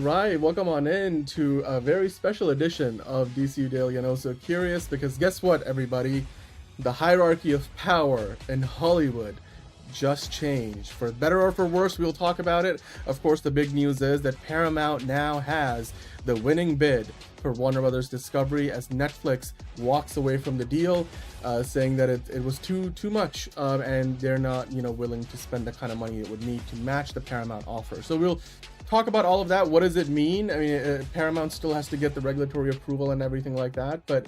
right, welcome on in to a very special edition of DCU Daily and Also Curious, because guess what, everybody? The hierarchy of power in Hollywood just changed. For better or for worse, we'll talk about it. Of course, the big news is that Paramount now has the winning bid for Warner Brothers Discovery as Netflix walks away from the deal, saying that it was too much, and they're not willing to spend the kind of money it would need to match the Paramount offer. So we'll talk about all of that. What does it mean? I mean, Paramount still has to get the regulatory approval and everything like that, but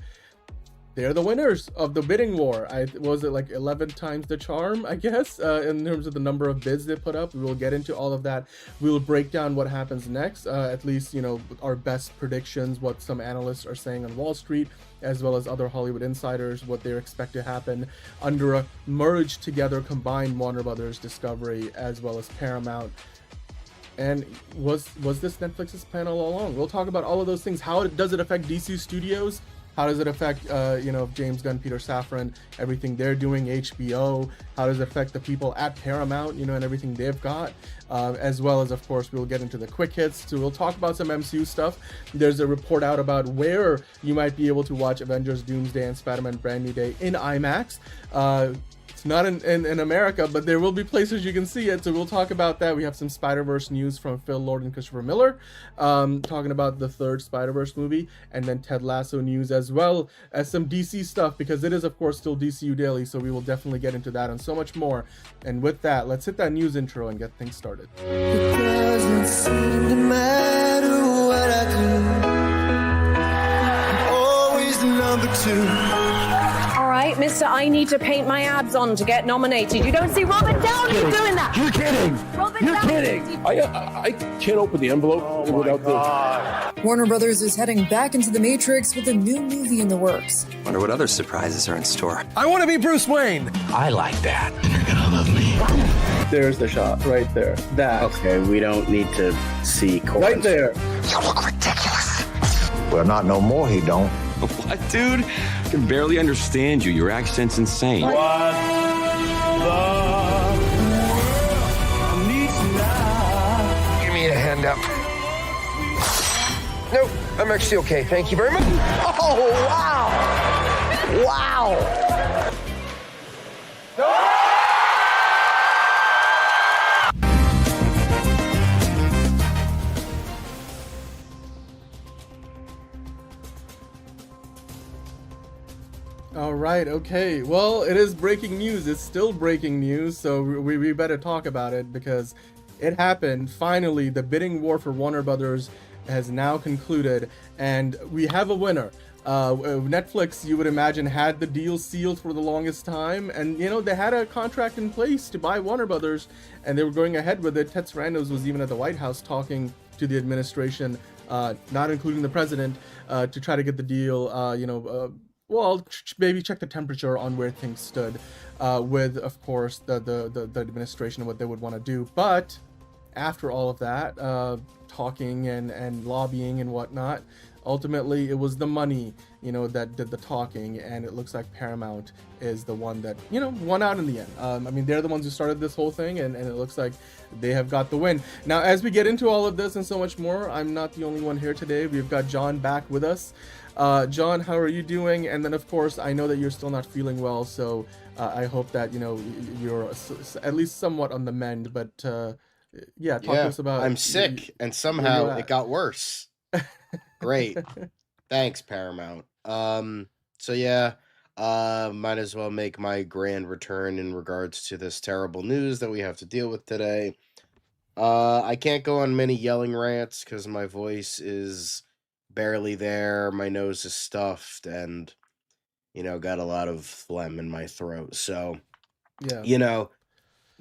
they're the winners of the bidding war. Was it like 11 times the charm, I guess, in terms of the number of bids they put up. We will get into all of that. We will break down what happens next, at least, our best predictions, what some analysts are saying on Wall Street, as well as other Hollywood insiders, what they expect to happen under a merged together combined Warner Brothers Discovery, as well as Paramount. And was this Netflix's plan all along? We'll talk about all of those things. How does it affect DC Studios? How does it affect, James Gunn, Peter Safran, everything they're doing, HBO? How does it affect the people at Paramount, and everything they've got? As well as, of course, we'll get into the quick hits. So we'll talk about some MCU stuff. There's a report out about where you might be able to watch Avengers Doomsday and Spider-Man Brand New Day in IMAX. It's not in America, but there will be places you can see it, so we'll talk about that. We have some Spider-Verse news from Phil Lord and Christopher Miller, talking about the third Spider-Verse movie, and then Ted Lasso news, as well as some DC stuff, because it is, of course, still DCU Daily, so we will definitely get into that and so much more. And with that, let's hit that news intro and get things started. It doesn't seem to matter what I do. I'm always the number two. All right, Mr. I need to paint my abs on to get nominated. You don't see Robert Downey doing that. You're kidding. You're kidding. I can't open the envelope without the... Warner Brothers is heading back into the Matrix with a new movie in the works. Wonder what other surprises are in store. I want to be Bruce Wayne. I like that. And you're gonna love me. There's the shot right there. That. Okay, we don't need to see chords. Right there. You look ridiculous. Well, not no more, he don't. What, dude? I can barely understand you. Your accent's insane. What the world needs now. Give me a hand up. Nope, I'm actually okay. Thank you very much. Oh, wow. Wow. All right, okay. Well, it is breaking news. It's still breaking news, so we better talk about it, because it happened. Finally, the bidding war for Warner Brothers has now concluded, and we have a winner. Netflix, you would imagine, had the deal sealed for the longest time, and they had a contract in place to buy Warner Brothers, and they were going ahead with it. Ted Sarandos was even at the White House talking to the administration, not including the president, to try to get the deal, well, maybe check the temperature on where things stood, with, of course, the administration and what they would want to do. But after all of that, talking and lobbying and whatnot, ultimately it was the money, that did the talking, and it looks like Paramount is the one that, won out in the end. I mean, they're the ones who started this whole thing, and it looks like they have got the win. Now, as we get into all of this and so much more, I'm not the only one here today. We've got John back with us. John, how are you doing? And then, of course, I know that you're still not feeling well, so I hope that, you're at least somewhat on the mend, but talk to us about... I'm sick, and somehow it got worse. Great. Thanks, Paramount. Might as well make my grand return in regards to this terrible news that we have to deal with today. I can't go on many yelling rants because my voice is barely there, my nose is stuffed, and got a lot of phlegm in my throat. So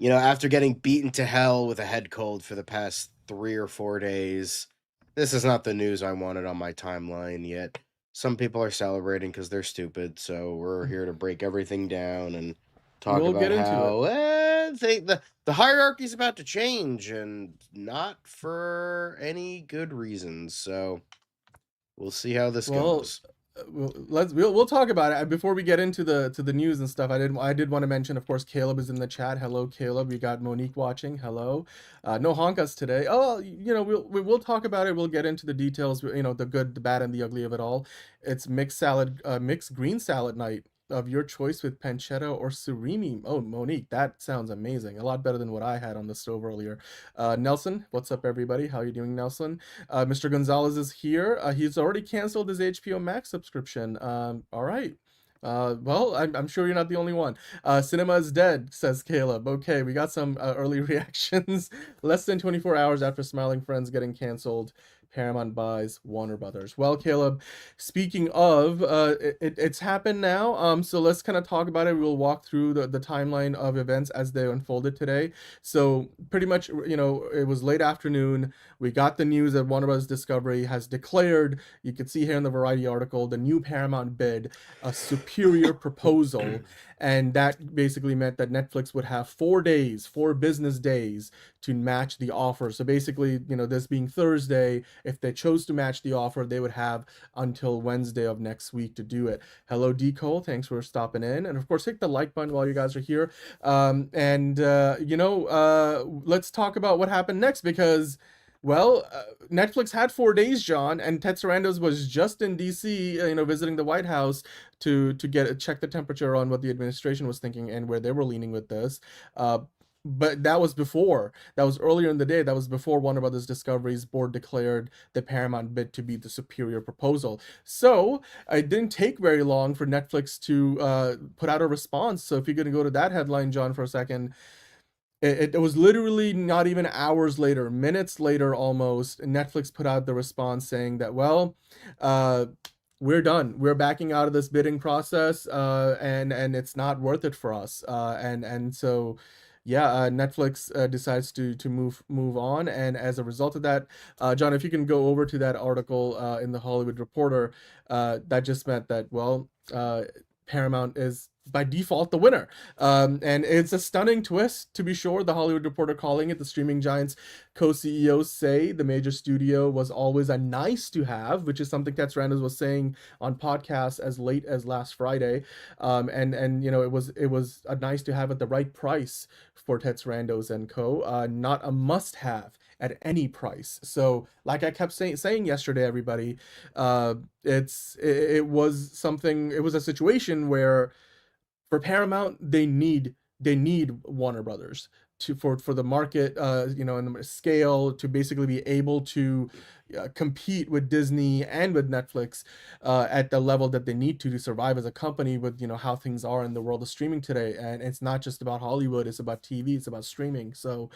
after getting beaten to hell with a head cold for the past 3 or 4 days, this is not the news I wanted on my timeline yet. Some people are celebrating because they're stupid, so we're here to break everything down and talk about how the hierarchy's about to change, and not for any good reasons. So we'll see how this goes. we'll talk about it before we get into the news and stuff. I did want to mention, of course, Caleb is in the chat. Hello, Caleb. We got Monique watching. Hello. No honkas today. Oh, we'll talk about it. We'll get into the details. The good, the bad, and the ugly of it all. It's mixed green salad night of your choice with pancetta or surimi. Oh, Monique, that sounds amazing. A lot better than what I had on the stove earlier. Nelson, what's up, everybody? How are you doing, Nelson? Mr. Gonzalez is here. He's already canceled his HBO Max subscription. All right. Well, I'm sure you're not the only one. Cinema is dead, says Caleb. Okay, we got some early reactions. Less than 24 hours after Smiling Friends getting canceled, Paramount buys Warner Brothers. Well, Caleb, speaking of, it's happened now. So let's kind of talk about it. We'll walk through the timeline of events as they unfolded today. So pretty much, it was late afternoon. We got the news that Warner Brothers Discovery has declared, you can see here in the Variety article, the new Paramount bid, a superior proposal. And that basically meant that Netflix would have 4 business days to match the offer. So basically, this being Thursday, if they chose to match the offer, they would have until Wednesday of next week to do it. Hello, D. Cole. Thanks for stopping in. And of course, hit the like button while you guys are here. Let's talk about what happened next because, well, Netflix had 4 days, John, and Ted Sarandos was just in DC, visiting the White House to check the temperature on what the administration was thinking and where they were leaning with this. But that was earlier in the day. That was before Warner Brothers Discovery's board declared the Paramount bid to be the superior proposal. So it didn't take very long for Netflix to put out a response. So if you're going to go to that headline, John, for a second, it was literally not even hours later, minutes later almost, Netflix put out the response saying that, well, we're done. We're backing out of this bidding process, and it's not worth it for us. And so, yeah, Netflix decides to move on, and as a result of that, John, if you can go over to that article in the Hollywood Reporter, that just meant that, well, Paramount is by default the winner, and it's a stunning twist, to be sure. The Hollywood Reporter calling it. The streaming giants co-CEOs say the major studio was always a nice to have, which is something Ted Sarandos was saying on podcasts as late as last Friday, and it was a nice to have at the right price for Ted Sarandos and co, not a must have at any price. So like I kept saying yesterday, everybody, it was a situation where for Paramount, they need Warner Brothers for the market, and the scale to basically be able to compete with Disney and with Netflix at the level that they need to survive as a company with how things are in the world of streaming today. And it's not just about Hollywood; it's about TV, it's about streaming. So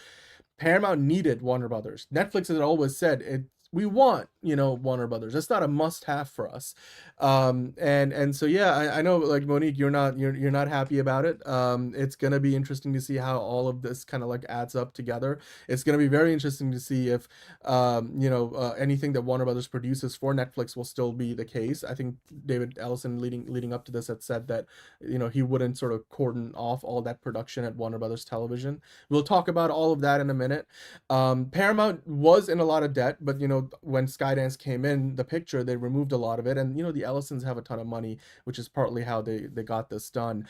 Paramount needed Warner Brothers. Netflix has always said we want, Warner Brothers. It's not a must-have for us. And so, yeah, I know, like, Monique, you're not happy about it. It's gonna be interesting to see how all of this kind of like adds up together. It's gonna be very interesting to see if anything that Warner Brothers produces for Netflix will still be the case. I think David Ellison leading up to this had said that he wouldn't sort of cordon off all that production at Warner Brothers Television. We'll talk about all of that in a minute. Paramount was in a lot of debt, but when Skydance came in the picture, they removed a lot of it, and the Ellisons have a ton of money, which is partly how they got this done.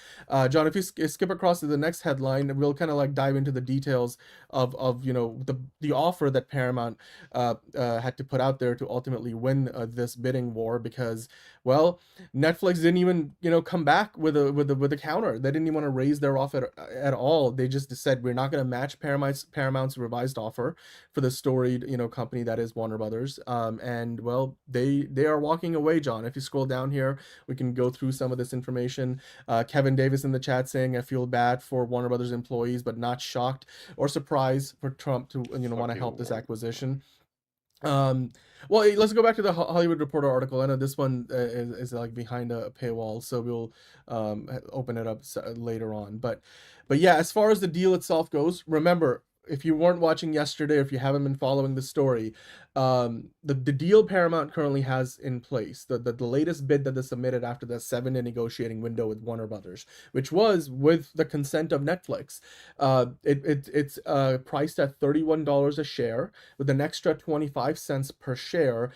John, if you skip across to the next headline, we'll kind of like dive into the details of the offer that Paramount had to put out there to ultimately win this bidding war, because, well, Netflix didn't even come back with a counter. They didn't even want to raise their offer at all. They just said, we're not going to match Paramount's revised offer for the storied company that is Warner Brothers. And, well, they are walking away, John. If you scroll down here, we can go through some of this information. Kevin Davis in the chat saying, I feel bad for Warner Brothers employees, but not shocked or surprised for Trump to want to help this acquisition. Well, let's go back to the Hollywood Reporter article. I know this one is like behind a paywall, so we'll open it up later on. But yeah, as far as the deal itself goes, remember, if you weren't watching yesterday, or if you haven't been following the story, the deal Paramount currently has in place, the latest bid that they submitted after the 7-day negotiating window with Warner Brothers, which was with the consent of Netflix, it's priced at $31 a share with an extra 25 cents per share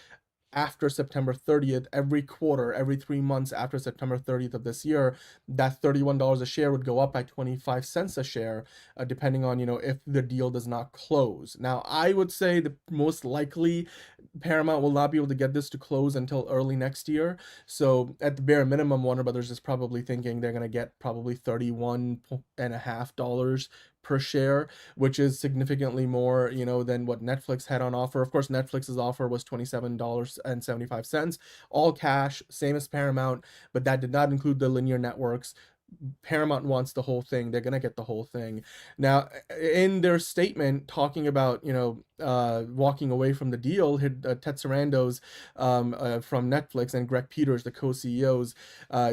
after September 30th, every quarter, every 3 months after September 30th of this year, that $31 a share would go up by 25 cents a share, depending on, if the deal does not close. Now, I would say the most likely Paramount will not be able to get this to close until early next year. So at the bare minimum, Warner Brothers is probably thinking they're going to get probably $31.50 per share, which is significantly more, than what Netflix had on offer. Of course, Netflix's offer was $27.75, all cash, same as Paramount, but that did not include the linear networks. Paramount wants the whole thing. They're gonna get the whole thing. Now, in their statement talking about walking away from the deal, Ted Sarandos from Netflix and Greg Peters, the co-CEOs,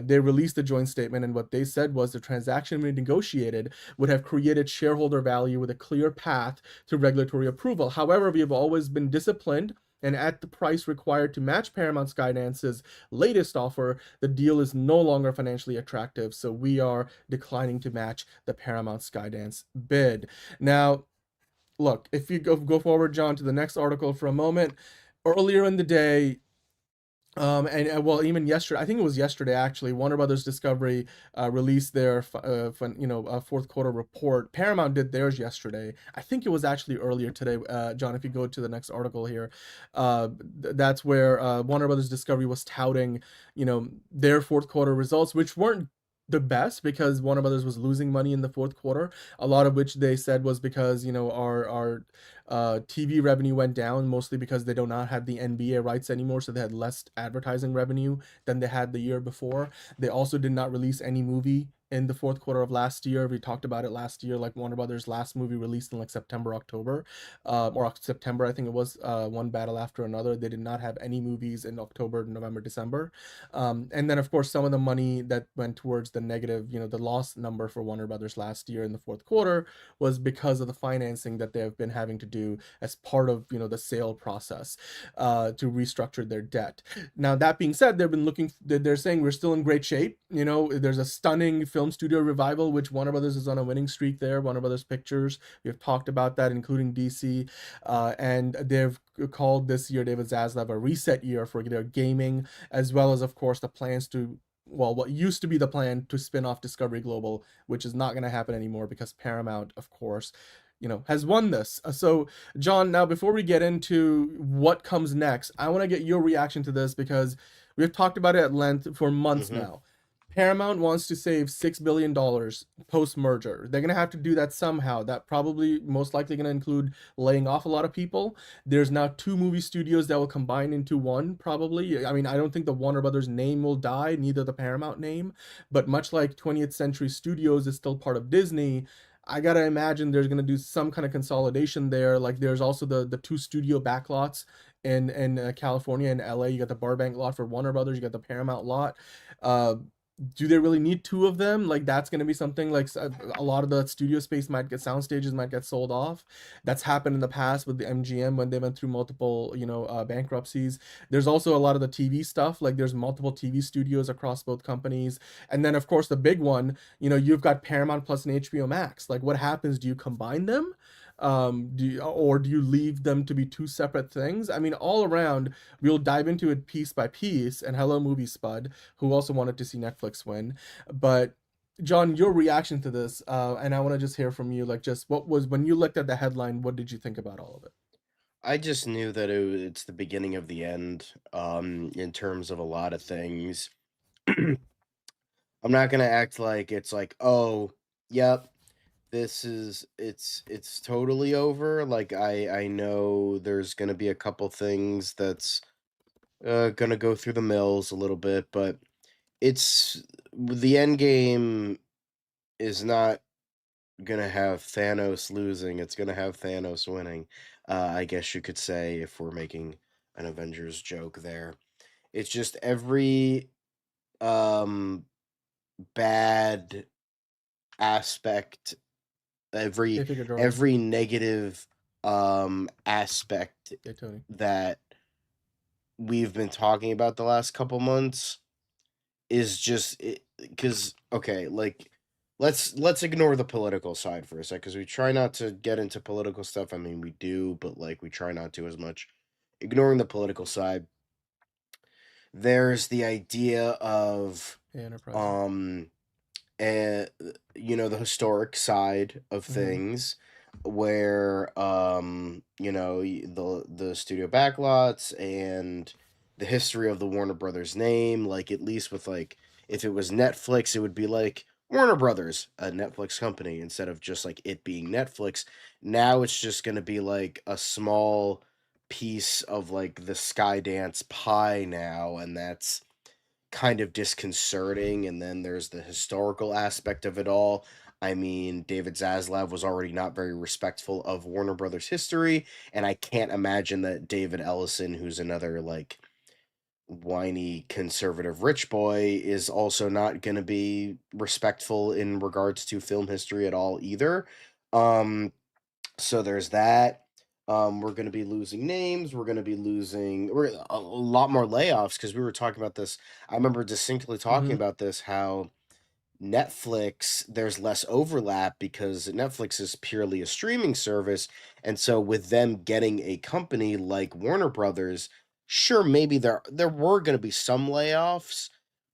they released a joint statement, and what they said was the transaction we negotiated would have created shareholder value with a clear path to regulatory approval. However, we have always been disciplined, and at the price required to match Paramount Skydance's latest offer, the deal is no longer financially attractive, so we are declining to match the Paramount Skydance bid. Now, look, if you go forward, John, to the next article for a moment, earlier in the day, well, even yesterday, I think it was yesterday actually, Warner Brothers Discovery released their fourth quarter report. Paramount did theirs yesterday. I think it was actually earlier today, John. If you go to the next article here, that's where Warner Brothers Discovery was touting, their fourth quarter results, which weren't the best because Warner Brothers was losing money in the fourth quarter. A lot of which they said was because our TV revenue went down, mostly because they do not have the NBA rights anymore, so they had less advertising revenue than they had the year before. They also did not release any movie in the fourth quarter of last year. We talked about it last year, like Warner Brothers' last movie released in like September, October, or September, I think it was, one battle after another. They did not have any movies in October, November, December. And then of course, some of the money that went towards the negative, the loss number for Warner Brothers last year in the fourth quarter was because of the financing that they have been having to do as part of, the sale process, to restructure their debt. Now, that being said, they're saying we're still in great shape. There's a stunning film studio revival, which Warner Brothers is on a winning streak there. Warner Brothers Pictures, we have talked about that, including DC, and they've called this year, David Zaslav, a reset year for their gaming, as well as, of course, the plans to, what used to be the plan to spin off Discovery Global, which is not going to happen anymore because Paramount, of course, has won this. So, John, now before we get into what comes next, I want to get your reaction to this because we've talked about it at length for months now. Paramount wants to save $6 billion post-merger. They're going to have to do that somehow. That probably most likely going to include laying off a lot of people. There's now 2 movie studios that will combine into one, probably. I mean, I don't think the Warner Brothers name will die, neither the Paramount name. But much like 20th Century Studios is still part of Disney, I gotta imagine there's gonna do some kind of consolidation there. Like there's also the 2 studio backlots in California and LA. You got the Burbank lot for Warner Brothers. You got the Paramount lot. Do they really need 2 of them? Like that's going to be something like a lot of the studio space sound stages might get sold off. That's happened in the past with the MGM when they went through multiple, bankruptcies. There's also a lot of the TV stuff. Like there's multiple TV studios across both companies. And then of course the big one, you've got Paramount Plus and HBO Max. Like what happens? Do you combine them? Do you leave them to be 2 separate things? I mean, all around, we'll dive into it piece by piece. And hello, Movie Spud, who also wanted to see Netflix win. But John, your reaction to this, and I want to just hear from you. Like, just when you looked at the headline, what did you think about all of it? I just knew that it's the beginning of the end, in terms of a lot of things. I'm not gonna act like it's like, oh, yep, it's totally over. Like I know there's gonna be a couple things that's gonna go through the mills a little bit, but it's the end game is not gonna have Thanos losing. It's gonna have Thanos winning. I guess you could say, if we're making an Avengers joke there. It's just every bad aspect, every negative aspect Hey, Tony. that we've been talking about the last couple months is just because okay, like let's ignore the political side for a sec, because we try not to get into political stuff. I mean, we do, but like we try not to as much. Ignoring the political side, There's the idea of Enterprise. the historic side of things, where the studio backlots and the history of the Warner Brothers name, like at least with like if it was Netflix, it would be like Warner Brothers, a Netflix company, instead of just like it being Netflix. Now it's just going to be like a small piece of like the Skydance pie now, and that's kind of disconcerting. And then there's the historical aspect of it all. I mean, David Zaslav was already not very respectful of Warner Brothers history, and I can't imagine that David Ellison, who's another like whiny conservative rich boy, is also not going to be respectful in regards to film history at all either. So there's that. We're going to be losing names. We're going to be losing a lot more layoffs, because we were talking about this. I remember distinctly talking about this, how Netflix, there's less overlap because Netflix is purely a streaming service. And so with them getting a company like Warner Brothers, sure, maybe there were going to be some layoffs,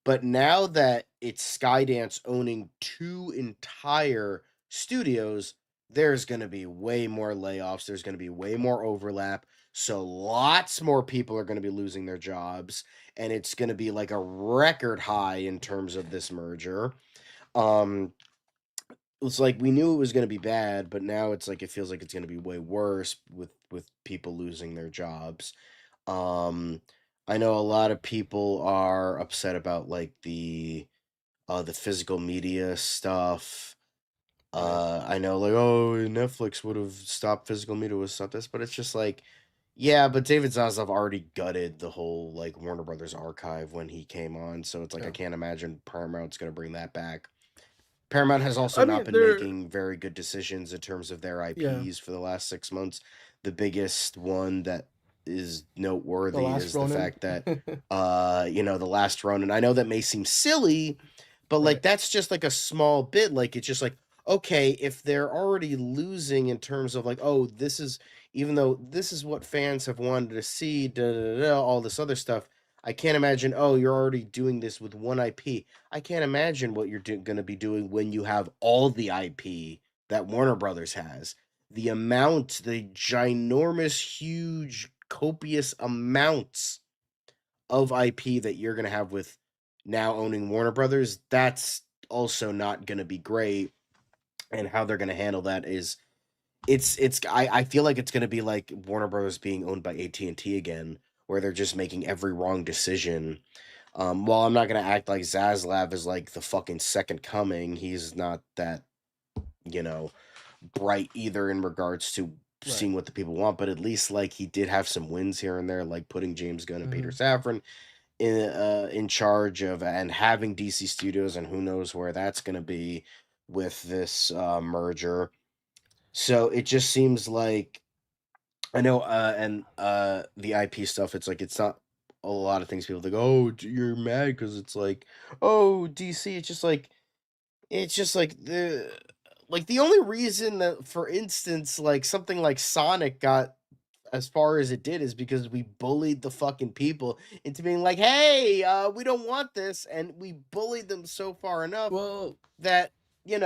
but now that it's Skydance owning two entire studios, there's going to be way more layoffs. There's going to be way more overlap. So lots more people are going to be losing their jobs, and it's going to be like a record high in terms of this merger. It's like we knew it was going to be bad, but now it's like it feels like it's going to be way worse with people losing their jobs. I know a lot of people are upset about like the physical media stuff. I know, like, oh, Netflix would have stopped physical media with stuff this, but it's just like, yeah, but David Zaslav already gutted the whole like Warner Brothers archive when he came on, so it's like I can't imagine Paramount's gonna bring that back. Paramount has also not been making very good decisions in terms of their IPs for the last 6 months. The biggest one that is noteworthy is the fact that The Last Ronin. I know that may seem silly, but like that's just like a small bit. Like it's just like, okay, if they're already losing in terms of like, oh, this is, even though this is what fans have wanted to see, all this other stuff, I can't imagine, oh, you're already doing this with one IP. I can't imagine what you're going to be doing when you have all the IP that Warner Brothers has. The ginormous, huge, copious amounts of IP that you're going to have with now owning Warner Brothers, that's also not going to be great. And how they're going to handle that is, I feel like it's going to be like Warner Brothers being owned by AT&T again, where they're just making every wrong decision. While I'm not going to act like Zaslav is like the fucking second coming, he's not that, bright either in regards to seeing what the people want, but at least like he did have some wins here and there, like putting James Gunn and Peter Safran in charge of, and having DC Studios, and who knows where that's going to be with this merger. So it just seems like, I know, and the IP stuff, it's like, it's not a lot of things people think, oh, you're mad because it's like, oh, DC, it's just like the only reason that, for instance, like something like Sonic got as far as it did is because we bullied the fucking people into being like, hey, we don't want this, and we bullied them so far enough that it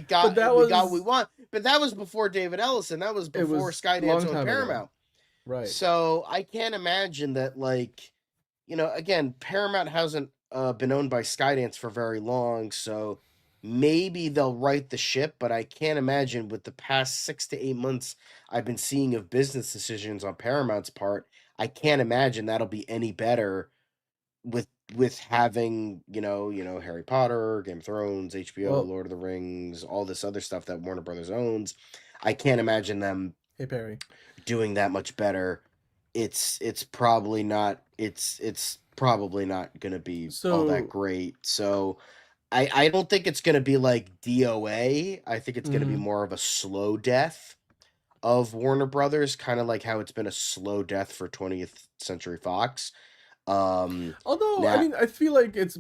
got we got what we want. But that was before David Ellison. That was before Skydance owned Paramount. Right. So I can't imagine that, like, again, Paramount hasn't been owned by Skydance for very long, so maybe they'll right the ship, but I can't imagine, with the past 6 to 8 months I've been seeing of business decisions on Paramount's part, I can't imagine that'll be any better with having, Harry Potter, Game of Thrones, HBO, Lord of the Rings, all this other stuff that Warner Brothers owns. I can't imagine them doing that much better. It's probably not going to be all that great. So I don't think it's going to be like DOA. I think it's going to be more of a slow death of Warner Brothers, kind of like how it's been a slow death for 20th Century Fox. Although, I mean, I feel like it's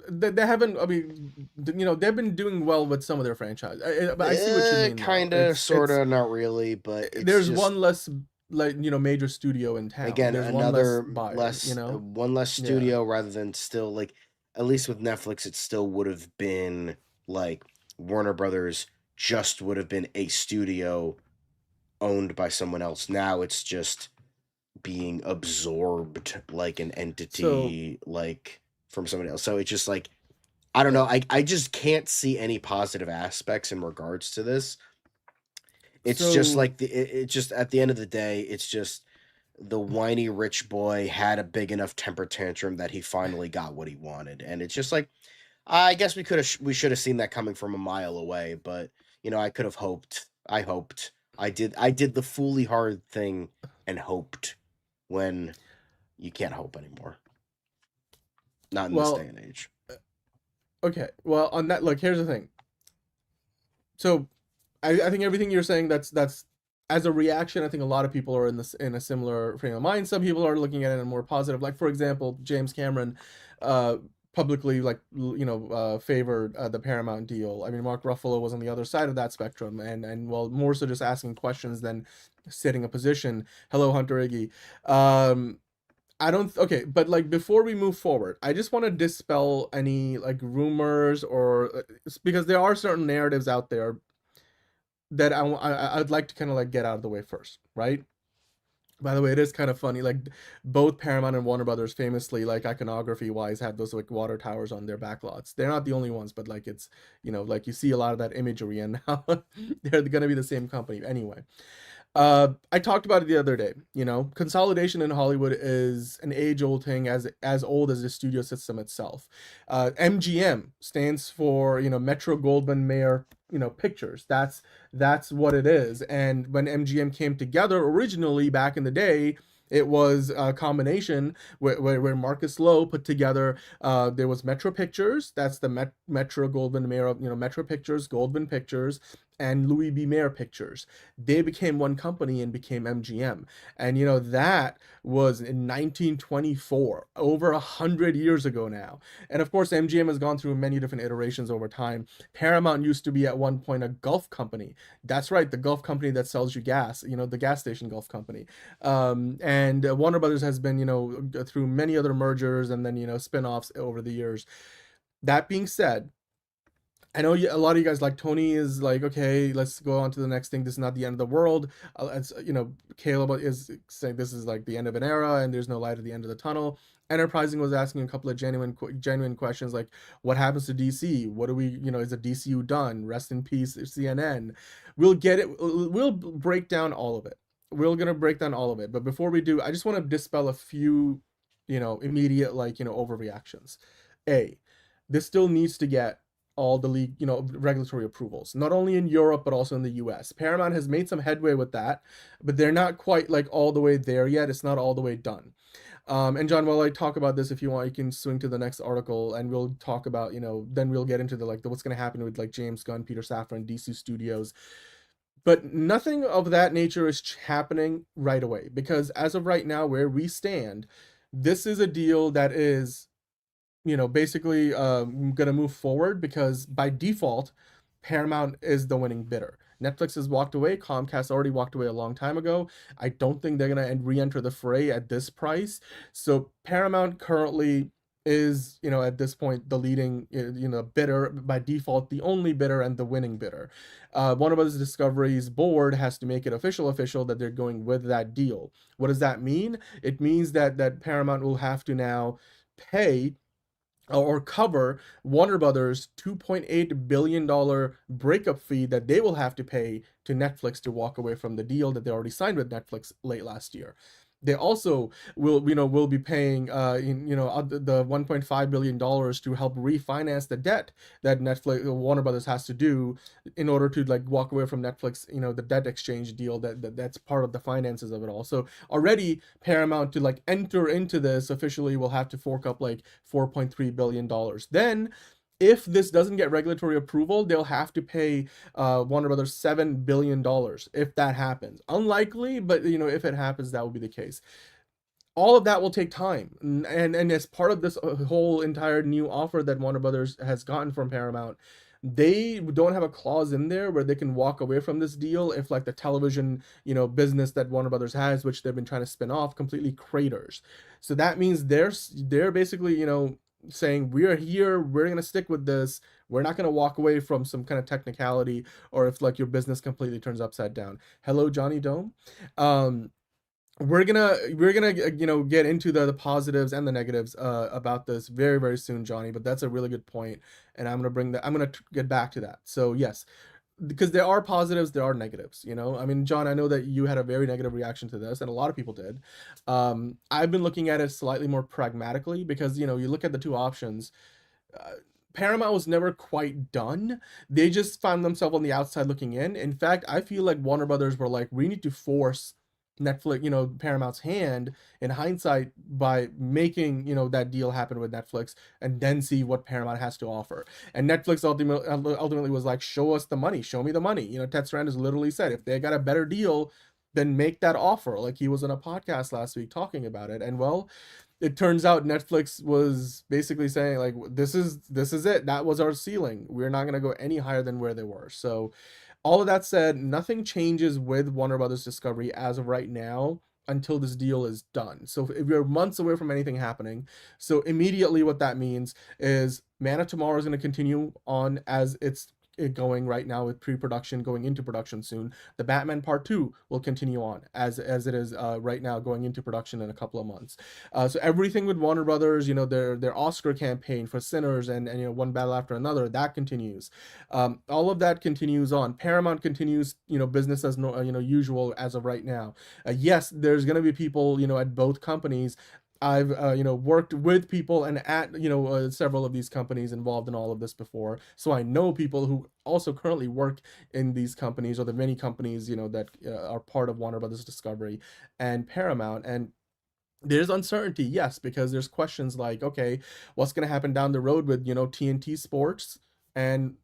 they haven't. I mean, they've been doing well with some of their franchise. But I see what you mean. Kind of, sort of, not really. But there's one less like major studio in town. Again, There's another one less buyer, one less studio rather than still like, at least with Netflix, it still would have been like Warner Brothers just would have been a studio owned by someone else. Now it's just being absorbed like an entity like from somebody else. So it's just like, I don't know. I just can't see any positive aspects in regards to this. It's just like it's just at the end of the day, it's just the whiny rich boy had a big enough temper tantrum that he finally got what he wanted, and it's just like, I guess we should have seen that coming from a mile away, but I could have hoped. I did the fully hard thing and hoped when you can't hope anymore. Not in this day and age. Okay, well, on that, look, here's the thing. So, I think everything you're saying, that's as a reaction, I think a lot of people are in a similar frame of mind. Some people are looking at it in a more positive. Like, for example, James Cameron publicly, favored the Paramount deal. I mean, Mark Ruffalo was on the other side of that spectrum, and well, more so just asking questions than sitting a position. Hello, Hunter Iggy. Okay, but like before we move forward, I just want to dispel any like rumors or because there are certain narratives out there that I'd like to kind of like get out of the way first, right? By the way, it is kind of funny, like both Paramount and Warner Brothers famously, like iconography wise, have those like water towers on their backlots. They're not the only ones, but like it's, like you see a lot of that imagery, and now they're going to be the same company anyway. I talked about it the other day. Consolidation in Hollywood is an age-old thing, as old as the studio system itself. MGM stands for Metro-Goldwyn-Mayer Pictures. That's what it is. And when MGM came together originally back in the day, it was a combination where Marcus Lowe put together, there was Metro Pictures, that's the Metro Goldwyn-Mayer, Metro Pictures, Goldwyn Pictures, and Louis B. Mayer Pictures. They became one company and became MGM. And, that was in 1924, over 100 years ago now. And of course, MGM has gone through many different iterations over time. Paramount used to be at one point a Gulf company. That's right, the Gulf company that sells you gas, the gas station Gulf company. And Warner Brothers has been, through many other mergers and then, spin-offs over the years. That being said, I know a lot of you guys, like Tony is like, okay, let's go on to the next thing. This is not the end of the world. Caleb is saying this is like the end of an era and there's no light at the end of the tunnel. Enterprising was asking a couple of genuine questions like, what happens to DC? What do we, is the DCU done? Rest in peace, CNN. We'll get it. We'll break down all of it. We're going to break down all of it. But before we do, I just want to dispel a few, immediate, overreactions. This still needs to get all the regulatory approvals, not only in Europe, but also in the US. Paramount has made some headway with that, but they're not quite like all the way there yet. It's not all the way done. And John, while I talk about this, if you want, you can swing to the next article and we'll talk about, then we'll get into what's going to happen with like James Gunn, Peter Safran, DC Studios. But nothing of that nature is happening right away, because as of right now, where we stand, this is a deal that is basically going to move forward because by default, Paramount is the winning bidder. Netflix has walked away. Comcast already walked away a long time ago. I don't think they're going to re-enter the fray at this price. So Paramount currently is, at this point, the leading, bidder by default, the only bidder and the winning bidder. Warner Brothers Discovery's board has to make it official that they're going with that deal. What does that mean? It means that Paramount will have to now pay or cover Warner Brothers' $2.8 billion breakup fee that they will have to pay to Netflix to walk away from the deal that they already signed with Netflix late last year. They also will be paying, the $1.5 billion to help refinance the debt that Warner Brothers has to do in order to walk away from Netflix, the debt exchange deal that's part of the finances of it all. So already Paramount to enter into this officially will have to fork up $4.3 billion. Then, if this doesn't get regulatory approval, they'll have to pay Warner Brothers $7 billion if that happens. Unlikely, but if it happens, that will be the case. All of that will take time, and as part of this whole entire new offer that Warner Brothers has gotten from Paramount, they don't have a clause in there where they can walk away from this deal if like the television, business that Warner Brothers has, which they've been trying to spin off, completely craters. So that means they're basically, saying we're here, we're going to stick with this. We're not going to walk away from some kind of technicality, or if like your business completely turns upside down. Hello, Johnny Dome. We're gonna get into the positives and the negatives about this very, very soon, Johnny, but that's a really good point, and I'm gonna get back to that. So yes, because there are positives, there are negatives. I mean, John, I know that you had a very negative reaction to this, and a lot of people did. I've been looking at it slightly more pragmatically, because you look at the two options. Paramount was never quite done. They just found themselves on the outside looking in. In fact, I feel like Warner Brothers were like, we need to force Netflix, Paramount's hand in hindsight by making, that deal happen with Netflix, and then see what Paramount has to offer. And Netflix ultimately was like, show us the money, show me the money. Ted Sarandos literally said, if they got a better deal, then make that offer. Like, he was on a podcast last week talking about it. And well, it turns out Netflix was basically saying like, this is it. That was our ceiling. We're not going to go any higher than where they were. So all of that said, nothing changes with Warner Brothers Discovery as of right now until this deal is done. So if you're months away from anything happening, so immediately what that means is Man of Tomorrow is going to continue on as it's going right now, with pre-production, going into production soon. The Batman Part 2 will continue on as it is right now, going into production in a couple of months. So everything with Warner Brothers, their Oscar campaign for Sinners and One Battle After Another, that continues. All of that continues on. Paramount continues, business as usual as of right now. Yes, there's going to be people, at both companies. I've worked with people and at several of these companies involved in all of this before, so I know people who also currently work in these companies, or the many companies that are part of Warner Brothers Discovery and Paramount. And there's uncertainty, yes, because there's questions like, okay, what's going to happen down the road with TNT Sports and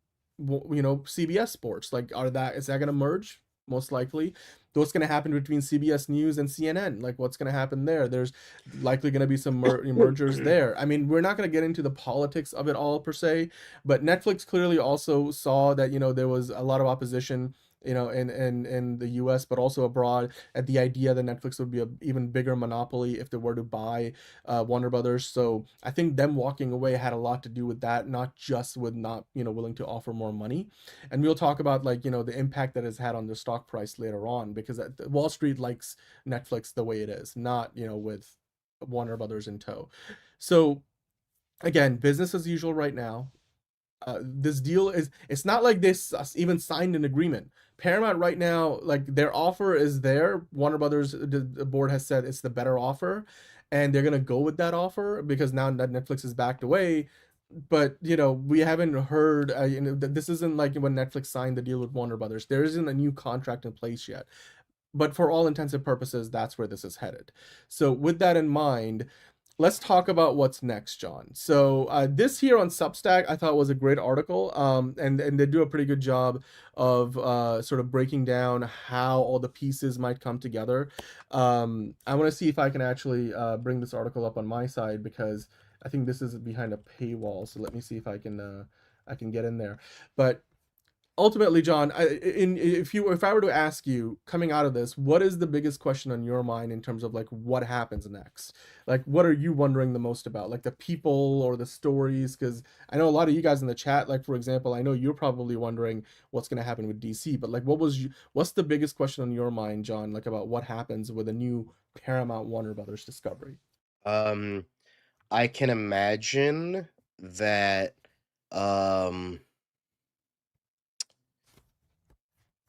CBS Sports? Like, is that going to merge? Most likely. What's going to happen between CBS News and CNN? Like, what's going to happen there? There's likely going to be some mergers there. I mean, we're not going to get into the politics of it all per se, but Netflix clearly also saw that there was a lot of opposition in the US, but also abroad, at the idea that Netflix would be an even bigger monopoly if they were to buy Warner Brothers. So I think them walking away had a lot to do with that, not just with not willing to offer more money. And we'll talk about the impact that has had on the stock price later on, because Wall Street likes Netflix the way it is, not with Warner Brothers in tow. So again, business as usual right now. This deal it's not like they even signed an agreement. Paramount right now, like, their offer is there. Warner Brothers, the board has said it's the better offer, and they're gonna go with that offer because now that Netflix is backed away. But we haven't heard, this isn't like when Netflix signed the deal with Warner Brothers. There isn't a new contract in place yet, but for all intents and purposes, that's where this is headed. So with that in mind, let's talk about what's next, John. So this here on Substack, I thought was a great article, and they do a pretty good job of sort of breaking down how all the pieces might come together. I want to see if I can actually bring this article up on my side, because I think this is behind a paywall. So let me see if I can get in there. But ultimately, John, if I were to ask you, coming out of this, what is the biggest question on your mind in terms of like what happens next? Like, what are you wondering the most about? Like the people or the stories? Because I know a lot of you guys in the chat, like, for example, I know you're probably wondering what's going to happen with DC, but like, what's the biggest question on your mind, John, like about what happens with a new Paramount Warner Brothers Discovery? I can imagine that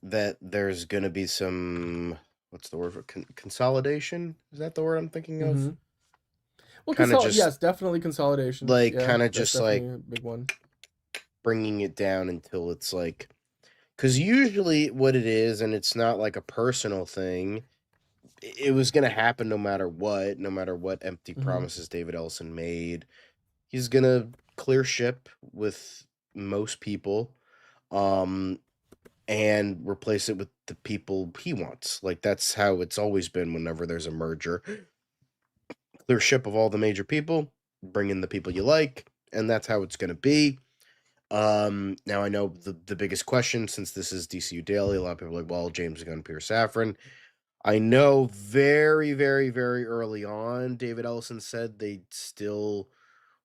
that there's going to be some, what's the word for consolidation? Is that the word I'm thinking of? Mm-hmm. Well, yes, definitely consolidation. Like, yeah, kind of just like a big one. Bringing it down until it's like, because usually what it is, and it's not like a personal thing, it was going to happen no matter what empty promises David Ellison made. He's going to clear ship with most people, and replace it with the people he wants. Like, that's how it's always been whenever there's a merger. Clear ship of all the major people, bring in the people you like, and that's how it's going to be. Now I know the biggest question, since this is DCU Daily, a lot of people are like, well, James Gunn, Peter Safran. I know very, very, very early on, David Ellison said they'd still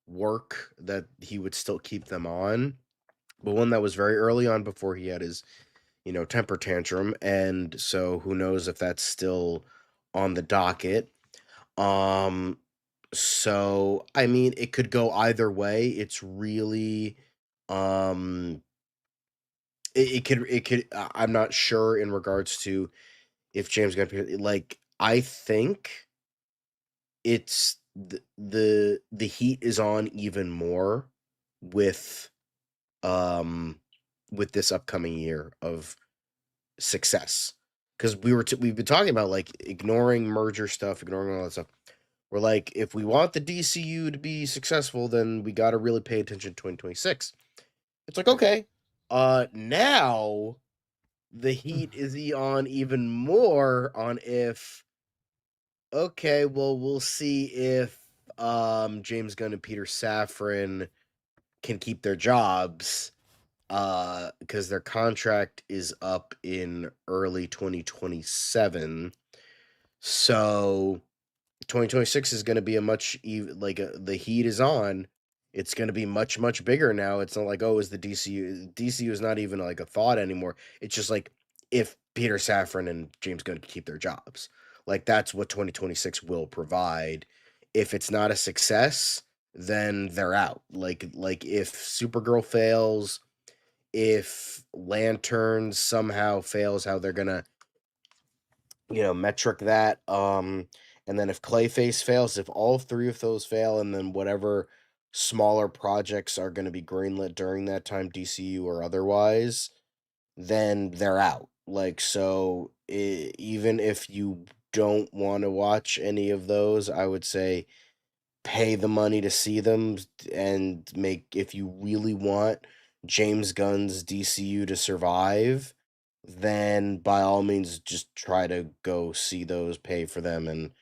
work, that he would still keep them on. But one that was very early on before he had his, temper tantrum. And so who knows if that's still on the docket. So, I mean, it could go either way. It's really, um, I'm not sure in regards to if James Gunn, like, I think it's the heat is on even more with this upcoming year of success, because we've been talking about, like, ignoring merger stuff, ignoring all that stuff. We're like, if we want the DCU to be successful, then we got to really pay attention to 2026. It's like, okay, now the heat is on even more on if, okay, well, we'll see if James Gunn and Peter Safran can keep their jobs, because their contract is up in early 2027. So 2026 is going to be the heat is on. It's going to be much, much bigger now. It's not like, oh, is the DCU is not even like a thought anymore. It's just like, if Peter Safran and James Gunn can keep their jobs, like, that's what 2026 will provide. If it's not a success, then they're out. Like if Supergirl fails, if Lanterns somehow fails, how they're gonna, metric that, and then if Clayface fails, if all three of those fail, and then whatever smaller projects are going to be greenlit during that time, DCU or otherwise, then they're out. Like, so even if you don't want to watch any of those, I would say pay the money to see them, and if you really want James Gunn's DCU to survive, then by all means just try to go see those, pay for them, and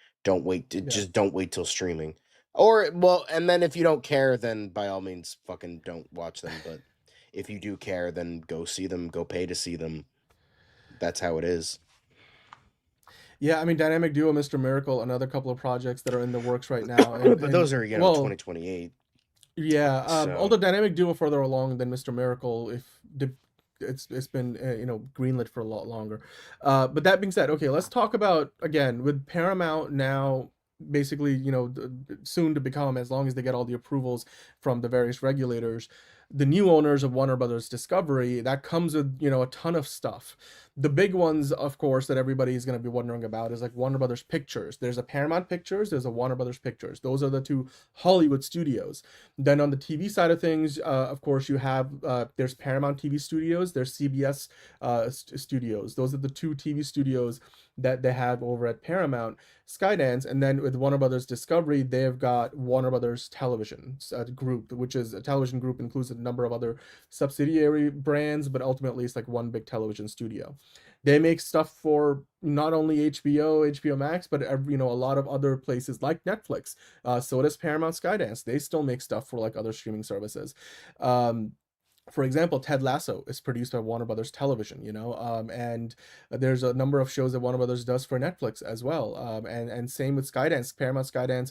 just don't wait till streaming. Or, well, and then if you don't care, then by all means fucking don't watch them. But if you do care, then go see them, go pay to see them. That's how it is. Yeah, I mean, Dynamic Duo, Mr. Miracle, another couple of projects that are in the works right now. But those are, 2028. Yeah, So. although Dynamic Duo further along than Mr. Miracle, it's been greenlit for a lot longer. But that being said, okay, let's talk about, again, with Paramount now basically soon to become, as long as they get all the approvals from the various regulators, the new owners of Warner Brothers Discovery. That comes with a ton of stuff. The big ones, of course, that everybody is going to be wondering about is like Warner Brothers Pictures. There's a Paramount Pictures, there's a Warner Brothers Pictures. Those are the two Hollywood studios. Then on the TV side of things, of course, you have there's Paramount TV Studios, there's CBS Studios. Those are the two TV studios that they have over at Paramount, Skydance. And then with Warner Brothers Discovery, they've got Warner Brothers Television Group, which is a television group, includes a number of other subsidiary brands, but ultimately it's like one big television studio. They make stuff for not only HBO Max, but a lot of other places like Netflix. So does Paramount Skydance. They still make stuff for like other streaming services. For example, Ted Lasso is produced by Warner Brothers Television, and there's a number of shows that Warner Brothers does for Netflix as well. And same with Skydance. Paramount Skydance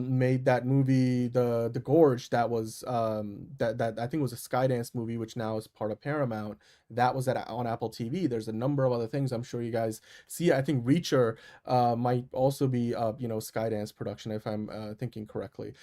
made that movie, The Gorge, that was that I think was a Skydance movie, which now is part of Paramount. That was on Apple TV. There's a number of other things I'm sure you guys see. I think Reacher might also be Skydance production, if I'm thinking correctly.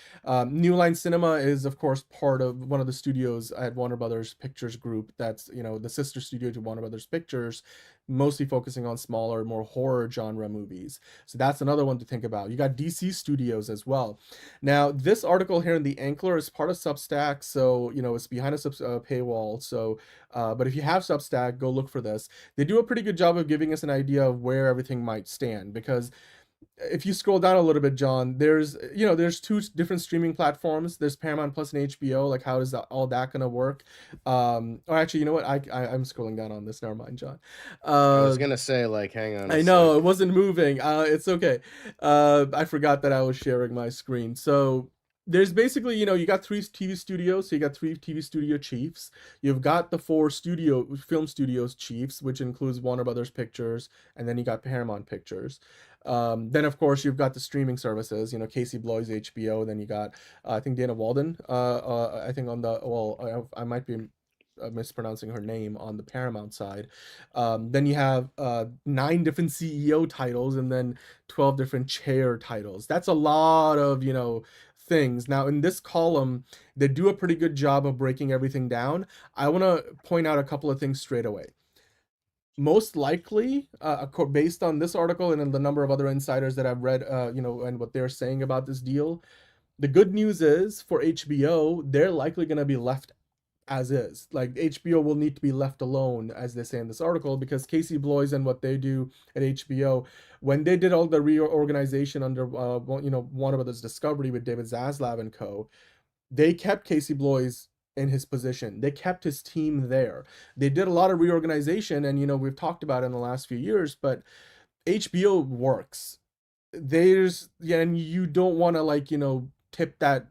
New Line Cinema is, of course, part of one of the studios at Warner Brothers Pictures Group. That's the sister studio to Warner Brothers Pictures, mostly focusing on smaller, more horror genre movies. So that's another one to think about. You got DC Studios as well. Now, this article here in the Ankler is part of Substack, so it's behind a paywall. So, but if you have Substack, go look for this. They do a pretty good job of giving us an idea of where everything might stand, because if you scroll down a little bit, John, there's two different streaming platforms. There's Paramount Plus and HBO. Like, how is all that gonna work? Or actually, you know what? I'm scrolling down on this. Never mind, John. I was gonna say, like, hang on. I know it wasn't moving. It's okay. I forgot that I was sharing my screen. So There's basically, you got 3 TV studios, so you got 3 TV studio chiefs. You've got the 4 film studios chiefs, which includes Warner Brothers Pictures, and then you got Paramount Pictures. Then of course you've got the streaming services, Casey Bloys HBO. Then you got I think Dana Walden. I think on the I might be mispronouncing her name on the Paramount side. Then you have 9 different CEO titles and then 12 different chair titles. That's a lot of things. Now in this column, they do a pretty good job of breaking everything down. I want to point out a couple of things straight away. Most likely, based on this article and the number of other insiders that I've read, and what they're saying about this deal, the good news is for HBO, they're likely going to be left as is. Like HBO will need to be left alone, as they say in this article, because Casey Bloys and what they do at HBO, when they did all the reorganization under Warner Brothers Discovery with David Zaslav and co, they kept Casey Bloys in his position. They kept his team there. They did a lot of reorganization, and we've talked about it in the last few years, but HBO works. And you don't want to tip that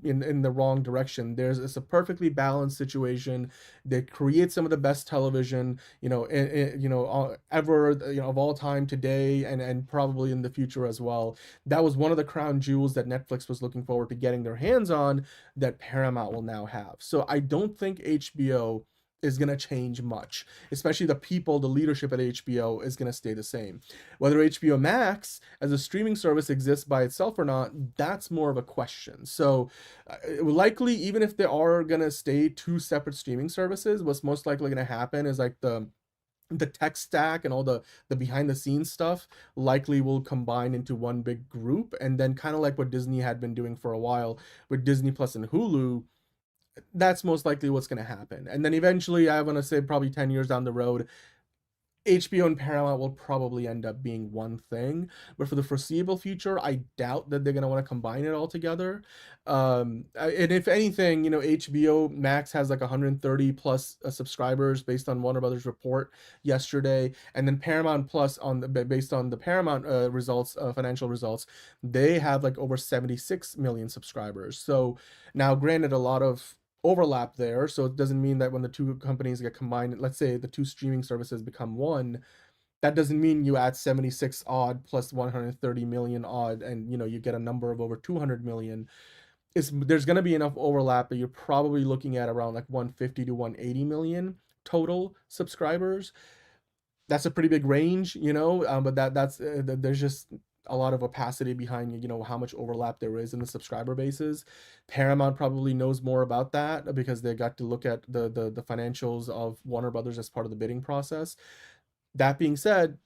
in the wrong direction. It's a perfectly balanced situation. They create some of the best television ever of all time today, and probably in the future as well. That was one of the crown jewels that Netflix was looking forward to getting their hands on, that Paramount will now have. So I don't think HBO is going to change much, especially the leadership at HBO is going to stay the same. Whether HBO Max as a streaming service exists by itself or not, that's more of a question. So likely, even if they are going to stay 2 separate streaming services, what's most likely going to happen is like the tech stack and all the behind the scenes stuff likely will combine into one big group, and then kind of like what Disney had been doing for a while with Disney Plus and Hulu, that's most likely what's going to happen. And then eventually, I want to say probably 10 years down the road, HBO and Paramount will probably end up being one thing, but for the foreseeable future, I doubt that they're going to want to combine it all together. And if anything, HBO Max has like 130 plus subscribers based on Warner Brothers report yesterday, and then Paramount Plus based on the Paramount results, financial results, they have like over 76 million subscribers. So now, granted, a lot of overlap there, so it doesn't mean that when the 2 companies get combined, let's say the 2 streaming services become one, that doesn't mean you add 76 odd plus 130 million odd and you get a number of over 200 million. There's going to be enough overlap that you're probably looking at around like 150 to 180 million total subscribers. That's a pretty big range, but that's there's just a lot of opacity behind how much overlap there is in the subscriber bases. Paramount probably knows more about that because they got to look at the financials of Warner Brothers as part of the bidding process. That being said,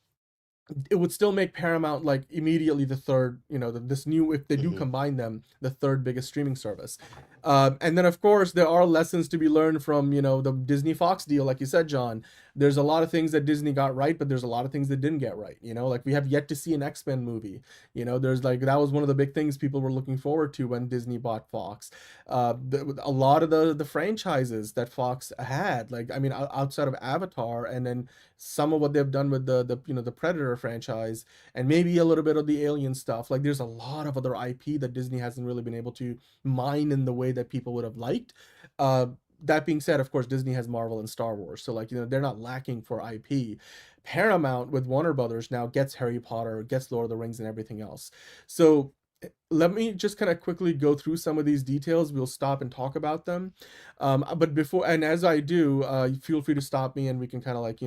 it would still make Paramount like immediately the third, if they do combine them, the third biggest streaming service. And then of course there are lessons to be learned from, the Disney Fox deal. Like you said, John, there's a lot of things that Disney got right, but there's a lot of things that didn't get right. Like we have yet to see an X-Men movie. There's like, that was one of the big things people were looking forward to when Disney bought Fox. A lot of the franchises that Fox had, like, I mean, outside of Avatar, and then some of what they've done with the Predator franchise, and maybe a little bit of the Alien stuff. Like there's a lot of other IP that Disney hasn't really been able to mine in the way that people would have liked. That being said, of course, Disney has Marvel and Star Wars, so like they're not lacking for IP. Paramount with Warner Brothers now gets Harry Potter, gets Lord of the Rings, and everything else. So let me just kind of quickly go through some of these details. We'll stop and talk about them. But before, and as I do, feel free to stop me and we can kind of like,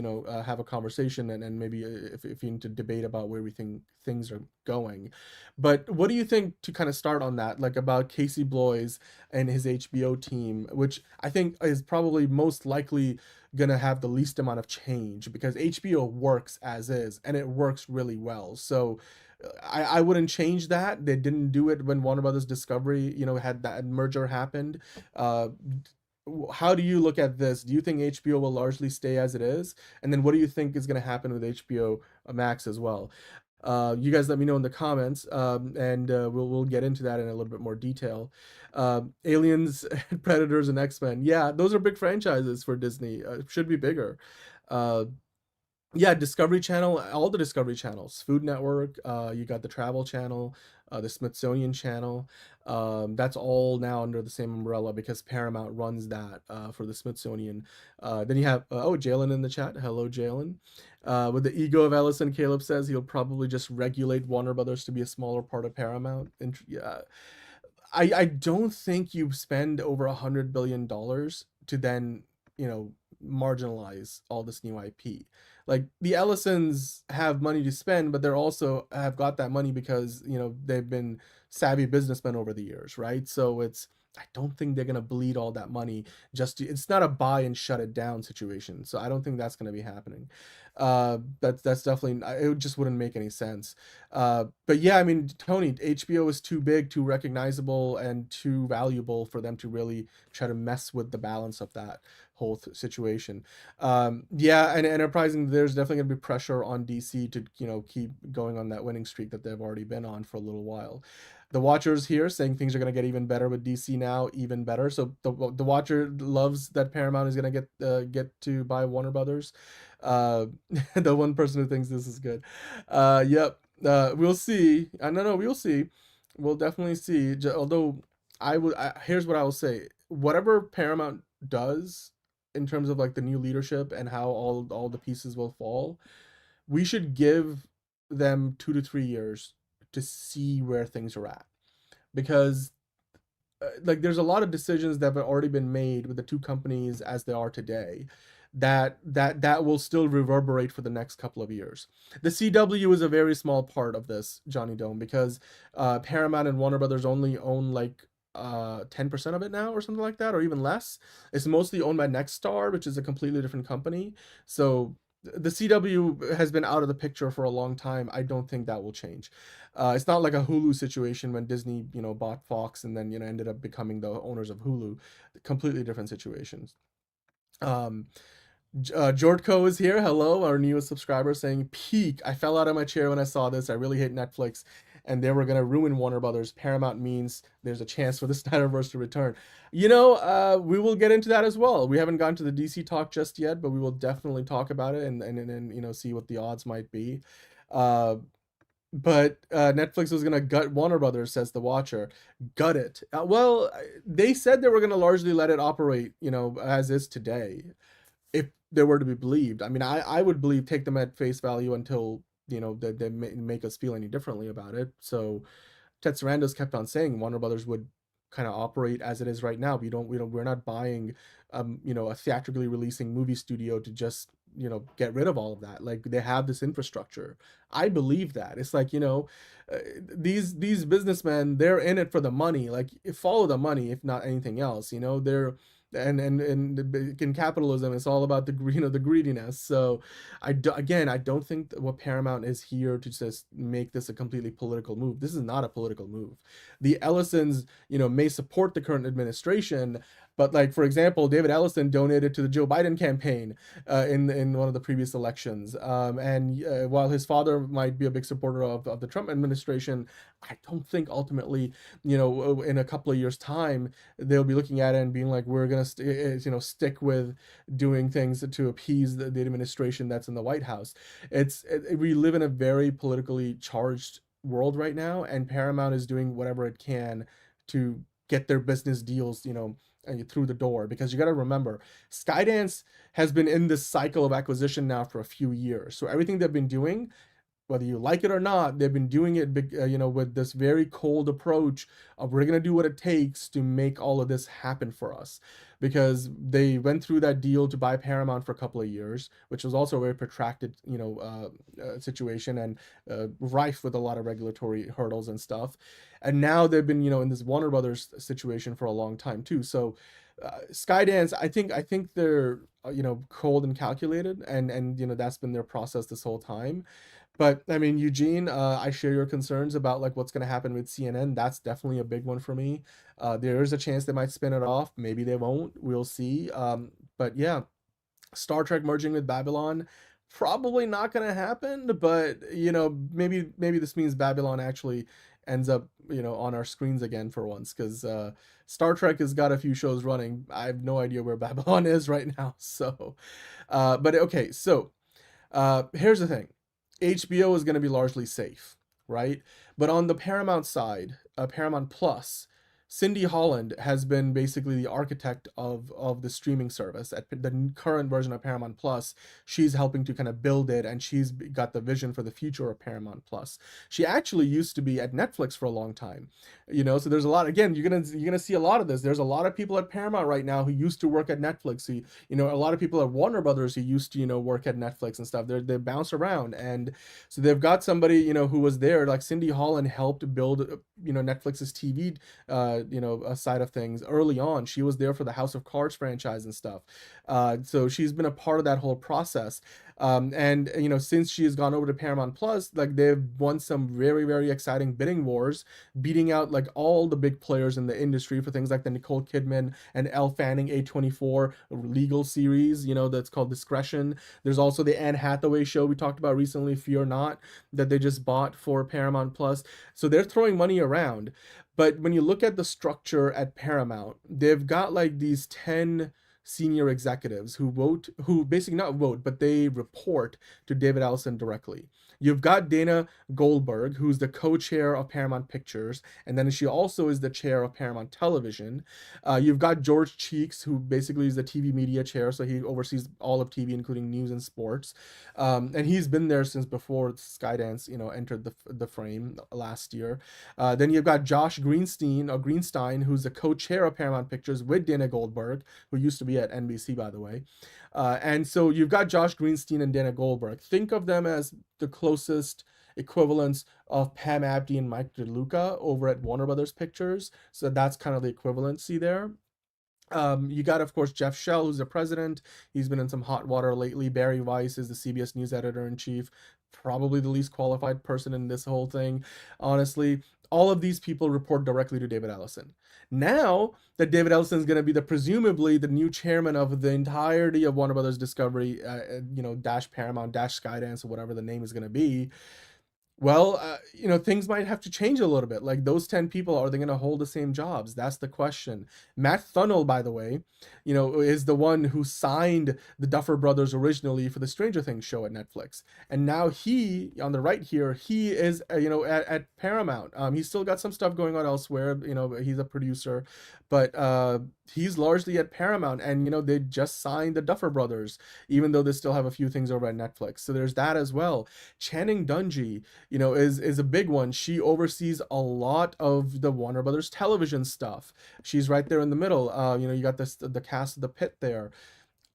have a conversation and maybe if you need to debate about where we think things are going. But what do you think, to kind of start on that, like about Casey Bloys and his HBO team, which I think is probably most likely going to have the least amount of change because HBO works as is and it works really well. So I wouldn't change that. They didn't do it when Warner Brothers Discovery, had that merger happened. How do you look at this? Do you think HBO will largely stay as it is? And then what do you think is going to happen with HBO Max as well? You guys let me know in the comments, and we'll get into that in a little bit more detail. Aliens, Predators, and X-Men. Yeah, those are big franchises for Disney. Should be bigger. Yeah, Discovery Channel, all the Discovery channels, Food Network, you got the Travel Channel, the Smithsonian Channel. That's all now under the same umbrella because Paramount runs that for the Smithsonian. Then you have, oh, Jalen in the chat. Hello, Jalen. With the ego of Ellison, Caleb says he'll probably just regulate Warner Brothers to be a smaller part of Paramount. Yeah, I don't think you spend over $100 billion to then, marginalize all this new IP. Like the Ellisons have money to spend, but they're also have got that money because, they've been savvy businessmen over the years, right? So I don't think they're gonna bleed all that money it's not a buy and shut it down situation. So I don't think that's gonna be happening. That's definitely, it just wouldn't make any sense. But yeah, I mean, Tony, HBO is too big, too recognizable, and too valuable for them to really try to mess with the balance of that whole situation. Yeah, and enterprising, there's definitely gonna be pressure on DC to keep going on that winning streak that they've already been on for a little while. The Watcher's here saying things are gonna get even better with DC now, even better. So the Watcher loves that Paramount is gonna get to buy Warner Brothers. The one person who thinks this is good. Yep. We'll see. No, we'll see. We'll definitely see. Although here's what I will say. Whatever Paramount does in terms of like the new leadership and how all the pieces will fall, we should give them 2 to 3 years to see where things are at, because like there's a lot of decisions that have already been made with the two companies as they are today that will still reverberate for the next couple of years. The CW is a very small part of this, Johnny Dome, because Paramount and Warner Brothers only own like 10% of it now or something like that, or even less. It's mostly owned by Nexstar, which is a completely different company. So the CW has been out of the picture for a long time. I don't think that will change. It's not like a Hulu situation when Disney, bought Fox and then, ended up becoming the owners of Hulu. Completely different situations. Jordco is here. Hello, our newest subscriber, saying, peak. I fell out of my chair when I saw this. I really hate Netflix, and they were going to ruin Warner Brothers. Paramount means there's a chance for the Snyderverse to return. We will get into that as well. We haven't gotten to the DC talk just yet, but we will definitely talk about it and see what the odds might be. But Netflix was going to gut Warner Brothers, says the Watcher. Gut it. Well, they said they were going to largely let it operate, as is today, if they were to be believed. I mean, I would take them at face value until, they make us feel any differently about it. So Ted Sarandos kept on saying Warner Brothers would kind of operate as it is right now. We're not buying, a theatrically releasing movie studio to just, get rid of all of that. Like, they have this infrastructure. I believe that. It's like, these businessmen, they're in it for the money. Like, follow the money, if not anything else. They're and in capitalism, it's all about the greediness. So I don't think that what Paramount is here to just make this a completely political move. This is not a political move. The Ellisons, may support the current administration, but like, for example, David Ellison donated to the Joe Biden campaign in one of the previous elections. And while his father might be a big supporter of the Trump administration, I don't think ultimately, in a couple of years' time, they'll be looking at it and being like, we're going to, stick with doing things to appease the administration that's in the White House. We live in a very politically charged world right now, and Paramount is doing whatever it can to get their business deals, through the door, because you got to remember, Skydance has been in this cycle of acquisition now for a few years. So everything they've been doing, whether you like it or not, they've been doing it, with this very cold approach of, we're going to do what it takes to make all of this happen for us. Because they went through that deal to buy Paramount for a couple of years, which was also a very protracted, situation and rife with a lot of regulatory hurdles and stuff. And now they've been, in this Warner Brothers situation for a long time too. So Skydance, I think they're, cold and calculated, and that's been their process this whole time. But I mean, Eugene, I share your concerns about like what's going to happen with CNN. That's definitely a big one for me. There is a chance they might spin it off. Maybe they won't. We'll see. But yeah, Star Trek merging with Babylon, probably not going to happen. But maybe this means Babylon actually ends up on our screens again for once, because Star Trek has got a few shows running. I have no idea where Babylon is right now. So, but okay, so. Here's the thing. HBO is going to be largely safe, right? But on the Paramount side, Paramount Plus, Cindy Holland has been basically the architect of the streaming service at the current version of Paramount Plus. She's helping to kind of build it, and she's got the vision for the future of Paramount Plus. She actually used to be at Netflix for a long time, so there's a lot. Again, you're gonna see a lot of this. There's a lot of people at Paramount right now who used to work at Netflix. Who, a lot of people at Warner Brothers who used to work at Netflix and stuff. They bounce around, and so they've got somebody who was there. Like Cindy Holland helped build Netflix's TV a side of things early on. She was there for the House of Cards franchise and stuff. So she's been a part of that whole process. And since she has gone over to Paramount Plus, like they've won some very, very exciting bidding wars, beating out like all the big players in the industry for things like the Nicole Kidman and Elle Fanning A24 legal series, that's called Discretion. There's also the Anne Hathaway show we talked about recently, Fear Not, that they just bought for Paramount Plus. So they're throwing money around. But when you look at the structure at Paramount, they've got like these 10 senior executives who basically not vote, but they report to David Ellison directly. You've got Dana Goldberg, who's the co-chair of Paramount Pictures, and then she also is the chair of Paramount Television. You've got George Cheeks, who basically is the TV media chair, so he oversees all of TV, including news and sports. And he's been there since before Skydance, entered the frame last year. Then you've got Josh Greenstein, who's the co-chair of Paramount Pictures with Dana Goldberg, who used to be at NBC, by the way. And so you've got Josh Greenstein and Dana Goldberg. Think of them as the closest equivalents of Pam Abdy and Mike DeLuca over at Warner Brothers Pictures. So that's kind of the equivalency there. You got, of course, Jeff Shell, who's the president. He's been in some hot water lately. Barry Weiss is the CBS News editor-in-chief. Probably the least qualified person in this whole thing, honestly. All of these people report directly to David Ellison. Now that David Ellison is going to be presumably the new chairman of the entirety of Warner Brothers Discovery, dash Paramount, dash Skydance, or whatever the name is going to be, well, things might have to change a little bit. Like those 10 people, are they going to hold the same jobs? That's the question. Matt Thunnell, by the way, is the one who signed the Duffer Brothers originally for the Stranger Things show at Netflix. And now he, on the right here, he is, at Paramount. He's still got some stuff going on elsewhere. He's a producer, but he's largely at Paramount. And, they just signed the Duffer Brothers, even though they still have a few things over at Netflix. So there's that as well. Channing Dungey, is a big one. She oversees a lot of the Warner Brothers television stuff. She's right there in the middle. You got the cast of The Pit there.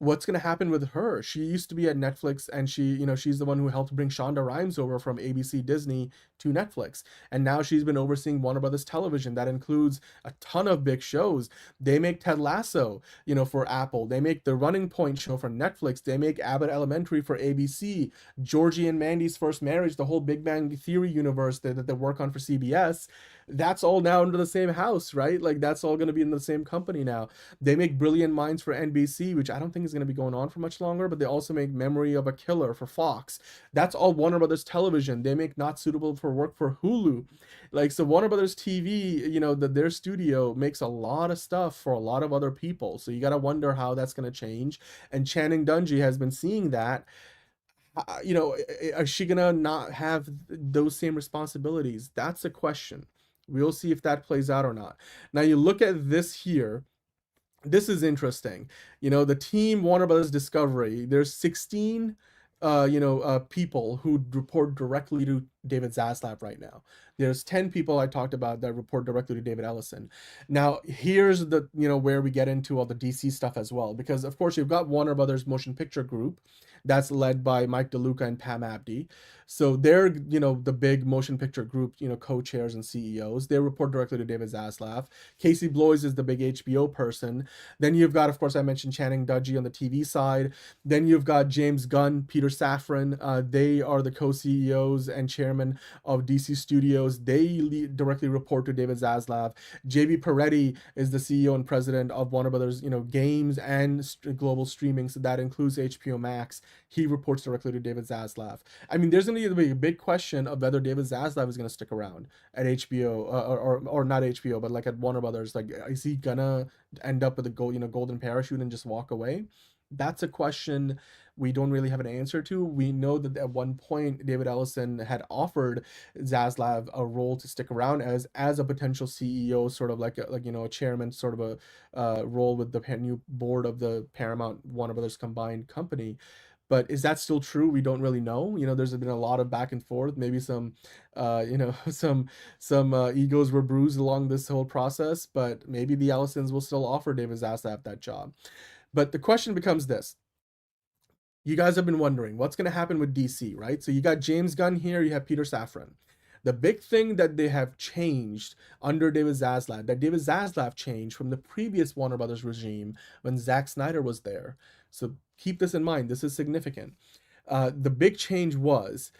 What's going to happen with her? She used to be at Netflix, and she's the one who helped bring Shonda Rhimes over from ABC Disney to Netflix. And now she's been overseeing Warner Brothers Television. That includes a ton of big shows. They make Ted Lasso, for Apple. They make the Running Point show for Netflix. They make Abbott Elementary for ABC. Georgie and Mandy's First Marriage, the whole Big Bang Theory universe that they work on for CBS. That's all now under the same house, right? Like that's all going to be in the same company now. They make Brilliant Minds for NBC, which I don't think is going to be going on for much longer, but they also make Memory of a Killer for Fox. That's all Warner Brothers Television. They make Not Suitable for Work for Hulu. Like, so Warner Brothers TV, their studio makes a lot of stuff for a lot of other people. So you got to wonder how that's going to change. And Channing Dungey has been seeing that. Is she going to not have those same responsibilities? That's a question. We'll see if that plays out or not. Now you look at this here. This is interesting. The team Warner Brothers Discovery, there's 16 people who report directly to David Zaslav right now. There's 10 people I talked about that report directly to David Ellison. Now, here's the, where we get into all the DC stuff as well, because of course you've got Warner Brothers Motion Picture Group that's led by Mike DeLuca and Pam Abdy. So they're, the big motion picture group, co-chairs and CEOs. They report directly to David Zaslav. Casey Bloys is the big HBO person. Then you've got, of course, I mentioned Channing Dungey on the TV side. Then you've got James Gunn, Peter Safran. They are the co-CEOs and chairman of DC Studios. They directly report to David Zaslav. JB Peretti is the CEO and president of Warner Brothers, games and global streaming. So that includes HBO Max. He reports directly to David Zaslav. I mean, there's going to be a big question of whether David Zaslav is going to stick around at HBO or not HBO, but like at Warner Brothers. Like, is he gonna end up with a golden parachute and just walk away? That's a question we don't really have an answer to. We know that at one point David Ellison had offered Zaslav a role to stick around as a potential CEO, sort of like a chairman sort of a role with the new board of the Paramount Warner Brothers combined company. But is that still true? We don't really know. There's been a lot of back and forth. Maybe some, some egos were bruised along this whole process. But maybe the Ellisons will still offer David Zaslav that job. But the question becomes this. You guys have been wondering what's going to happen with DC, right? So you got James Gunn here, you have Peter Safran. The big thing that they have changed under David Zaslav changed from the previous Warner Brothers regime when Zack Snyder was there. So keep this in mind. This is significant. The big change was,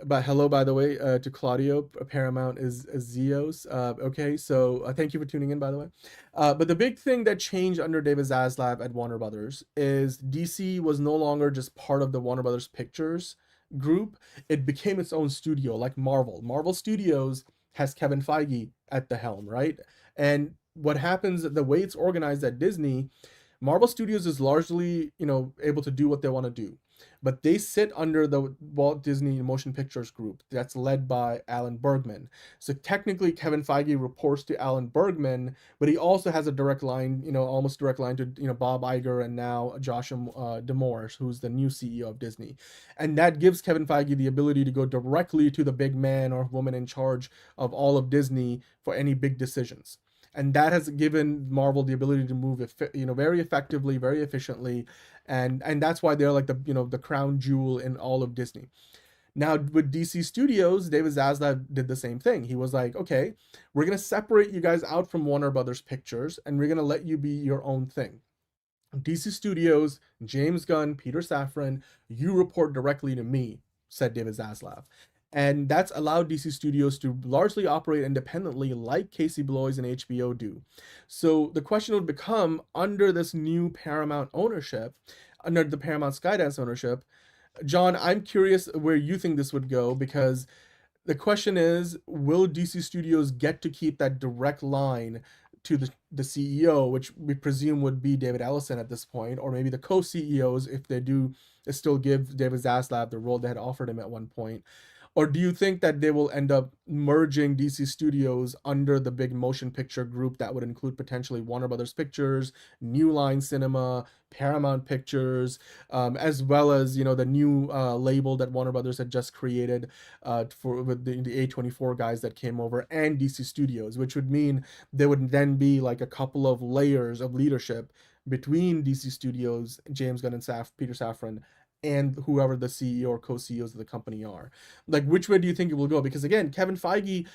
but hello, by the way, to Claudio. Paramount is Zeos. Okay, so thank you for tuning in, by the way. But the big thing that changed under David Zaslav at Warner Brothers is DC was no longer just part of the Warner Brothers Pictures group. It became its own studio, like Marvel. Marvel Studios has Kevin Feige at the helm, right? And what happens, the way it's organized at Disney, Marvel Studios is largely, able to do what they want to do. But they sit under the Walt Disney Motion Pictures Group that's led by Alan Bergman. So technically, Kevin Feige reports to Alan Bergman, but he also has a direct line, almost direct line to, Bob Iger and now Joshua D'Amore, who's the new CEO of Disney. And that gives Kevin Feige the ability to go directly to the big man or woman in charge of all of Disney for any big decisions. And that has given Marvel the ability to move, very effectively, very efficiently, and that's why they're like the crown jewel in all of Disney. Now with DC Studios, David Zaslav did the same thing. He was like, okay, we're gonna separate you guys out from Warner Brothers Pictures, and we're gonna let you be your own thing. DC Studios, James Gunn, Peter Safran, you report directly to me, said David Zaslav. And that's allowed DC Studios to largely operate independently like Casey Bloys and HBO do. So the question would become, under this new Paramount ownership, under the Paramount Skydance ownership, John, I'm curious where you think this would go, because the question is, will DC Studios get to keep that direct line to the CEO, which we presume would be David Ellison at this point, or maybe the co-CEOs if they do still give David Zaslav the role they had offered him at one point? Or do you think that they will end up merging DC Studios under the big motion picture group that would include potentially Warner Brothers Pictures, New Line Cinema, Paramount Pictures, as well as, the new label that Warner Brothers had just created with the A24 guys that came over, and DC Studios, which would mean there would then be like a couple of layers of leadership between DC Studios, James Gunn and Peter Safran, and whoever the CEO or co-CEOs of the company are. Like, which way do you think it will go? Because again, Kevin Feige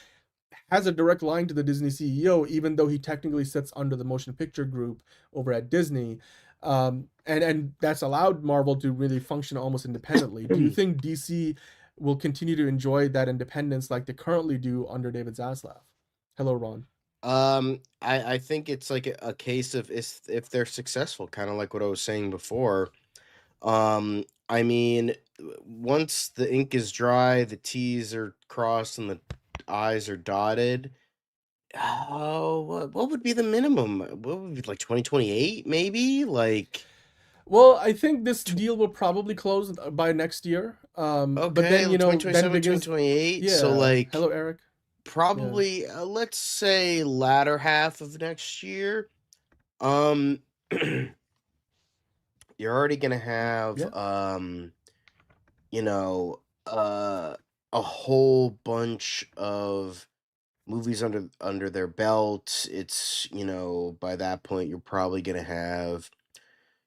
has a direct line to the Disney CEO, even though he technically sits under the motion picture group over at Disney. And that's allowed Marvel to really function almost independently. Do you think DC will continue to enjoy that independence like they currently do under David Zaslav? Hello, Ron. I think it's like a case of if they're successful, kind of like what I was saying before. I mean, once the ink is dry, the T's are crossed and the I's are dotted. Oh, what would be the minimum? What would be, like 2028 maybe? Like, well, I think this deal will probably close by next year. But then, like 2027, 2028. Yeah. So like, hello, Eric. Probably, let's say latter half of next year. You're already gonna have a whole bunch of movies under their belt. It's, by that point you're probably gonna have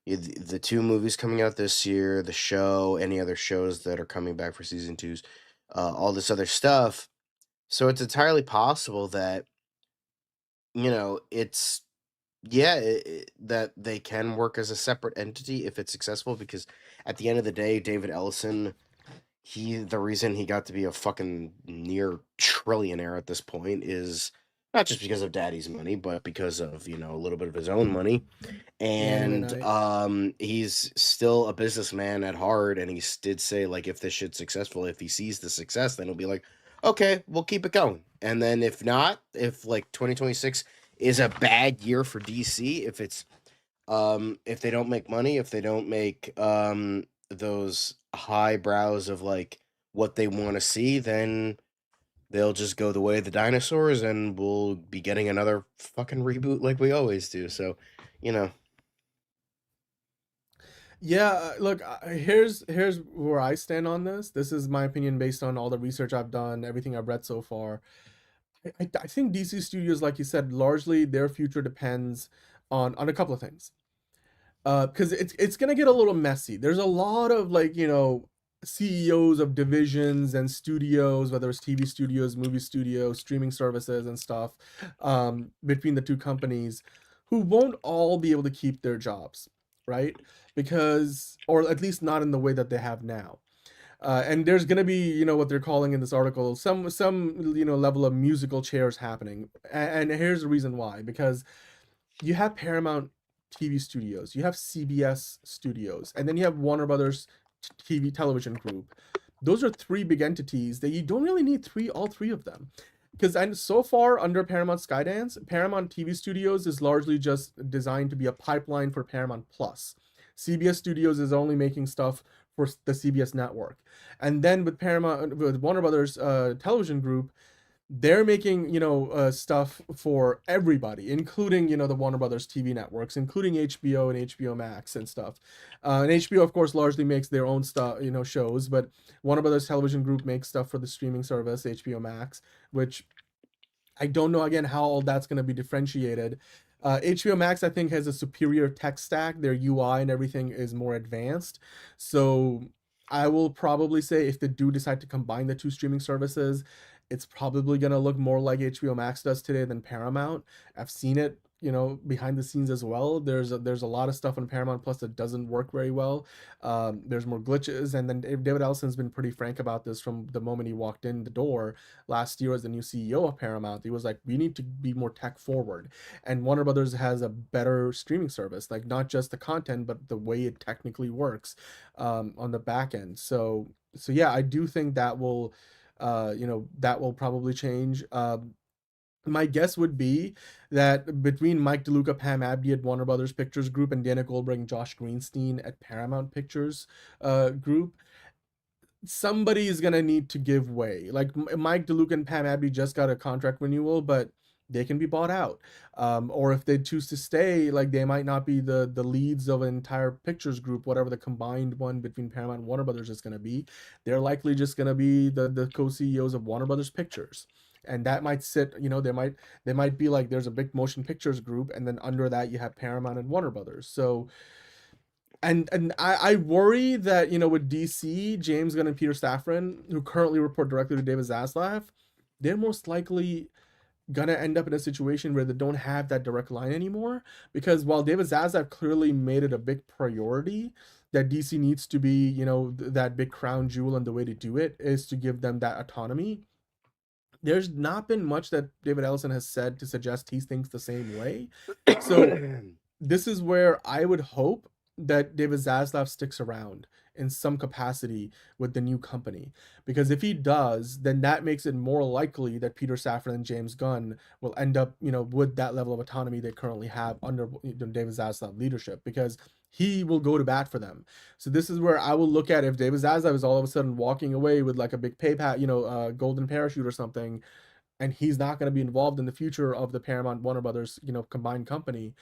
the 2 movies coming out this year, the show, any other shows that are coming back for season 2s, all this other stuff. So it's entirely possible that, it's that they can work as a separate entity if it's successful, because at the end of the day, David Ellison, the reason he got to be a fucking near trillionaire at this point is not just because of daddy's money, but because of, a little bit of his own money. And he's still a businessman at heart, and he did say, like, if this shit's successful, if he sees the success, then he'll be like, okay, we'll keep it going. And then if not, if like 2026 is a bad year for DC, if it's If they don't make money, if they don't make those high brows of like what they want to see, then they'll just go the way of the dinosaurs, and we'll be getting another fucking reboot like we always do. So, you know. Yeah, look, here's where I stand on this. This is my opinion based on all the research I've done, everything I've read so far. I think DC Studios, like you said, largely their future depends on a couple of things. Because it's gonna get a little messy. There's a lot of like, CEOs of divisions and studios, whether it's TV studios, movie studios, streaming services and stuff, between the two companies, who won't all be able to keep their jobs, right? Because, or at least not in the way that they have now. And there's gonna be, what they're calling in this article, some level of musical chairs happening. And here's the reason why. Because you have Paramount TV studios, you have CBS studios, and then you have Warner Brothers TV television group. Those are three big entities that you don't really need all three of them. Because so far under Paramount Skydance, Paramount TV Studios is largely just designed to be a pipeline for Paramount Plus. CBS Studios is only making stuff for the CBS network. And then with Warner Brothers television group, they're making stuff for everybody, including the Warner Brothers TV networks, including HBO and HBO Max and stuff. And HBO, of course, largely makes their own stuff, shows, but Warner Brothers Television Group makes stuff for the streaming service HBO Max, which I don't know again how all that's going to be differentiated. HBO Max, I think, has a superior tech stack. Their UI and everything is more advanced. So I will probably say if they do decide to combine the two streaming services, it's probably going to look more like HBO Max does today than Paramount. I've seen it, behind the scenes as well. There's a lot of stuff on Paramount Plus that doesn't work very well. There's more glitches, and then David Ellison's been pretty frank about this from the moment he walked in the door last year as the new CEO of Paramount. He was like, we need to be more tech forward, and Warner Brothers has a better streaming service, like not just the content but the way it technically works on the back end. So yeah, I do think that will that will probably change. My guess would be that between Mike DeLuca, Pam Abdi at Warner Brothers Pictures Group, and Dana Goldberg and Josh Greenstein at Paramount Pictures Group, somebody is gonna need to give way. Like Mike DeLuca and Pam Abdi just got a contract renewal, but they can be bought out. Or if they choose to stay, like they might not be the leads of an entire pictures group, whatever the combined one between Paramount and Warner Brothers is going to be. They're likely just going to be the co-CEOs of Warner Brothers Pictures. And that might sit, they might be like, there's a big motion pictures group, and then under that you have Paramount and Warner Brothers. So, and I worry that, with DC, James Gunn and Peter Safran, who currently report directly to David Zaslav, they're most likely gonna end up in a situation where they don't have that direct line anymore. Because while David Zaslav clearly made it a big priority that DC needs to be, that big crown jewel, and the way to do it is to give them that autonomy, there's not been much that David Ellison has said to suggest he thinks the same way. So this is where I would hope that David Zaslav sticks around in some capacity with the new company. Because if he does, then that makes it more likely that Peter Safran and James Gunn will end up, with that level of autonomy they currently have under David Zaslav leadership, because he will go to bat for them. So this is where I will look at if David Zaslav is all of a sudden walking away with like a big golden parachute or something, and he's not going to be involved in the future of the Paramount Warner Brothers, combined company.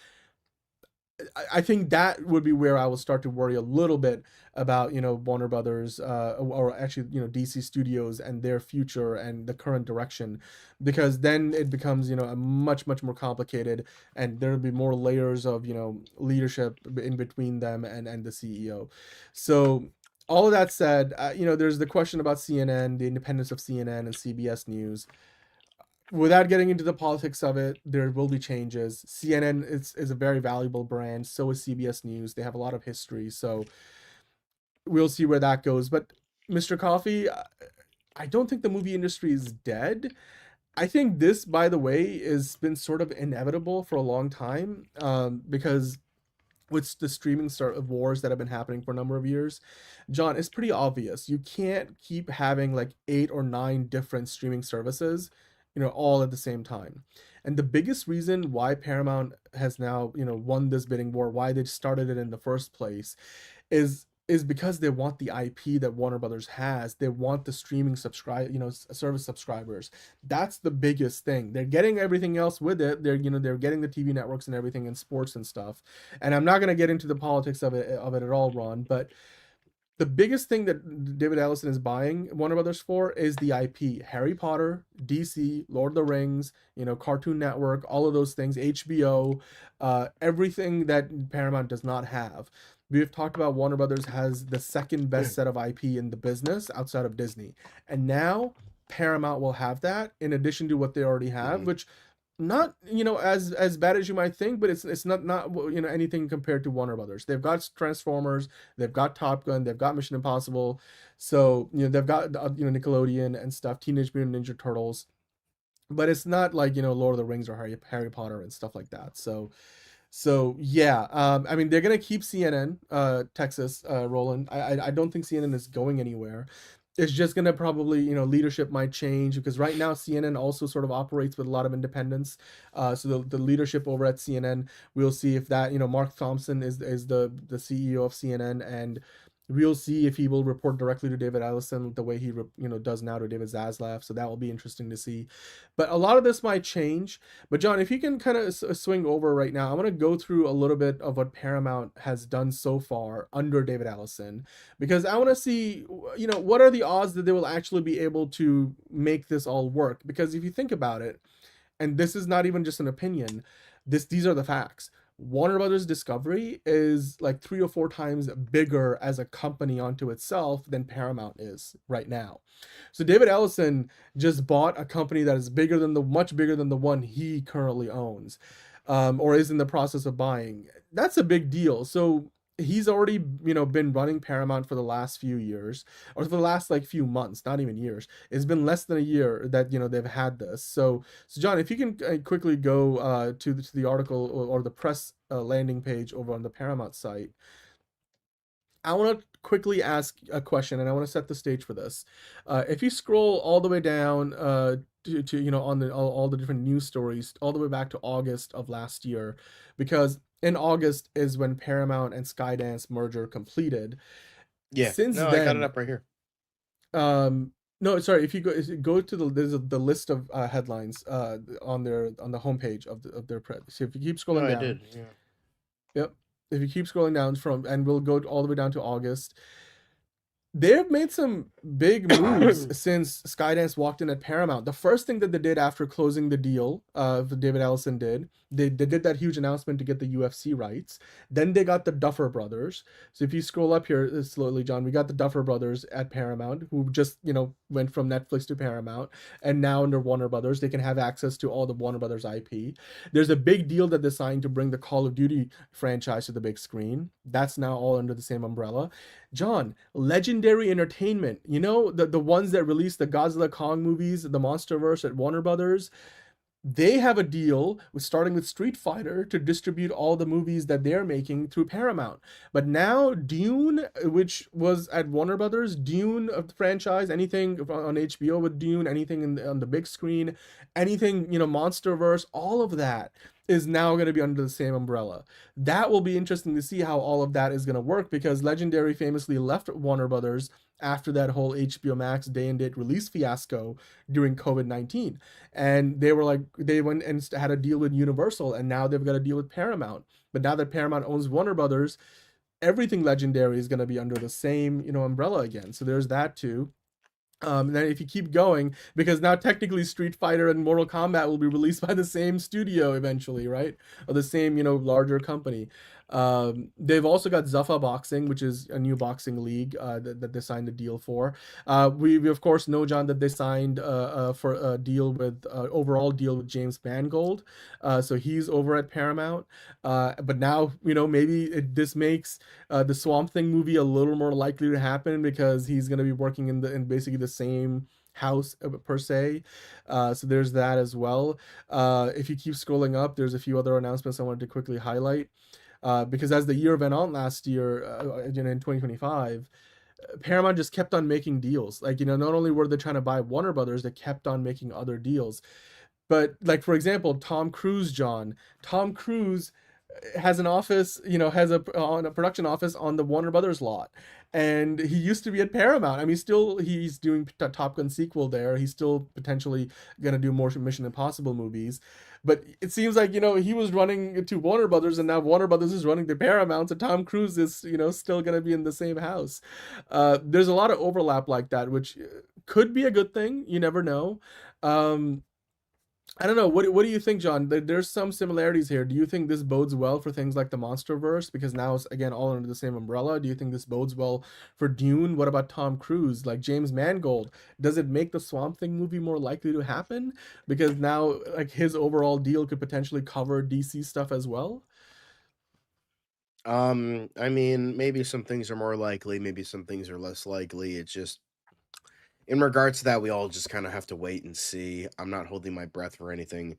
I think that would be where I will start to worry a little bit about, Warner Brothers, or actually, DC Studios and their future and the current direction, because then it becomes, a much more complicated, and there'll be more layers of, leadership in between them and the CEO. So all of that said, there's the question about CNN, the independence of CNN and CBS News. Without getting into the politics of it, there will be changes. CNN is a very valuable brand. So is CBS News. They have a lot of history. So we'll see where that goes. But Mr. Coffee, I don't think the movie industry is dead. I think this, by the way, has been sort of inevitable for a long time, because with the streaming sort of wars that have been happening for a number of years, John, it's pretty obvious. You can't keep having like 8 or 9 different streaming services, all at the same time. And the biggest reason why Paramount has now, won this bidding war, why they started it in the first place, is because they want the IP that Warner Brothers has. They want the streaming service subscribers. That's the biggest thing. They're getting everything else with it. They're getting the TV networks and everything and sports and stuff. And I'm not going to get into the politics of it at all, Ron, but the biggest thing that David Ellison is buying Warner Brothers for is the IP. Harry Potter, DC, Lord of the Rings, Cartoon Network, all of those things, HBO, everything that Paramount does not have. We've talked about Warner Brothers has the second best set of IP in the business outside of Disney. And now Paramount will have that in addition to what they already have, which not as bad as you might think, but it's not anything compared to Warner Brothers. They've got Transformers, they've got Top Gun, they've got Mission Impossible, so they've got Nickelodeon and stuff, Teenage Mutant Ninja Turtles, but it's not like Lord of the Rings or Harry Potter and stuff like that. So yeah, I mean, they're gonna keep CNN Texas rolling. I don't think CNN is going anywhere. It's just gonna probably, leadership might change, because right now CNN also sort of operates with a lot of independence. So the leadership over at CNN, we'll see if that, Mark Thompson is the CEO of CNN, and we'll see if he will report directly to David Ellison the way he does now to David Zaslav. So that will be interesting to see. But a lot of this might change. But John, if you can kind of swing over right now, I want to go through a little bit of what Paramount has done so far under David Ellison, because I want to see, what are the odds that they will actually be able to make this all work? Because if you think about it, and this is not even just an opinion, these are the facts. Warner Brothers Discovery is like 3 or 4 times bigger as a company onto itself than Paramount is right now. So David Ellison just bought a company that is much bigger than the one he currently owns, or is in the process of buying. That's a big deal. So he's already, been running Paramount for the last few years, or for the last few months, not even years. It's been less than a year that, they've had this. So John, if you can quickly go to the article or the press landing page over on the Paramount site. I want to quickly ask a question, and I want to set the stage for this. If you scroll all the way down to on all the different news stories, all the way back to August of last year, because in August is when Paramount and Skydance merger completed. Yeah. Since then, I got it up right here. No, sorry. If you go to there's the list of headlines on the homepage of their press. So if you keep scrolling down, I did. Yeah. Yep. If you keep scrolling down and we'll go all the way down to August. They've made some big moves since Skydance walked in at Paramount. The first thing that they did after closing the deal, David Ellison did, they did that huge announcement to get the UFC rights. Then they got the Duffer Brothers. So if you scroll up here slowly, John, we got the Duffer Brothers at Paramount, who just, went from Netflix to Paramount. And now under Warner Brothers, they can have access to all the Warner Brothers IP. There's a big deal that they signed to bring the Call of Duty franchise to the big screen. That's now all under the same umbrella. John, Legendary Entertainment, the ones that released the Godzilla Kong movies, the Monsterverse at Warner Brothers, they have a deal starting with Street Fighter to distribute all the movies that they're making through Paramount. But now Dune, which was at Warner Brothers, Dune of the franchise, anything on HBO with Dune, anything on the big screen, anything, Monsterverse, all of that is now going to be under the same umbrella. That will be interesting to see how all of that is going to work, because Legendary famously left Warner Brothers after that whole HBO Max day and date release fiasco during COVID-19. And they went and had a deal with Universal, and now they've got a deal with Paramount. But now that Paramount owns Warner Brothers, everything Legendary is going to be under the same, umbrella again. So there's that too. Then if you keep going, because now technically Street Fighter and Mortal Kombat will be released by the same studio eventually, right? Or the same, larger company. They've also got Zuffa Boxing, which is a new boxing league that they signed a deal for. We of course know, John, that they signed for a deal with overall deal with James Mangold. So he's over at Paramount. But now, maybe this makes the Swamp Thing movie a little more likely to happen, because he's going to be working in basically the same house per se. So there's that as well. If you keep scrolling up, there's a few other announcements I wanted to quickly highlight. Because as the year went on last year, in 2025, Paramount just kept on making deals. Not only were they trying to buy Warner Brothers, they kept on making other deals. But like for example, Tom Cruise, John. Tom Cruise has an office, has a production office on the Warner Brothers lot, and he used to be at Paramount. I mean, still he's doing Top Gun sequel there. He's still potentially gonna do more Mission Impossible movies, but it seems like he was running to Warner Brothers, and now Warner Brothers is running to Paramount. So Tom Cruise is still gonna be in the same house. There's a lot of overlap like that, which could be a good thing. You never know. Um, I don't know. What do you think, John? There's some similarities here. Do you think this bodes well for things like the MonsterVerse, because now it's again all under the same umbrella? Do you think this bodes well for Dune? What about Tom Cruise, like James Mangold? Does it make the Swamp Thing movie more likely to happen because now like his overall deal could potentially cover DC stuff as well? I mean, maybe some things are more likely, maybe some things are less likely. It's just in regards to that, we all just kind of have to wait and see. I'm not holding my breath for anything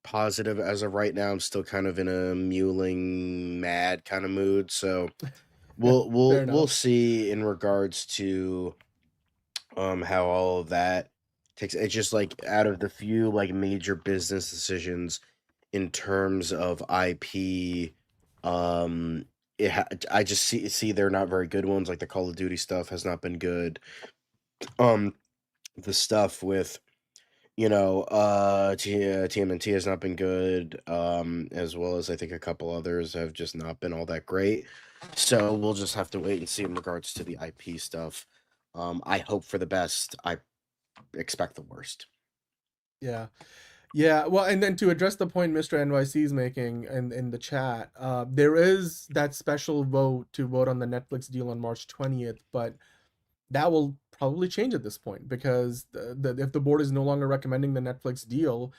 positive as of right now. I'm still kind of in a mewling mad kind of mood, so we'll Fair we'll we'll enough. see in regards to how all of that takes. It's just like out of the few like major business decisions in terms of IP, um I just see they're not very good ones. Like the Call of Duty stuff has not been good. um the stuff with TMNT has not been good, as well as I think a couple others have just not been all that great. So we'll just have to wait and see in regards to the IP stuff. I hope for the best. I expect the worst. Yeah. Yeah, well, and then to address the point Mr. NYC is making in the chat, there is that special vote to vote on the Netflix deal on March 20th, but that will probably change at this point because if the board is no longer recommending the Netflix deal,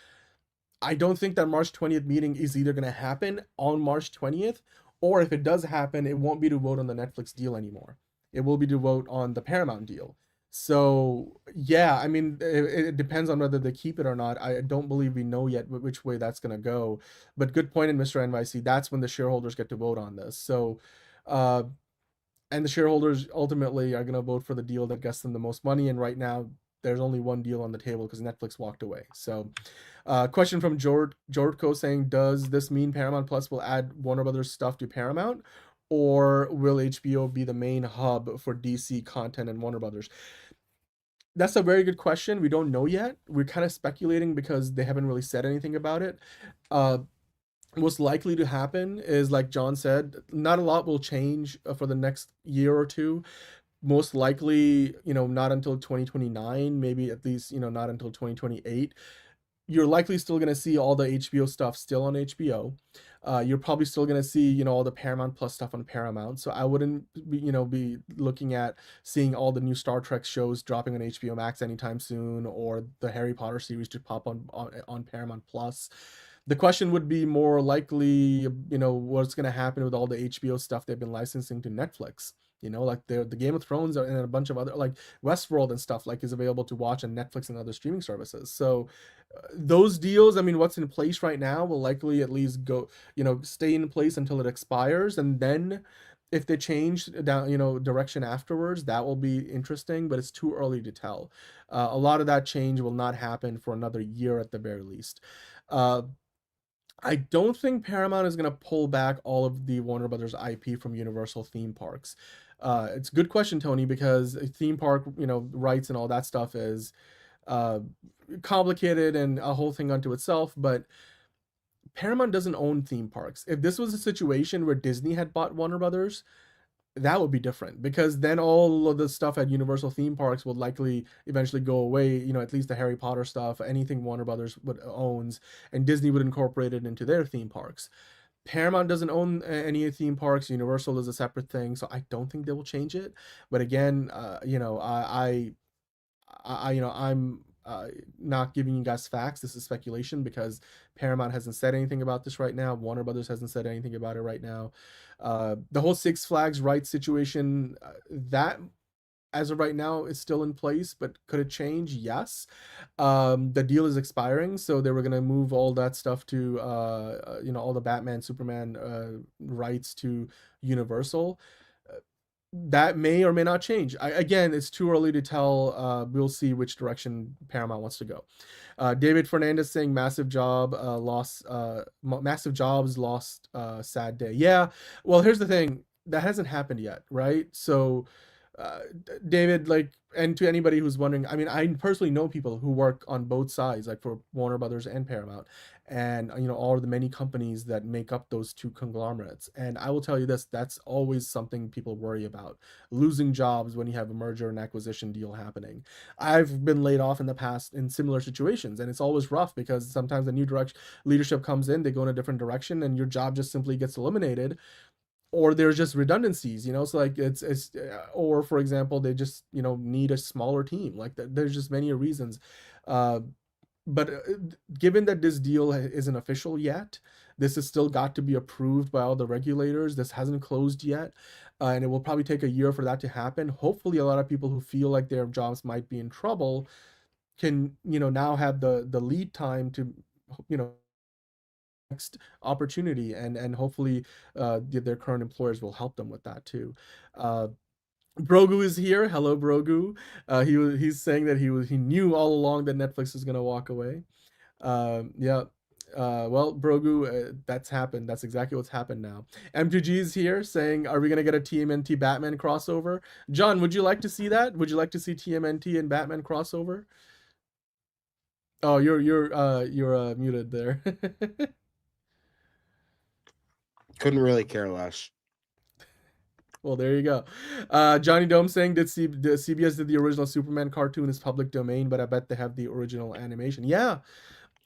I don't think that March 20th meeting is either going to happen on March 20th, or if it does happen, it won't be to vote on the Netflix deal anymore. It will be to vote on the Paramount deal. So, yeah, I mean, it depends on whether they keep it or not. I don't believe we know yet which way that's going to go. But good point in Mr. NYC. That's when the shareholders get to vote on this. So, uh, and the shareholders ultimately are going to vote for the deal that gets them the most money. And right now, there's only one deal on the table because Netflix walked away. So, question from Jordco saying, does this mean Paramount Plus will add Warner Brothers stuff to Paramount, or will HBO be the main hub for DC content and Warner Brothers? That's a very good question. We don't know yet. We're kind of speculating because they haven't really said anything about it. Uh, Most likely to happen is, like John said, not a lot will change for the next year or two. Most likely, not until 2029, maybe at least, not until 2028. You're likely still going to see all the HBO stuff still on HBO. You're probably still going to see, all the Paramount Plus stuff on Paramount. So I wouldn't be looking at seeing all the new Star Trek shows dropping on HBO Max anytime soon, or the Harry Potter series to pop on Paramount Plus. The question would be more likely, what's going to happen with all the HBO stuff they've been licensing to Netflix. Like the Game of Thrones and a bunch of other, like Westworld and stuff, like is available to watch on Netflix and other streaming services. So those deals, I mean, what's in place right now will likely at least go, stay in place until it expires. And then if they change down, direction afterwards, that will be interesting, but it's too early to tell. A lot of that change will not happen for another year at the very least. I don't think Paramount is going to pull back all of the Warner Brothers IP from Universal theme parks. It's a good question, Tony, because theme park, rights and all that stuff is uh, complicated and a whole thing unto itself. But Paramount doesn't own theme parks. If this was a situation where Disney had bought Warner Brothers, that would be different, because then all of the stuff at Universal theme parks would likely eventually go away, at least the Harry Potter stuff, anything Warner Brothers would owns, and Disney would incorporate it into their theme parks. Paramount doesn't own any theme parks. Universal is a separate thing, so I don't think they will change it. But again, I'm not giving you guys facts. This is speculation because Paramount hasn't said anything about this right now. Warner Brothers hasn't said anything about it right now. The whole Six Flags rights situation, that as of right now is still in place, but could it change? Yes. The deal is expiring, so they were going to move all that stuff to, all the Batman, Superman rights to Universal. that may or may not change. Again, it's too early to tell. We'll see which direction Paramount wants to go. David Fernandez saying massive jobs lost. Sad day. Yeah. Well, here's the thing. That hasn't happened yet, right? So, David, like, and to anybody who's wondering, I mean, I personally know people who work on both sides, like for Warner Brothers and Paramount, and all of the many companies that make up those two conglomerates. And I will tell you this, that's always something people worry about, losing jobs when you have a merger and acquisition deal happening. I've been laid off in the past in similar situations, and it's always rough because sometimes a new leadership comes in, they go in a different direction, and your job just simply gets eliminated, or there's just redundancies, so like it's or for example, they just need a smaller team. Like there's just many reasons. But given that this deal isn't official yet, this has still got to be approved by all the regulators. This hasn't closed yet, and it will probably take a year for that to happen. Hopefully a lot of people who feel like their jobs might be in trouble can now have the lead time to next opportunity, and hopefully their current employers will help them with that too. Brogu is here. Hello, Brogu. He's saying that he knew all along that Netflix was going to walk away. Yeah. Well, Brogu, that's happened. That's exactly what's happened now. M2G is here saying, are we going to get a TMNT Batman crossover? John, would you like to see that? Would you like to see TMNT and Batman crossover? Oh, you're muted there. Couldn't really care less. Well, there you go. Johnny Dome saying, CBS did the original Superman cartoon is public domain, but I bet they have the original animation. Yeah.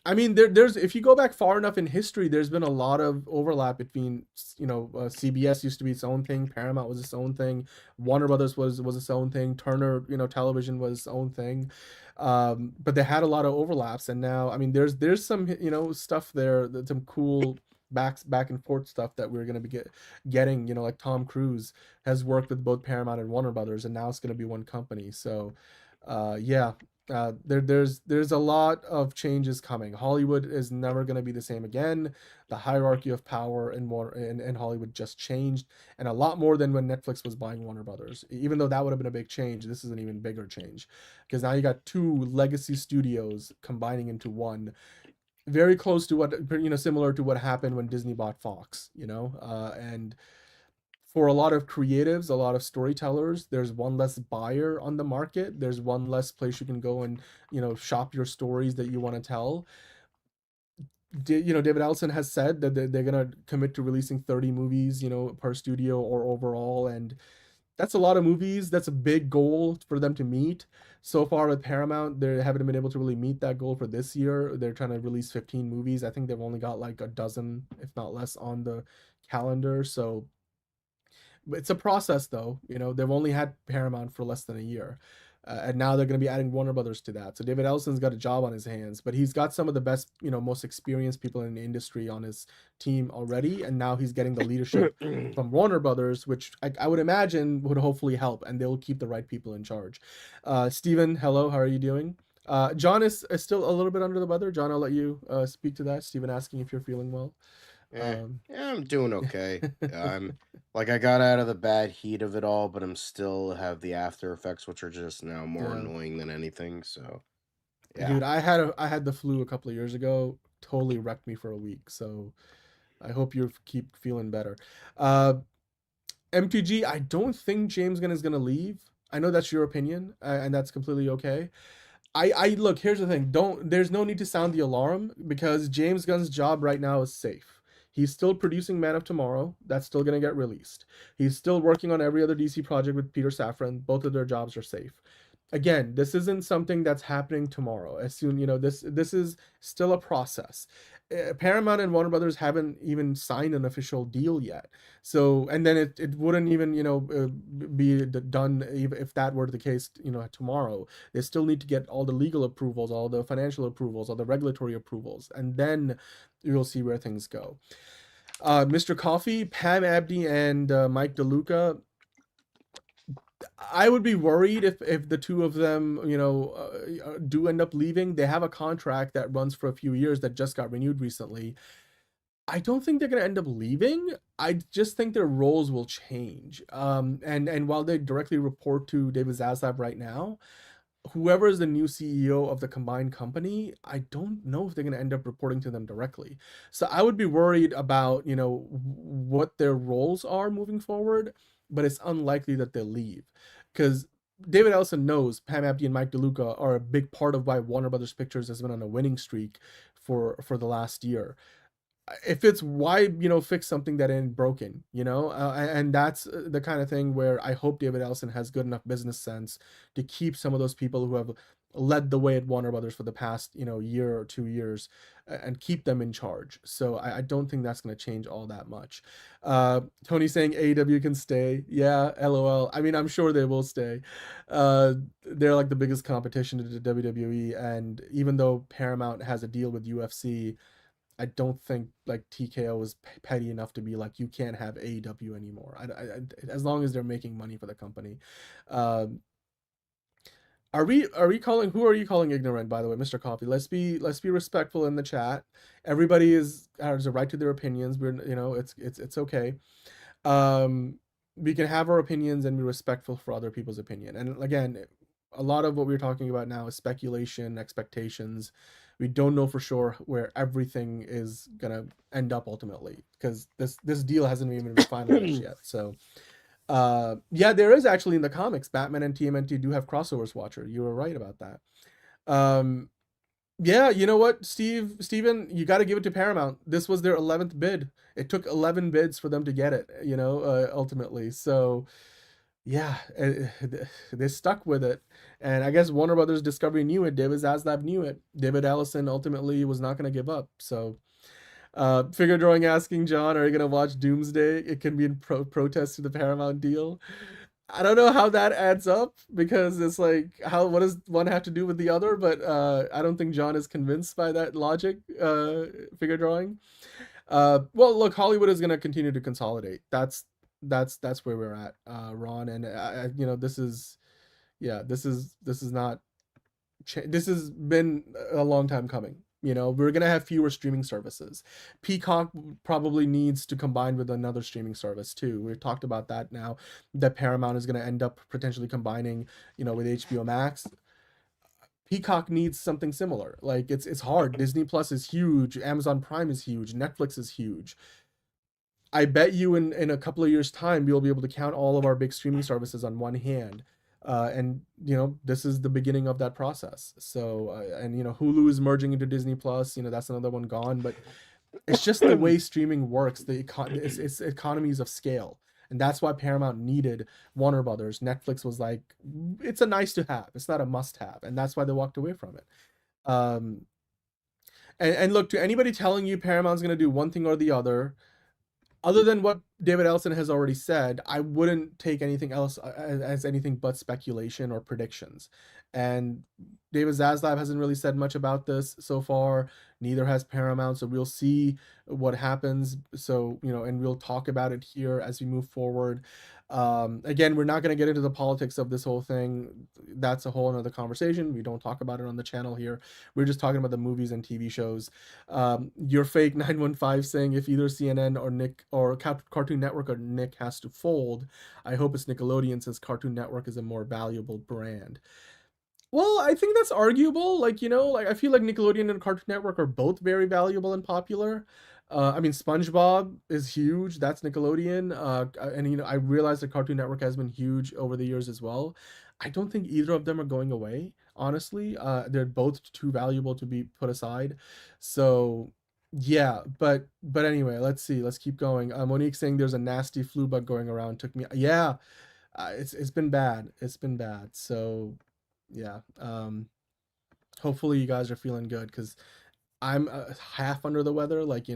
I mean, there's if you go back far enough in history, there's been a lot of overlap between, CBS used to be its own thing, Paramount was its own thing, Warner Brothers was its own thing, Turner, Television was its own thing. But they had a lot of overlaps, and now, I mean, there's some, stuff there, some cool back and forth stuff that we're going to be getting, like Tom Cruise has worked with both Paramount and Warner Brothers, and now it's going to be one company. So yeah, there's a lot of changes coming. Hollywood is never going to be the same again. The hierarchy of power in Hollywood just changed, and a lot more than when Netflix was buying Warner Brothers. Even though that would have been a big change, this is an even bigger change, because now you got two legacy studios combining into one, very close to what, similar to what happened when Disney bought Fox, and for a lot of creatives, a lot of storytellers, there's one less buyer on the market. There's one less place you can go and, shop your stories that you want to tell. David Ellison has said that they're going to commit to releasing 30 movies, per studio or overall. And that's a lot of movies. That's a big goal for them to meet. So far with Paramount, they haven't been able to really meet that goal for this year. They're trying to release 15 movies. I think they've only got like a dozen, if not less, on the calendar. So it's a process, though. They've only had Paramount for less than a year. And now they're going to be adding Warner Brothers to that. So David Ellison's got a job on his hands, but he's got some of the best, most experienced people in the industry on his team already. And now he's getting the leadership from Warner Brothers, which I would imagine would hopefully help, and they'll keep the right people in charge. Steven, hello, how are you doing? John is still a little bit under the weather. John, I'll let you speak to that. Steven asking if you're feeling well. Yeah, I'm doing okay. I'm I got out of the bad heat of it all, but I'm still have the after effects, which are just now more annoying than anything. So, yeah. Dude, I had the flu a couple of years ago. Totally wrecked me for a week. So, I hope you keep feeling better. MTG, I don't think James Gunn is gonna leave. I know that's your opinion, and that's completely okay. I look. Here's the thing. There's no need to sound the alarm, because James Gunn's job right now is safe. He's still producing Man of Tomorrow. That's still going to get released. He's still working on every other DC project with Peter Safran. Both of their jobs are safe. Again, this isn't something that's happening tomorrow. As soon, this is still a process. Paramount and Warner Brothers haven't even signed an official deal yet. So, and then it wouldn't even, be done if that were the case, tomorrow. They still need to get all the legal approvals, all the financial approvals, all the regulatory approvals, and then you'll see where things go. Mr. Coffee, Pam Abdi, and Mike DeLuca, I would be worried if the two of them, do end up leaving. They have a contract that runs for a few years that just got renewed recently. I don't think they're going to end up leaving. I just think their roles will change. And while they directly report to David Zaslav right now, whoever is the new CEO of the combined company, I don't know if they're going to end up reporting to them directly. So I would be worried about, what their roles are moving forward, but it's unlikely that they'll leave, because David Ellison knows Pam Abdi and Mike DeLuca are a big part of why Warner Brothers Pictures has been on a winning streak for the last year. If it's why, fix something that ain't broken, and that's the kind of thing where I hope David Ellison has good enough business sense to keep some of those people who have led the way at Warner Brothers for the past, year or 2 years, and keep them in charge. So I don't think that's going to change all that much. Tony saying AEW can stay. Yeah, LOL. I mean, I'm sure they will stay. They're like the biggest competition to the WWE, and even though Paramount has a deal with UFC, I don't think like TKO is petty enough to be like, you can't have AEW anymore. As long as they're making money for the company. Are we calling, who are you calling ignorant, by the way, Mr. Coffee? Let's be respectful in the chat. Everybody has a right to their opinions. We're, it's okay. We can have our opinions and be respectful for other people's opinion. And again, a lot of what we're talking about now is speculation, expectations. We don't know for sure where everything is gonna end up ultimately, because this deal hasn't even been finalized yet. So yeah, there is actually in the comics, Batman and TMNT do have crossovers, Watcher. You were right about that. Yeah, you know what, Steven, you got to give it to Paramount. This was their 11th bid. It took 11 bids for them to get it, ultimately. So yeah, they stuck with it. And I guess Warner Brothers Discovery knew it. David Zaslav knew it. David Ellison ultimately was not going to give up. So Figure Drawing asking John, are you going to watch Doomsday? It can be in protest to the Paramount deal. I don't know how that adds up, because it's like, what does one have to do with the other? But I don't think John is convinced by that logic, Figure Drawing. Well, look, Hollywood is going to continue to consolidate. That's where we're at, Ron. And this is not, this has been a long time coming. We're gonna have fewer streaming services. Peacock probably needs to combine with another streaming service too. We've talked about that now, that Paramount is gonna end up potentially combining, with HBO Max. Peacock needs something similar. Like, it's hard. Disney Plus is huge. Amazon Prime is huge. Netflix is huge. I bet you in a couple of years' time, we'll be able to count all of our big streaming services on one hand. And this is the beginning of that process. So and Hulu is merging into Disney Plus. That's another one gone. But it's just the way streaming works. It's economies of scale, and that's why Paramount needed Warner Brothers. Netflix was like, it's a nice to have. It's not a must have, and that's why they walked away from it. And look, to anybody telling you Paramount's going to do one thing or the other than what David Ellison has already said, I wouldn't take anything else as anything but speculation or predictions. And David Zaslav hasn't really said much about this so far. Neither has Paramount. So we'll see what happens. So, and we'll talk about it here as we move forward. Again, we're not going to get into the politics of this whole thing. That's a whole another conversation. We don't talk about it on the channel here. We're just talking about the movies and TV shows. Your fake 915 saying if either CNN or Nick or Cartoon Network or Nick has to fold, I hope it's Nickelodeon, since Cartoon Network is a more valuable brand. Well, I think that's arguable. Like, I feel like Nickelodeon and Cartoon Network are both very valuable and popular. I mean, SpongeBob is huge. That's Nickelodeon. And I realize that Cartoon Network has been huge over the years as well. I don't think either of them are going away, honestly. They're both too valuable to be put aside. So yeah, but anyway, let's see. Let's keep going. Monique saying there's a nasty flu bug going around. Took me, yeah. It's been bad. It's been bad. So yeah. Hopefully you guys are feeling good, because I'm half under the weather. Like,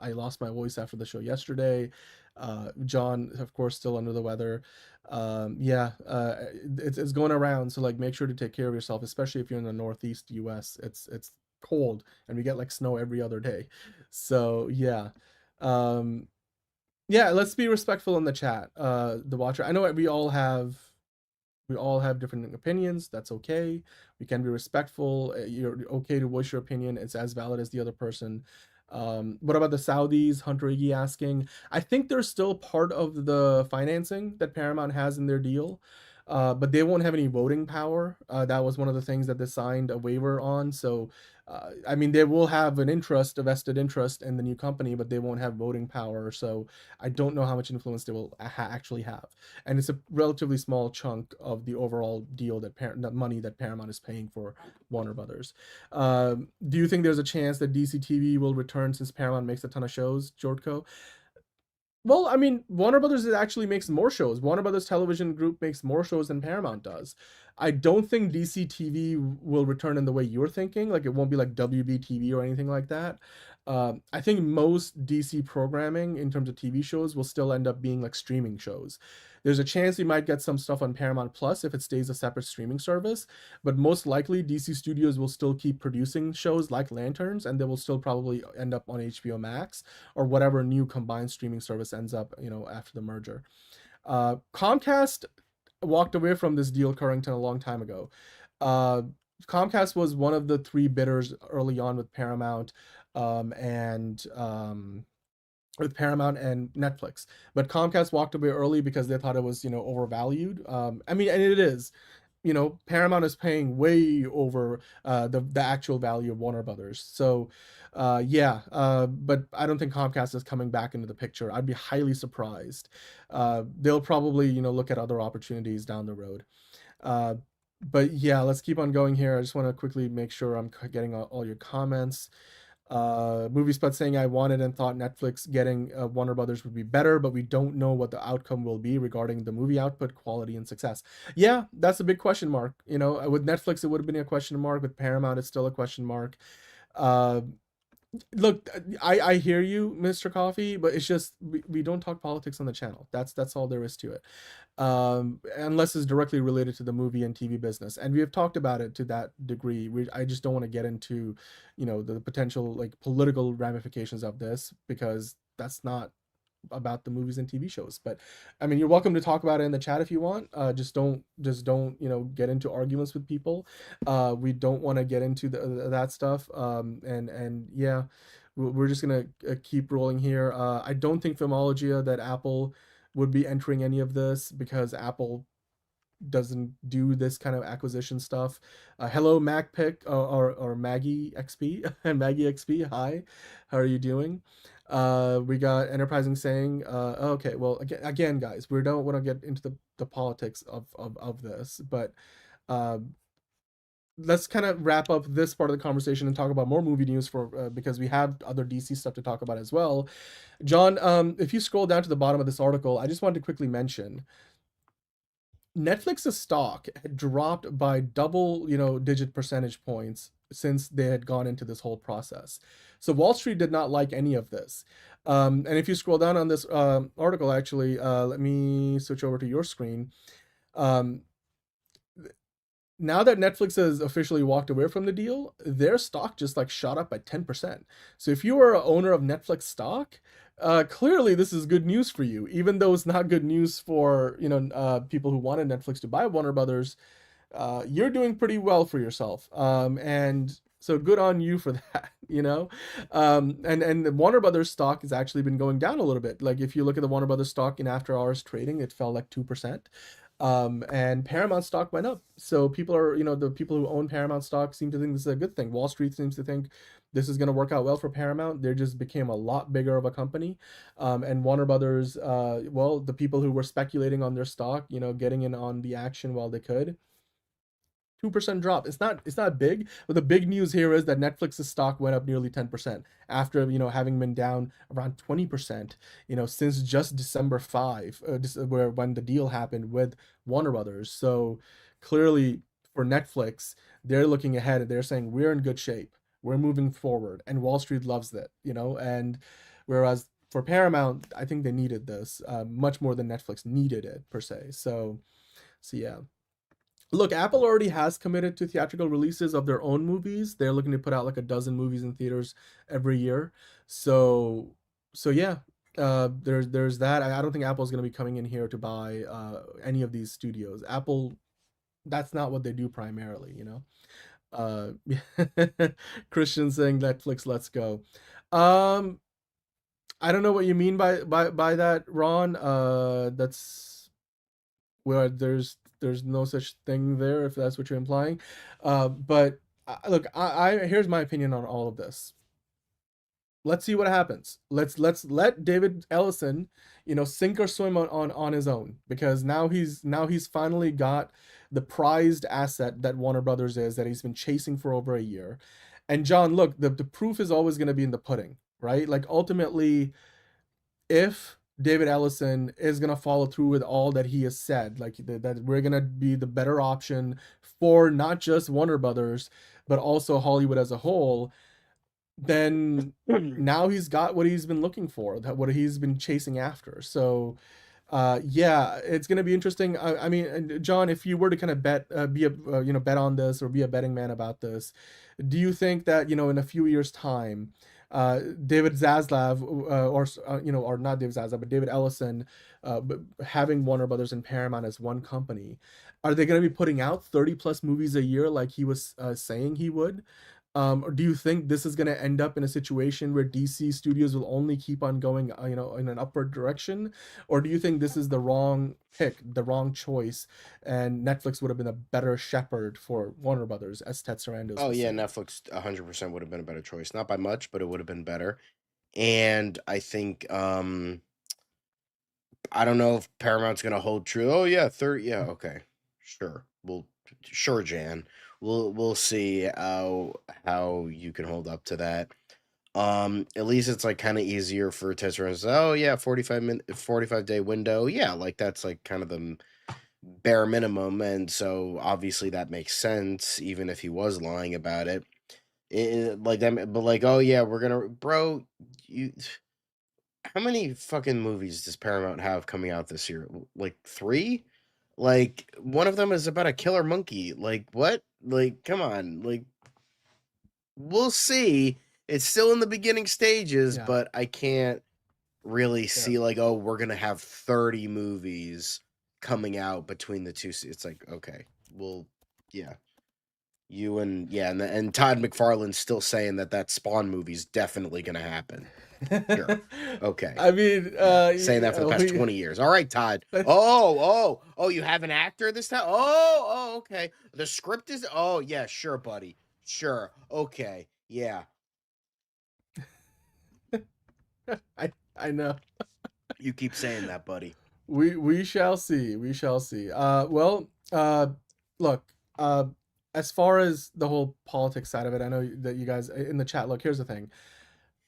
I lost my voice after the show yesterday. John, of course, still under the weather. Yeah, it's going around. So like, make sure to take care of yourself, especially if you're in the Northeast US. It's cold, and we get like snow every other day. So yeah. Yeah, let's be respectful in the chat. The Watcher, I know we all have different opinions. That's okay. We can be respectful. You're okay to voice your opinion. It's as valid as the other person. What about the Saudis? Hunter Iggy asking. I think they're still part of the financing that Paramount has in their deal, but they won't have any voting power. That was one of the things that they signed a waiver on. So, I mean, they will have an interest, a vested interest in the new company, but they won't have voting power. So I don't know how much influence they will actually have. And it's a relatively small chunk of the overall deal that money that Paramount is paying for Warner Brothers. Do you think there's a chance that DCTV will return since Paramount makes a ton of shows, Jordco? Well, I mean, Warner Brothers actually makes more shows. Warner Brothers Television Group makes more shows than Paramount does. I don't think DCTV will return in the way you're thinking. Like, it won't be like WBTV or anything like that. I think most DC programming in terms of TV shows will still end up being like streaming shows. There's a chance we might get some stuff on Paramount Plus if it stays a separate streaming service, but most likely DC Studios will still keep producing shows like Lanterns, and they will still probably end up on HBO Max or whatever new combined streaming service ends up, after the merger. Comcast walked away from this deal, Currington, a long time ago. Comcast was one of the three bidders early on with Paramount, and Netflix. But Comcast walked away early because they thought it was, overvalued. I mean, and it is. Paramount is paying way over the actual value of Warner Brothers. So, but I don't think Comcast is coming back into the picture. I'd be highly surprised. They'll probably, look at other opportunities down the road. But yeah, let's keep on going here. I just want to quickly make sure I'm getting all your comments. Movie Spot saying, I wanted and thought Netflix getting Warner Brothers would be better, but we don't know what the outcome will be regarding the movie output, quality, and success. Yeah, that's a big question mark. With Netflix, it would have been a question mark. With Paramount, it's still a question mark. Look, I hear you, Mr. Coffee, but it's just we don't talk politics on the channel. That's all there is to it, unless it's directly related to the movie and TV business. And we have talked about it to that degree. I just don't want to get into, the potential like political ramifications of this, because that's not about the movies and TV shows. But I mean, you're welcome to talk about it in the chat if you want. Just don't get into arguments with people. We don't want to get into that stuff. And yeah, we're just gonna keep rolling here. I don't think Filmologia that Apple would be entering any of this, because Apple doesn't do this kind of acquisition stuff. Hello, MacPick or Maggie XP. Maggie XP, hi, how are you doing? We got Enterprising saying, okay, well, again, guys, we don't want to get into the politics of this, but let's kind of wrap up this part of the conversation and talk about more movie news because we have other DC stuff to talk about as well. John, if you scroll down to the bottom of this article, I just wanted to quickly mention Netflix's stock had dropped by double-digit percentage points since they had gone into this whole process. So Wall Street did not like any of this. And if you scroll down on this article, actually, let me switch over to your screen. Now that Netflix has officially walked away from the deal, their stock just like shot up by 10%. So if you are an owner of Netflix stock, clearly this is good news for you, even though it's not good news for people who wanted Netflix to buy Warner Brothers. You're doing pretty well for yourself, and so good on you for that. And the Warner Brothers stock has actually been going down a little bit. Like if you look at the Warner Brothers stock in after hours trading, it fell like 2%. And Paramount stock went up. So people are, the people who own Paramount stock seem to think this is a good thing. Wall Street seems to think this is going to work out well for Paramount. They just became a lot bigger of a company. And Warner Brothers, well, the people who were speculating on their stock, getting in on the action while they could, 2% drop. It's not big, but the big news here is that Netflix's stock went up nearly 10% after, having been down around 20%, since just December 5, when the deal happened with Warner Brothers. So clearly for Netflix, they're looking ahead and they're saying, we're in good shape. We're moving forward, and Wall Street loves that, and whereas for Paramount, I think they needed this much more than Netflix needed it per se. So yeah. Look, Apple already has committed to theatrical releases of their own movies. They're looking to put out like a dozen movies in theaters every year. So yeah, there's that. I don't think Apple's going to be coming in here to buy any of these studios. Apple, that's not what they do primarily, Christian saying Netflix, let's go. Um, I don't know what you mean by that, Ron. That's where there's no such thing there, if that's what you're implying. But look, I here's my opinion on all of this. Let's see what happens. Let's let David Ellison, sink or swim on his own, because now he's finally got the prized asset that Warner Brothers is, that he's been chasing for over a year. And John, look, the proof is always going to be in the pudding, right? Like ultimately, if David Ellison is going to follow through with all that he has said, like that we're going to be the better option for not just Warner Brothers, but also Hollywood as a whole, then now he's got what he's been looking for, that what he's been chasing after. So yeah, it's going to be interesting. I mean, John, if you were to kind of bet bet on this, or be a betting man about this, do you think that in a few years time, David Zaslav, or not David Zaslav, but David Ellison, having Warner Brothers and Paramount as one company, are they going to be putting out 30 plus movies a year like he was saying he would? Or do you think this is going to end up in a situation where DC Studios will only keep on going, in an upward direction? Or do you think this is the wrong pick, the wrong choice, and Netflix would have been a better shepherd for Warner Brothers, as Ted Sarandos Oh was yeah, saying? Netflix 100% would have been a better choice. Not by much, but it would have been better. And I think I don't know if Paramount's gonna hold true. Oh yeah, 30. Yeah, okay, sure. Sure, Jan. We'll see how you can hold up to that. At least it's like kind of easier for Tesla to say, oh yeah, 45-day window. Yeah, like that's like kind of the bare minimum, and so obviously that makes sense, even if he was lying about it. Like that, but like, oh yeah, we're gonna, bro. You, how many fucking movies does Paramount have coming out this year? Like 3? Like one of them is about a killer monkey. Like what? Like come on. Like we'll see. It's still in the beginning stages, Yeah. but I can't really see like, oh, we're gonna have 30 movies coming out between the two. It's like, okay, well, yeah. And Todd McFarlane's still saying that Spawn movie's definitely gonna happen. Sure. Okay. I mean, Saying that for the past 20 years. All right, Todd. Oh, you have an actor this time? Oh, okay. The script is, oh, yeah, sure, buddy. Sure. Okay. Yeah. I know. You keep saying that, buddy. We shall see. We shall see. Well, look, as far as the whole politics side of it, I know that you guys in the chat, look, here's the thing.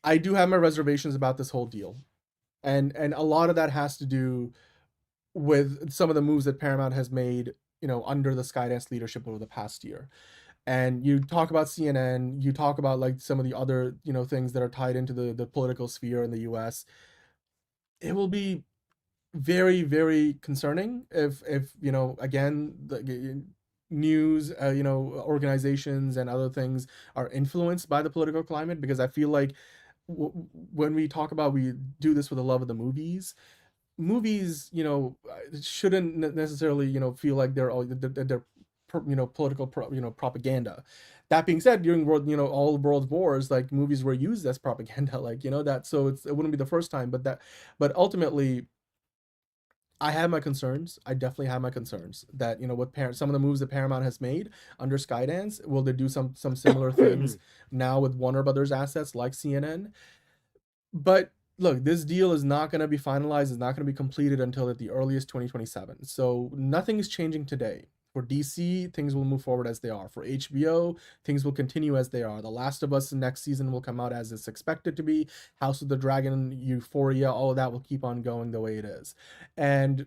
I do have my reservations about this whole deal. And a lot of that has to do with some of the moves that Paramount has made, under the Skydance leadership over the past year. And you talk about CNN, you talk about like some of the other, things that are tied into the political sphere in the US. It will be very, very concerning if again, the news, organizations and other things are influenced by the political climate, because I feel like when we talk about, we do this for the love of the movies, shouldn't necessarily, feel like they're all they're political propaganda. That being said, during all the world wars, like movies were used as propaganda, like that, so it wouldn't be the first time, but ultimately I have my concerns. I definitely have my concerns that, with some of the moves that Paramount has made under Skydance, will they do some similar things now with Warner Brothers assets like CNN? But look, this deal is not going to be finalized. It's not going to be completed until at the earliest 2027. So nothing is changing today. For DC, things will move forward as they are. For HBO, things will continue as they are. The Last of Us next season will come out as it's expected to be. House of the Dragon, Euphoria, all of that will keep on going the way it is. And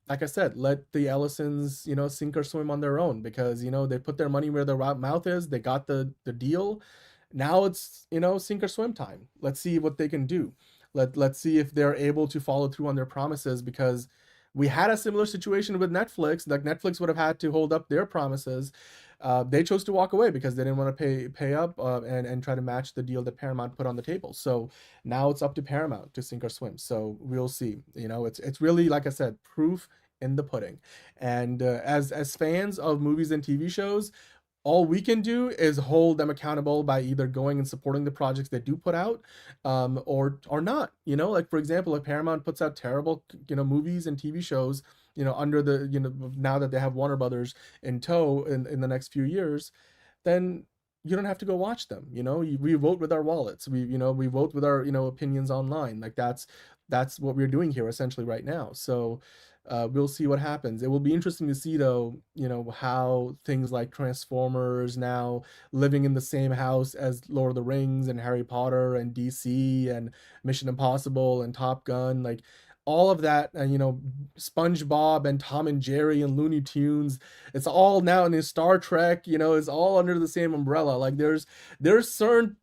like I said, let the Ellisons, sink or swim on their own, because, they put their money where their mouth is. They got the deal. Now it's, sink or swim time. Let's see what they can do. Let's see if they're able to follow through on their promises, because we had a similar situation with Netflix. Like Netflix would have had to hold up their promises. They chose to walk away because they didn't want to pay up and try to match the deal that Paramount put on the table. So now it's up to Paramount to sink or swim. So we'll see. It's really, like I said, proof in the pudding. And as fans of movies and TV shows, all we can do is hold them accountable by either going and supporting the projects they do put out, or not. Like for example, if Paramount puts out terrible, movies and TV shows, under the, now that they have Warner Brothers in tow in the next few years, then you don't have to go watch them. We vote with our wallets. We vote with our, opinions online. Like that's what we're doing here essentially right now. So we'll see what happens. It will be interesting to see though, how things like Transformers now living in the same house as Lord of the Rings and Harry Potter and DC and Mission Impossible and Top Gun, like all of that, and SpongeBob and Tom and Jerry and Looney Tunes, it's all now in Star Trek, it's all under the same umbrella. Like there's certain,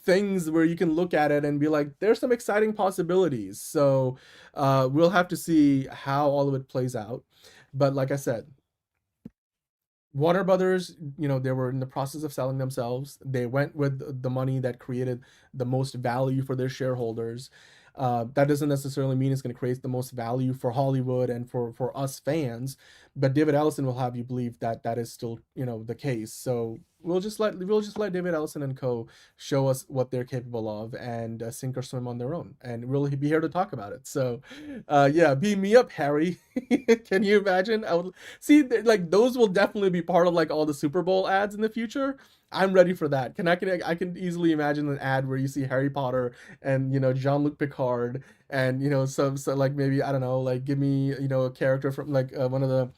things where you can look at it and be like, there's some exciting possibilities. So we'll have to see how all of it plays out. But like I said, Warner Brothers, they were in the process of selling themselves. They went with the money that created the most value for their shareholders. That doesn't necessarily mean it's going to create the most value for Hollywood and for us fans, but David Ellison will have you believe that that is still, the case. So we'll just let David Ellison and co show us what they're capable of, and sink or swim on their own, and we'll be here to talk about it. So yeah, beam me up, Harry. Can you imagine? I would see, like, those will definitely be part of like all the Super Bowl ads in the future. I'm ready for that. I can easily imagine an ad where you see Harry Potter and Jean-Luc Picard and some like, maybe, I don't know, like give me a character from like one of the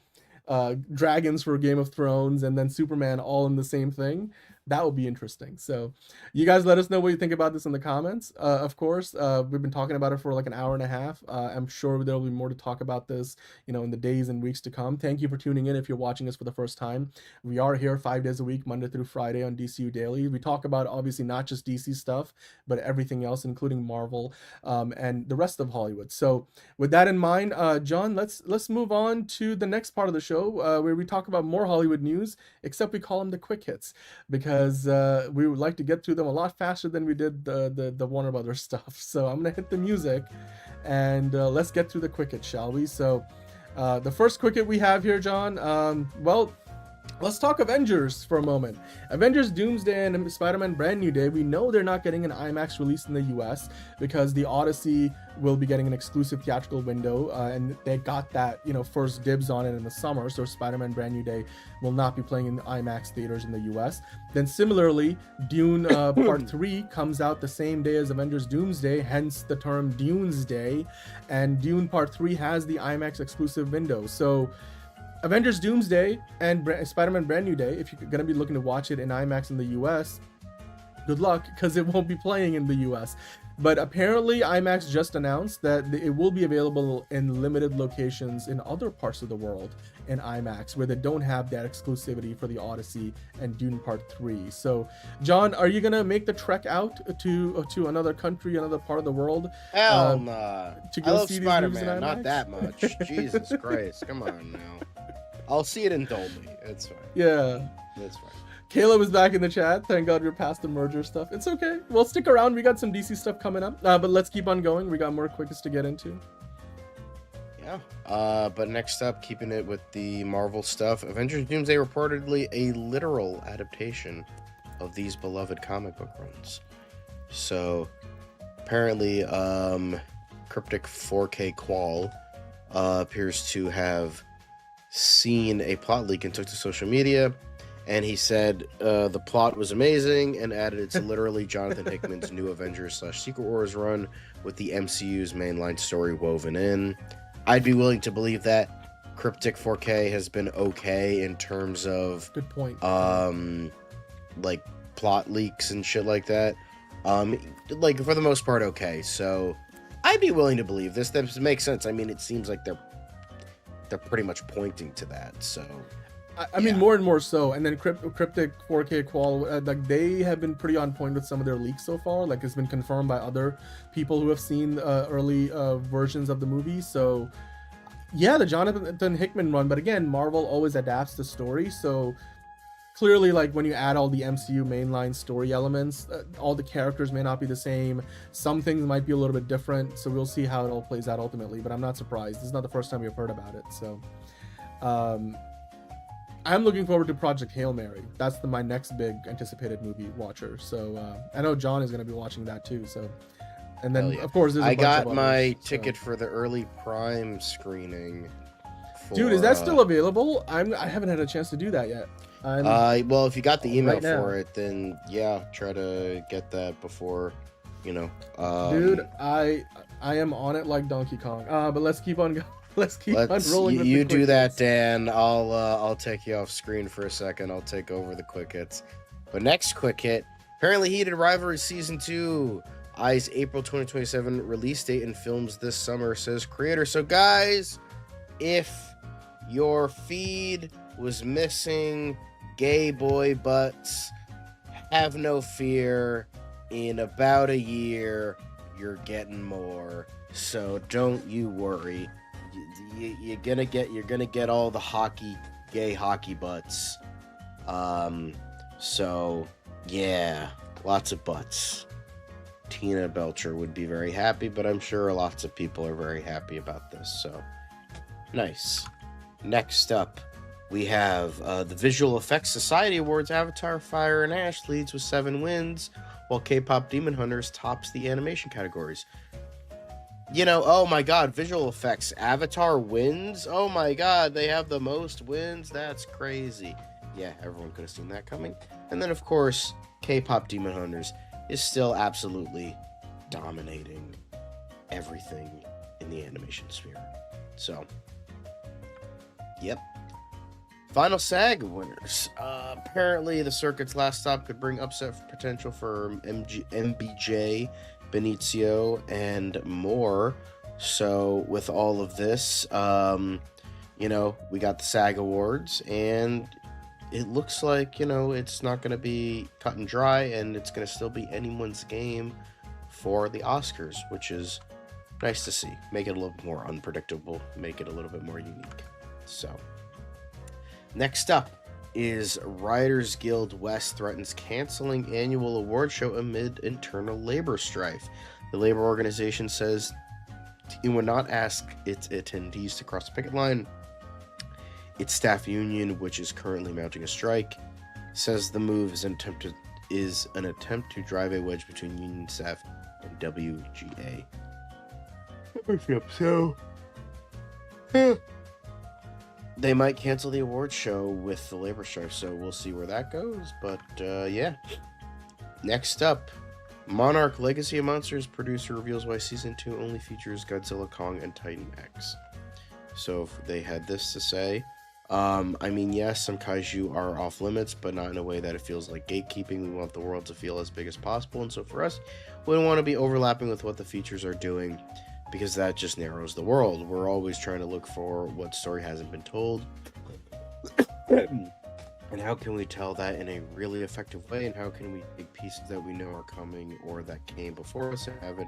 dragons for Game of Thrones, and then Superman all in the same thing. That would be interesting. So you guys let us know what you think about this in the comments. Of course, we've been talking about it for like an hour and a half. I'm sure there'll be more to talk about this, in the days and weeks to come. Thank you for tuning in if you're watching us for the first time. We are here 5 days a week, Monday through Friday on DCU Daily. We talk about obviously not just DC stuff, but everything else, including Marvel and the rest of Hollywood. So with that in mind, John, let's move on to the next part of the show where we talk about more Hollywood news, except we call them the quick hits, because we would like to get through them a lot faster than we did the Warner Brothers stuff. So I'm gonna hit the music and let's get through the quick hits, shall we? So the first quick hit we have here, John, well, let's talk Avengers for a moment. Avengers Doomsday and Spider-Man Brand New Day, we know they're not getting an IMAX release in the US because the Odyssey will be getting an exclusive theatrical window, and they got that, first dibs on it in the summer, so Spider-Man Brand New Day will not be playing in IMAX theaters in the US. Then similarly, Dune Part 3 comes out the same day as Avengers Doomsday, hence the term Dunes Day, and Dune Part 3 has the IMAX exclusive window. So Avengers Doomsday and Spider-Man Brand New Day, if you're going to be looking to watch it in IMAX in the US, good luck, because it won't be playing in the US. But apparently IMAX just announced that it will be available in limited locations in other parts of the world in IMAX where they don't have that exclusivity for the Odyssey and Dune Part 3. So, John, are you going to make the trek out to another country, another part of the world? Hell nah. To go I love see Spider-Man, these not that much. Jesus Christ, come on now. I'll see it in Dolby. It's fine. Yeah. That's fine. Caleb is back in the chat. Thank God we're past the merger stuff. It's okay. Well, stick around. We got some DC stuff coming up. But let's keep on going. We got more quickest to get into. Yeah. But next up, keeping it with the Marvel stuff, Avengers Doomsday reportedly a literal adaptation of these beloved comic book runs. So apparently, Cryptic 4K Qual appears to have seen a plot leak and took to social media, and he said the plot was amazing and added it's literally Jonathan Hickman's new Avengers / Secret Wars run with the MCU's mainline story woven in. I'd be willing to believe that. Cryptic 4K has been okay in terms of good point, like plot leaks and shit like that. Like for the most part okay. So I'd be willing to believe this. That makes sense. I mean, it seems like they're pretty much pointing to that. So I mean, more and more so. And then Cryptic 4K Qual, like they have been pretty on point with some of their leaks so far. Like it's been confirmed by other people who have seen early versions of the movie. So yeah, the Jonathan Hickman run. But again, Marvel always adapts the story. So clearly, like when you add all the MCU mainline story elements, all the characters may not be the same. Some things might be a little bit different. So we'll see how it all plays out ultimately. But I'm not surprised. This is not the first time we've heard about it. So I'm looking forward to Project Hail Mary. That's my next big anticipated movie watcher. So I know John is going to be watching that too. So, and then Yeah. of course there's I got my ticket for the early Prime screening. Dude, is that still available? I haven't had a chance to do that yet. Well, if you got the email right now. for it, then yeah, try to get that before, you know. Dude, I am on it like Donkey Kong. But let's keep on going. Let's keep on rolling. You do that, Dan. I'll take you off screen for a second. I'll take over the quick hits. But next quick hit, apparently Heated Rivalry Season 2. Eyes April 2027 release date and films this summer, says creator. So guys, if your feed was missing gay boy butts, have no fear. In about a year, you're getting more. So don't you worry. You're gonna get all the gay hockey butts. So yeah, lots of butts. Tina Belcher would be very happy, but I'm sure lots of people are very happy about this. So nice. Next up, we have the Visual Effects Society Awards. Avatar: Fire and Ash leads with 7 wins, while K-Pop Demon Hunters tops the animation categories. You know, oh my god, visual effects. Avatar wins? Oh my god, they have the most wins? That's crazy. Yeah, everyone could have seen that coming. And then, of course, K-Pop Demon Hunters is still absolutely dominating everything in the animation sphere. So, yep. Final SAG winners. Apparently, the circuit's last stop could bring upset potential for MBJ, Benicio, and more. So with all of this, you know, we got the SAG Awards, and it looks like, you know, it's not going to be cut and dry, and it's going to still be anyone's game for the Oscars, which is nice to see. Make it a little bit more unpredictable, make it a little bit more unique. So, next up is Writers Guild West threatens canceling annual award show amid internal labor strife. The labor organization says it would not ask its attendees to cross the picket line. Its staff union, which is currently mounting a strike, says the move is an attempt to drive a wedge between union staff and WGA. So, they might cancel the awards show with the labor strike, so we'll see where that goes. But yeah. Next up, Monarch Legacy of Monsters producer reveals why season 2 only features Godzilla, Kong, and Titan X. So they had this to say. I mean, yes, some kaiju are off limits, but not in a way that it feels like gatekeeping. We want the world to feel as big as possible, and so for us, we don't want to be overlapping with what the features are doing, because that just narrows the world. We're always trying to look for what story hasn't been told. And how can we tell that in a really effective way? And how can we take pieces that we know are coming or that came before us and have it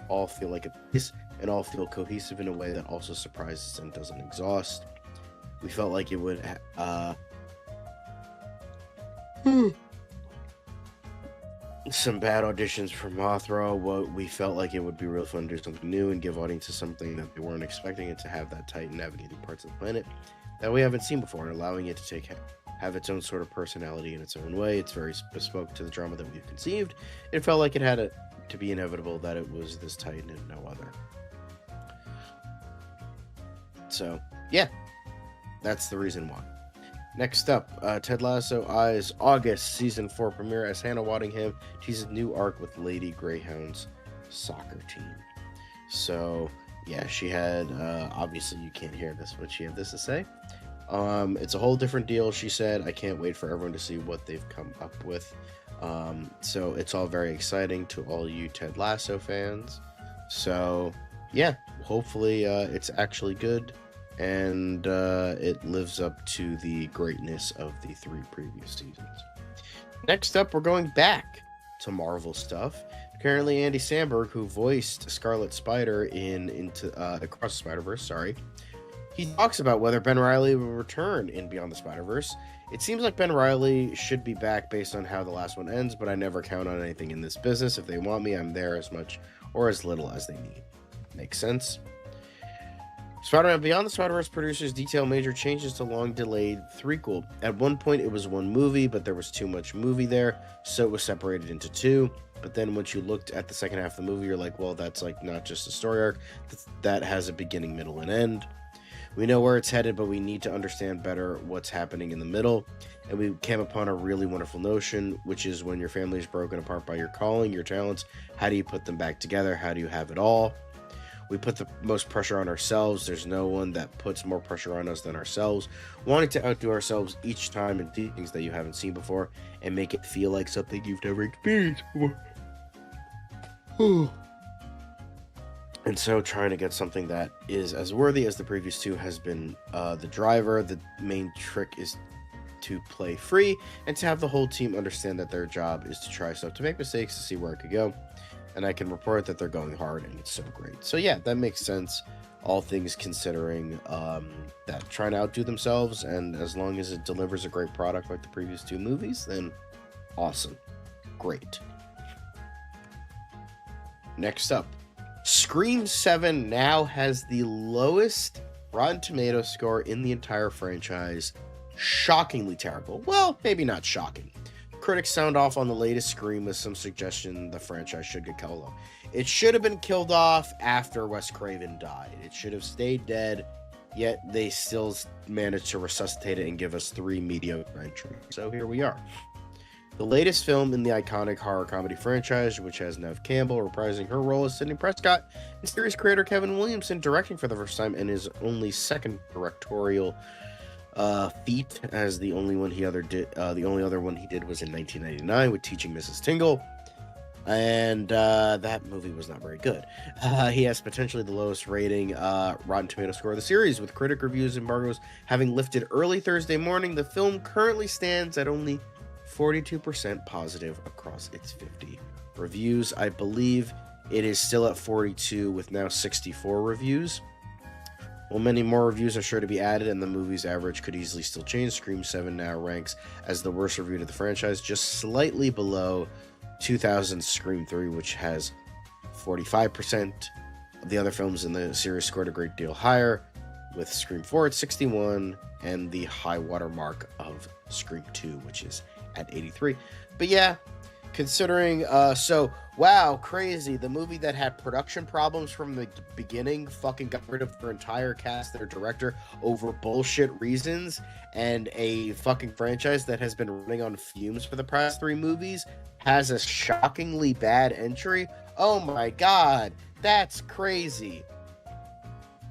all feel like a piece and all feel cohesive in a way that also surprises and doesn't exhaust? We felt like it would some bad auditions for Mothra. What we felt like it would be real fun to do something new and give audiences something that they weren't expecting, and to have that Titan navigating parts of the planet that we haven't seen before, and allowing it to have its own sort of personality in its own way. It's very bespoke to the drama that we've conceived. It felt like it had to be inevitable that it was this Titan and no other. So yeah, that's the reason why. Next up, Ted Lasso Eyes August Season 4 premiere as Hannah Waddingham teases new arc with Lady Greyhound's soccer team. So, yeah, she had, obviously you can't hear this, but she had this to say. It's a whole different deal, she said. I can't wait for everyone to see what they've come up with. So it's all very exciting to all you Ted Lasso fans. So, yeah, hopefully it's actually good. And it lives up to the greatness of the 3 previous seasons. Next up, we're going back to Marvel stuff. Currently, Andy Samberg, who voiced Scarlet Spider into Across the Spider-Verse, he talks about whether Ben Reilly will return in Beyond the Spider-Verse. It seems like Ben Reilly should be back based on how the last one ends, but I never count on anything in this business. If they want me, I'm there as much or as little as they need. Makes sense. Spider-Man Beyond the Spider-Verse producers detail major changes to long-delayed threequel. At one point, it was one movie, but there was too much movie there, so it was separated into two. But then once you looked at the second half of the movie, you're like, well, that's like not just a story arc. That has a beginning, middle, and end. We know where it's headed, but we need to understand better what's happening in the middle. And we came upon a really wonderful notion, which is when your family is broken apart by your calling, your talents, how do you put them back together? How do you have it all? We put the most pressure on ourselves. There's no one that puts more pressure on us than ourselves. Wanting to outdo ourselves each time and do things that you haven't seen before and make it feel like something you've never experienced before. And so trying to get something that is as worthy as the previous two has been the driver. The main trick is to play free and to have the whole team understand that their job is to try stuff, to make mistakes, to see where it could go. And I can report that they're going hard and it's so great. So yeah, that makes sense. All things considering that trying to outdo themselves, and as long as it delivers a great product like the previous two movies, then awesome. Great. Next up, Scream 7 now has the lowest Rotten Tomatoes score in the entire franchise. Shockingly terrible. Well, maybe not shocking. Critics sound off on the latest Scream with some suggestion the franchise should get killed off. It should have been killed off after Wes Craven died. It should have stayed dead, yet they still managed to resuscitate it and give us 3 mediocre entries. So here we are. The latest film in the iconic horror comedy franchise, which has Neve Campbell reprising her role as Sidney Prescott, and series creator Kevin Williamson directing for the first time in his only second directorial feat, as the only other one he did was in 1999 with Teaching Mrs. Tingle, and that movie was not very good. He has potentially the lowest rating Rotten Tomatoes score of the series, with critic reviews embargoes having lifted early Thursday morning. The film currently stands at only 42% positive across its 50 reviews. I believe it is still at 42 with now 64 reviews. While many more reviews are sure to be added and the movie's average could easily still change, Scream 7 now ranks as the worst reviewed of the franchise, just slightly below 2000's Scream 3, which has 45%. The other films in the series scored a great deal higher, with Scream 4 at 61 and the high water mark of Scream 2, which is at 83. But yeah, considering wow, crazy, the movie that had production problems from the beginning fucking got rid of their entire cast, their director, over bullshit reasons, and a fucking franchise that has been running on fumes for the past 3 movies has a shockingly bad entry. Oh my god, that's crazy.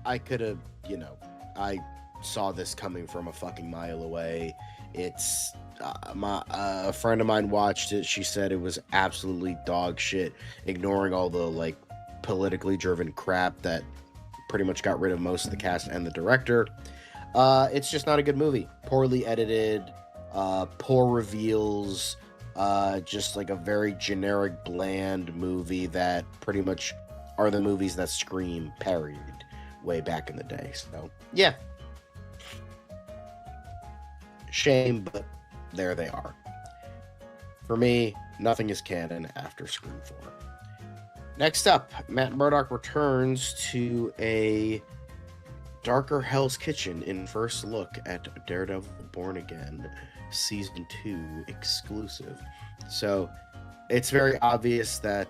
I could have, I saw this coming from a fucking mile away. It's a friend of mine watched it. She said it was absolutely dog shit, ignoring all the politically driven crap that pretty much got rid of most of the cast and the director. It's just not a good movie. Poorly edited, poor reveals, just like a very generic, bland movie that pretty much are the movies that Scream parodied way back in the day. So yeah, shame, but there they are. For me, nothing is canon after Scream 4. Next up, Matt Murdock returns to a darker Hell's Kitchen in first look at Daredevil Born Again Season 2 exclusive. So it's very obvious that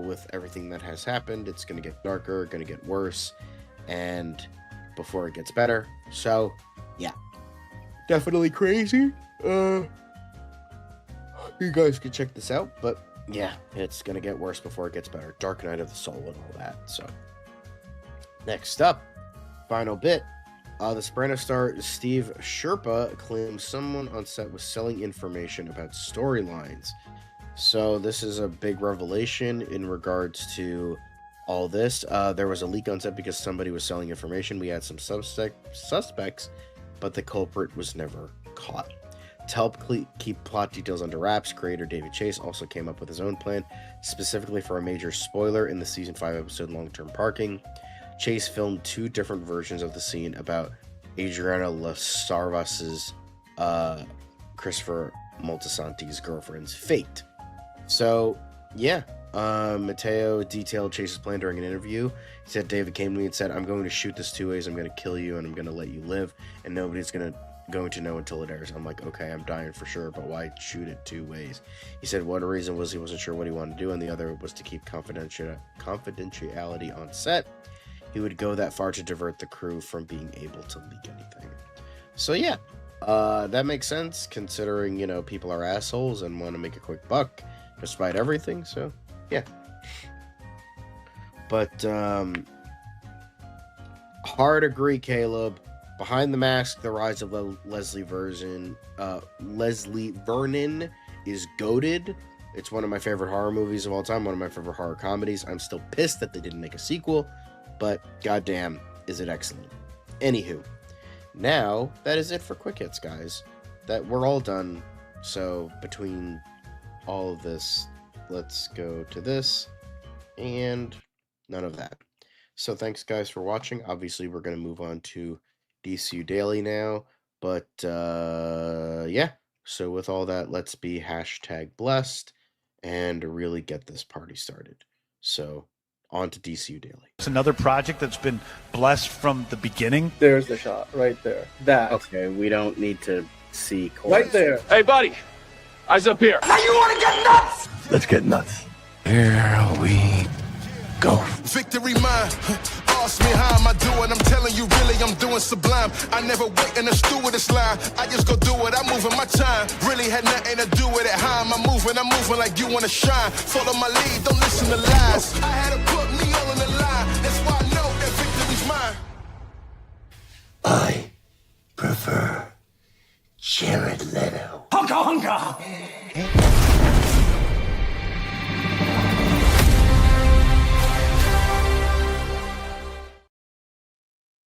with everything that has happened, it's going to get darker, going to get worse, and before it gets better. So yeah, definitely crazy. You guys can check this out, but yeah, it's gonna get worse before it gets better. Dark Night of the Soul and all that. So next up, final bit, the Sopranos star Steve Sherpa claims someone on set was selling information about storylines. So this is a big revelation in regards to all this. There was a leak on set because somebody was selling information. We had some suspects, but the culprit was never caught. To help keep plot details under wraps, creator David Chase also came up with his own plan, specifically for a major spoiler in the season 5 episode Long-Term Parking. Chase filmed 2 different versions of the scene about Adriana Lasarvas's Christopher Moltisanti's girlfriend's fate. So yeah, Mateo detailed Chase's plan during an interview. He said, David came to me and said, I'm going to shoot this 2 ways. I'm going to kill you and I'm going to let you live. And nobody's going to know until it airs. I'm like, okay, I'm dying for sure, but why shoot it 2 ways? He said one reason was he wasn't sure what he wanted to do, and the other was to keep confidentiality on set. He would go that far to divert the crew from being able to leak anything. So yeah, that makes sense considering, people are assholes and want to make a quick buck despite everything. So yeah. But hard agree, Caleb. Behind the Mask, The Rise of Leslie Vernon is goated. It's one of my favorite horror movies of all time, one of my favorite horror comedies. I'm still pissed that they didn't make a sequel, but goddamn, is it excellent. Anywho, now that is it for Quick Hits, guys. That we're all done. So between all of this, let's go to this and none of that. So thanks, guys, for watching. Obviously, we're going to move on to DCU Daily now, but yeah. So with all that, let's be #blessed and really get this party started. So on to DCU Daily. It's another project that's been blessed from the beginning. There's the shot right there. That. Okay, we don't need to see right there. Hey, buddy. Eyes up here. Now you want to get nuts? Let's get nuts. Here we go. Victory mine. Ask me how am I doing? I'm telling you, really, I'm doing sublime. I never wait in a stewardess line. I just go do it. I'm moving my time. Really had nothing to do with it. How am I moving? I'm moving like you want to shine. Follow my lead. Don't listen to lies. I had to put me all in the line. That's why I know that victory's mine. I prefer Jared Leto. Hunka hunka.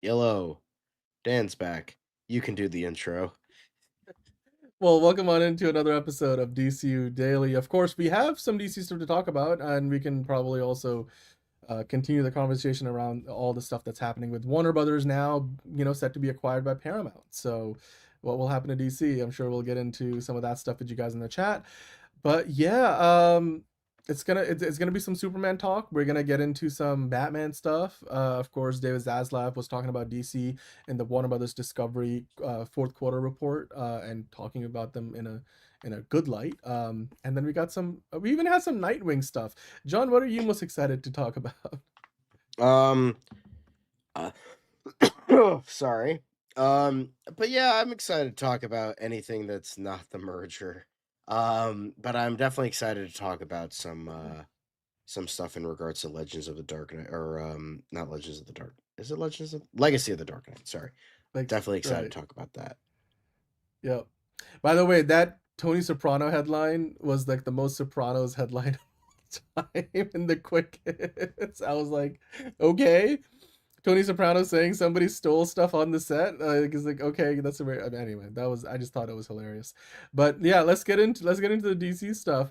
Yellow. Dan's back. You can do the intro. Well, welcome on into another episode of DCU Daily. Of course, we have some DC stuff to talk about, and we can probably also continue the conversation around all the stuff that's happening with Warner Brothers now, set to be acquired by Paramount. So what will happen to DC? I'm sure we'll get into some of that stuff with you guys in the chat. But yeah, it's gonna be some Superman talk. We're gonna get into some Batman stuff. Of course, David Zaslav was talking about DC in the Warner Brothers Discovery fourth quarter report, and talking about them in a good light. And then we even had some Nightwing stuff. John, what are you most excited to talk about? Sorry. But yeah, I'm excited to talk about anything that's not the merger. But I'm definitely excited to talk about some stuff in regards to Legends of the Dark Knight, or not Legends of the Dark. Is it Legacy of the Dark Knight? Sorry, definitely excited to talk about that. Yep. By the way, that Tony Soprano headline was like the most Sopranos headline of the time in the Quick Hits. I was like, okay. Tony Soprano saying somebody stole stuff on the set. It's like, okay, that's anyway. I just thought it was hilarious. But yeah, let's get into the DC stuff.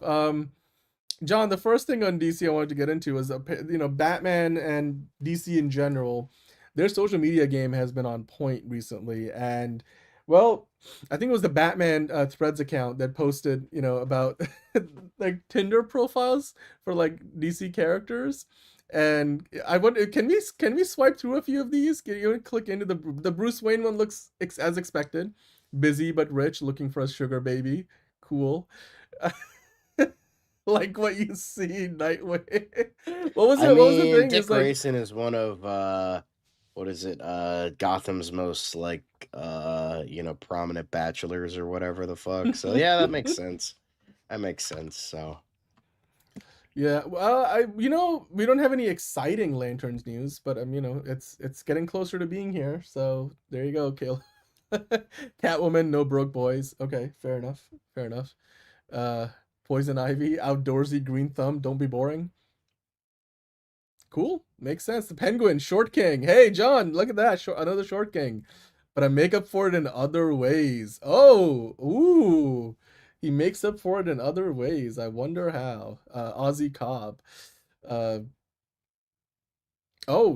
John, the first thing on DC I wanted to get into was Batman and DC in general. Their social media game has been on point recently, and well, I think it was the Batman Threads account that posted about like Tinder profiles for like DC characters. And I wonder, can we swipe through a few of these? Can you click into the Bruce Wayne one? Looks as expected, busy but rich, looking for a sugar baby. Cool. Like what you see in Nightwing. What was the thing? Dick Grayson is one of Gotham's most prominent bachelors or whatever the fuck. So yeah, that makes sense. So. Yeah, well, we don't have any exciting Lanterns news, but it's getting closer to being here. So there you go, Caleb. Catwoman, no broke boys. Okay, fair enough. Poison Ivy, outdoorsy Green Thumb, don't be boring. Cool, makes sense. The Penguin, Short King. Hey, John, look at that, another Short King. But I make up for it in other ways. Oh, ooh. He makes up for it in other ways. I wonder how. Ozzy Cobb. Oh,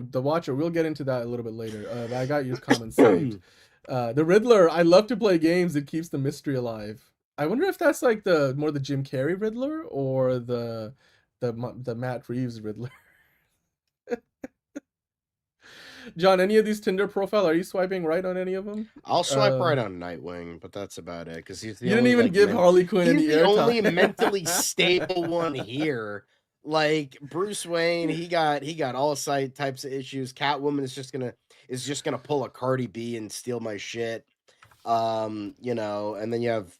The Watcher. We'll get into that a little bit later. I got your comments saved. The Riddler. I love to play games. It keeps the mystery alive. I wonder if that's like the Jim Carrey Riddler or the the Matt Reeves Riddler. John, any of these Tinder profile, are you swiping right on any of them? I'll swipe right on Nightwing, but that's about it. Because he's the You only, didn't even give Harley Quinn any he's the only airtime. mentally stable one here. Like Bruce Wayne, he got all side types of issues. Catwoman is just gonna pull a Cardi B and steal my shit. You know, and then you have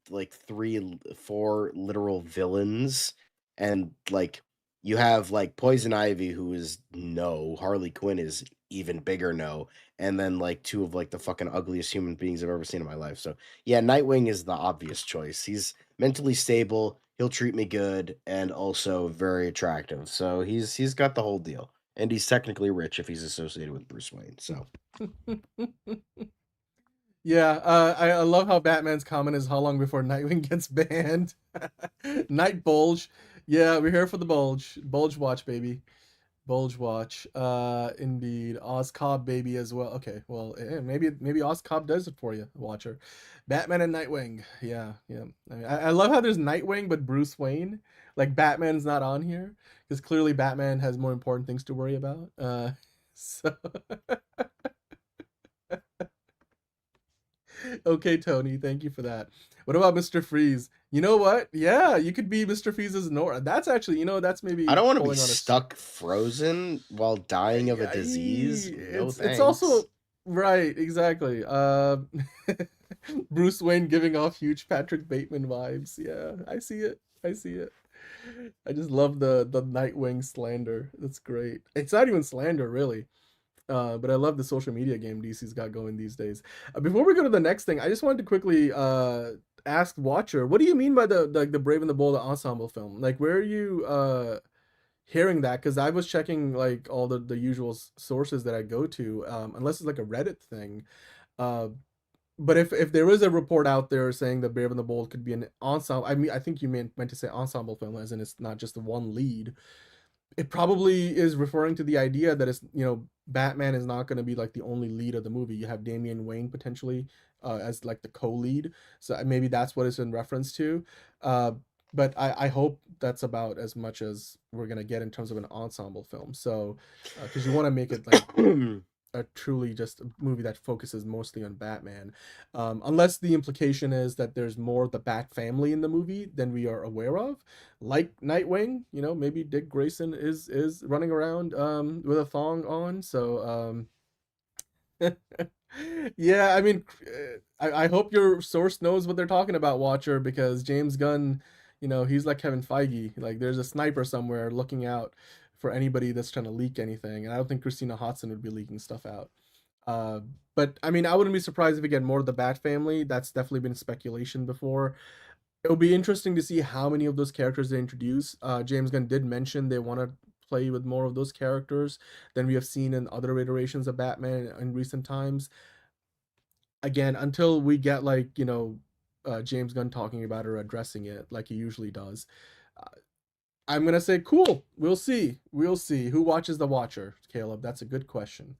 like 4 literal villains, and like you have like Poison Ivy, who is no. Harley Quinn is even bigger no. And then like 2 of like the fucking ugliest human beings I've ever seen in my life. So yeah, Nightwing is the obvious choice. He's mentally stable, he'll treat me good, and also very attractive. So he's got the whole deal. And he's technically rich if he's associated with Bruce Wayne. So Yeah, I love how Batman's comment is how long before Nightwing gets banned. Night Bulge. Yeah, we're here for the Bulge. Bulge watch, baby. Bulge watch. Indeed. Ozcobb baby as well. Okay, well, maybe Ozcobb does it for you, Watcher. Batman and Nightwing. Yeah. I mean, I love how there's Nightwing, but Bruce Wayne. Like, Batman's not on here. Because clearly Batman has more important things to worry about. So... Okay, Tony, thank you for that. What about Mr. Freeze? You know what? Yeah, you could be Mr. Freeze's Nora. That's actually, that's maybe... I don't want to be stuck frozen while dying of a disease. It's also... Right, exactly. Bruce Wayne giving off huge Patrick Bateman vibes. Yeah, I see it. I just love the Nightwing slander. That's great. It's not even slander, really. But I love the social media game DC's got going these days. Before we go to the next thing, I just wanted to quickly ask Watcher, what do you mean by the Brave and the Bold ensemble film? Like, where are you hearing that? Because I was checking like all the usual sources that I go to, unless it's like a Reddit thing. But if there is a report out there saying that Brave and the Bold could be an ensemble, I mean, I think you meant to say ensemble film, as in it's not just the one lead. It probably is referring to the idea that it's, Batman is not going to be like the only lead of the movie. You have Damian Wayne potentially as like the co-lead. So maybe that's what it's in reference to. But I hope that's about as much as we're going to get in terms of an ensemble film. So, because you want to make it like a truly just a movie that focuses mostly on Batman. Unless the implication is that there's more of the Bat family in the movie than we are aware of. Like Nightwing, maybe Dick Grayson is running around with a thong on. So, yeah, I mean, I hope your source knows what they're talking about, Watcher, because James Gunn, he's like Kevin Feige. Like, there's a sniper somewhere looking out for anybody that's trying to leak anything. And I don't think Christina Hodson would be leaking stuff out. But, I mean, I wouldn't be surprised if we get more of the Bat family. That's definitely been speculation before. It'll be interesting to see how many of those characters they introduce. James Gunn did mention they want to play with more of those characters than we have seen in other iterations of Batman in recent times. Again, until we get, like, James Gunn talking about or addressing it like he usually does, I'm going to say, cool, we'll see. Who watches The Watcher, Caleb? That's a good question.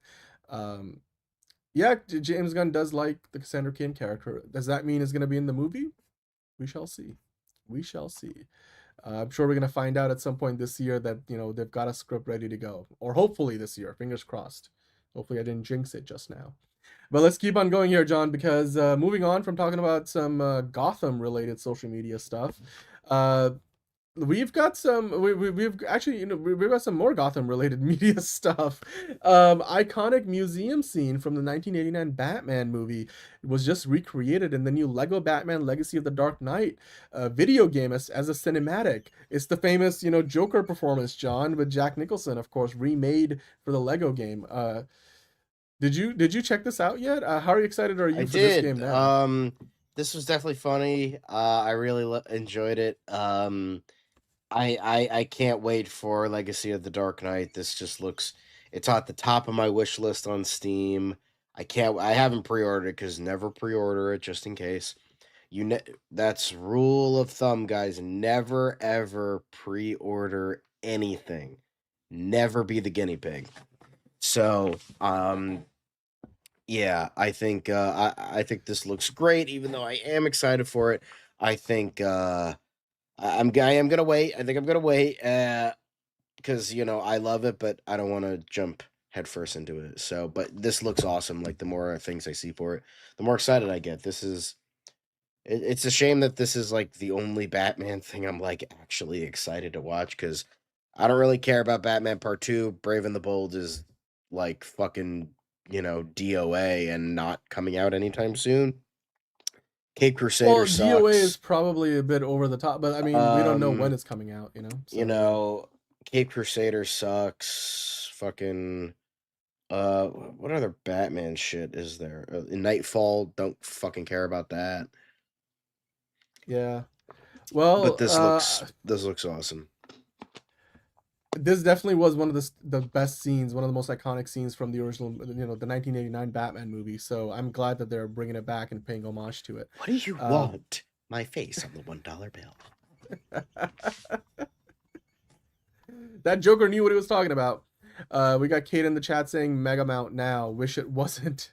Yeah, James Gunn does like the Cassandra Cain character. Does that mean it's going to be in the movie? We shall see. I'm sure we're going to find out at some point this year that, they've got a script ready to go. Or hopefully this year, fingers crossed. Hopefully I didn't jinx it just now. But let's keep on going here, John, because moving on from talking about some Gotham-related social media stuff, we've got some we've actually we've got some more Gotham related media stuff. Iconic museum scene from the 1989 Batman movie was just recreated in the new Lego Batman Legacy of the Dark Knight video game as a cinematic. It's the famous Joker performance, John, with Jack Nicholson, of course, remade for the Lego game. Did you check this out yet? How excited are you for this game now? This was definitely funny. I really enjoyed it. I can't wait for Legacy of the Dark Knight. This just looks, it's at the top of my wish list on Steam. I haven't pre-ordered it because never pre-order it just in case. That's rule of thumb, guys. Never ever pre-order anything. Never be the guinea pig. So, yeah, I think this looks great, even though I am excited for it. I think I am gonna wait. I think I'm gonna wait because I love it, but I don't want to jump headfirst into it. So, but this looks awesome. Like the more things I see for it, the more excited I get. It's a shame that this is like the only Batman thing I'm like actually excited to watch because I don't really care about Batman Part 2. Brave and the Bold is like fucking, DOA and not coming out anytime soon. Cape Crusader Well, DOA is sucks. probably a bit over the top, but I mean, we don't know when it's coming out, So, Cape Crusader sucks. Fucking what other Batman shit is there? Nightfall, don't fucking care about that. yeah. Well, But this looks awesome. this definitely was one of the best scenes, one of the most iconic scenes from the original, the 1989 Batman movie. So I'm glad that they're bringing it back and paying homage to it. What do you want? My face on the $1 bill. That Joker knew what he was talking about. We got Kate in the chat saying Mega Mount now. Wish it wasn't.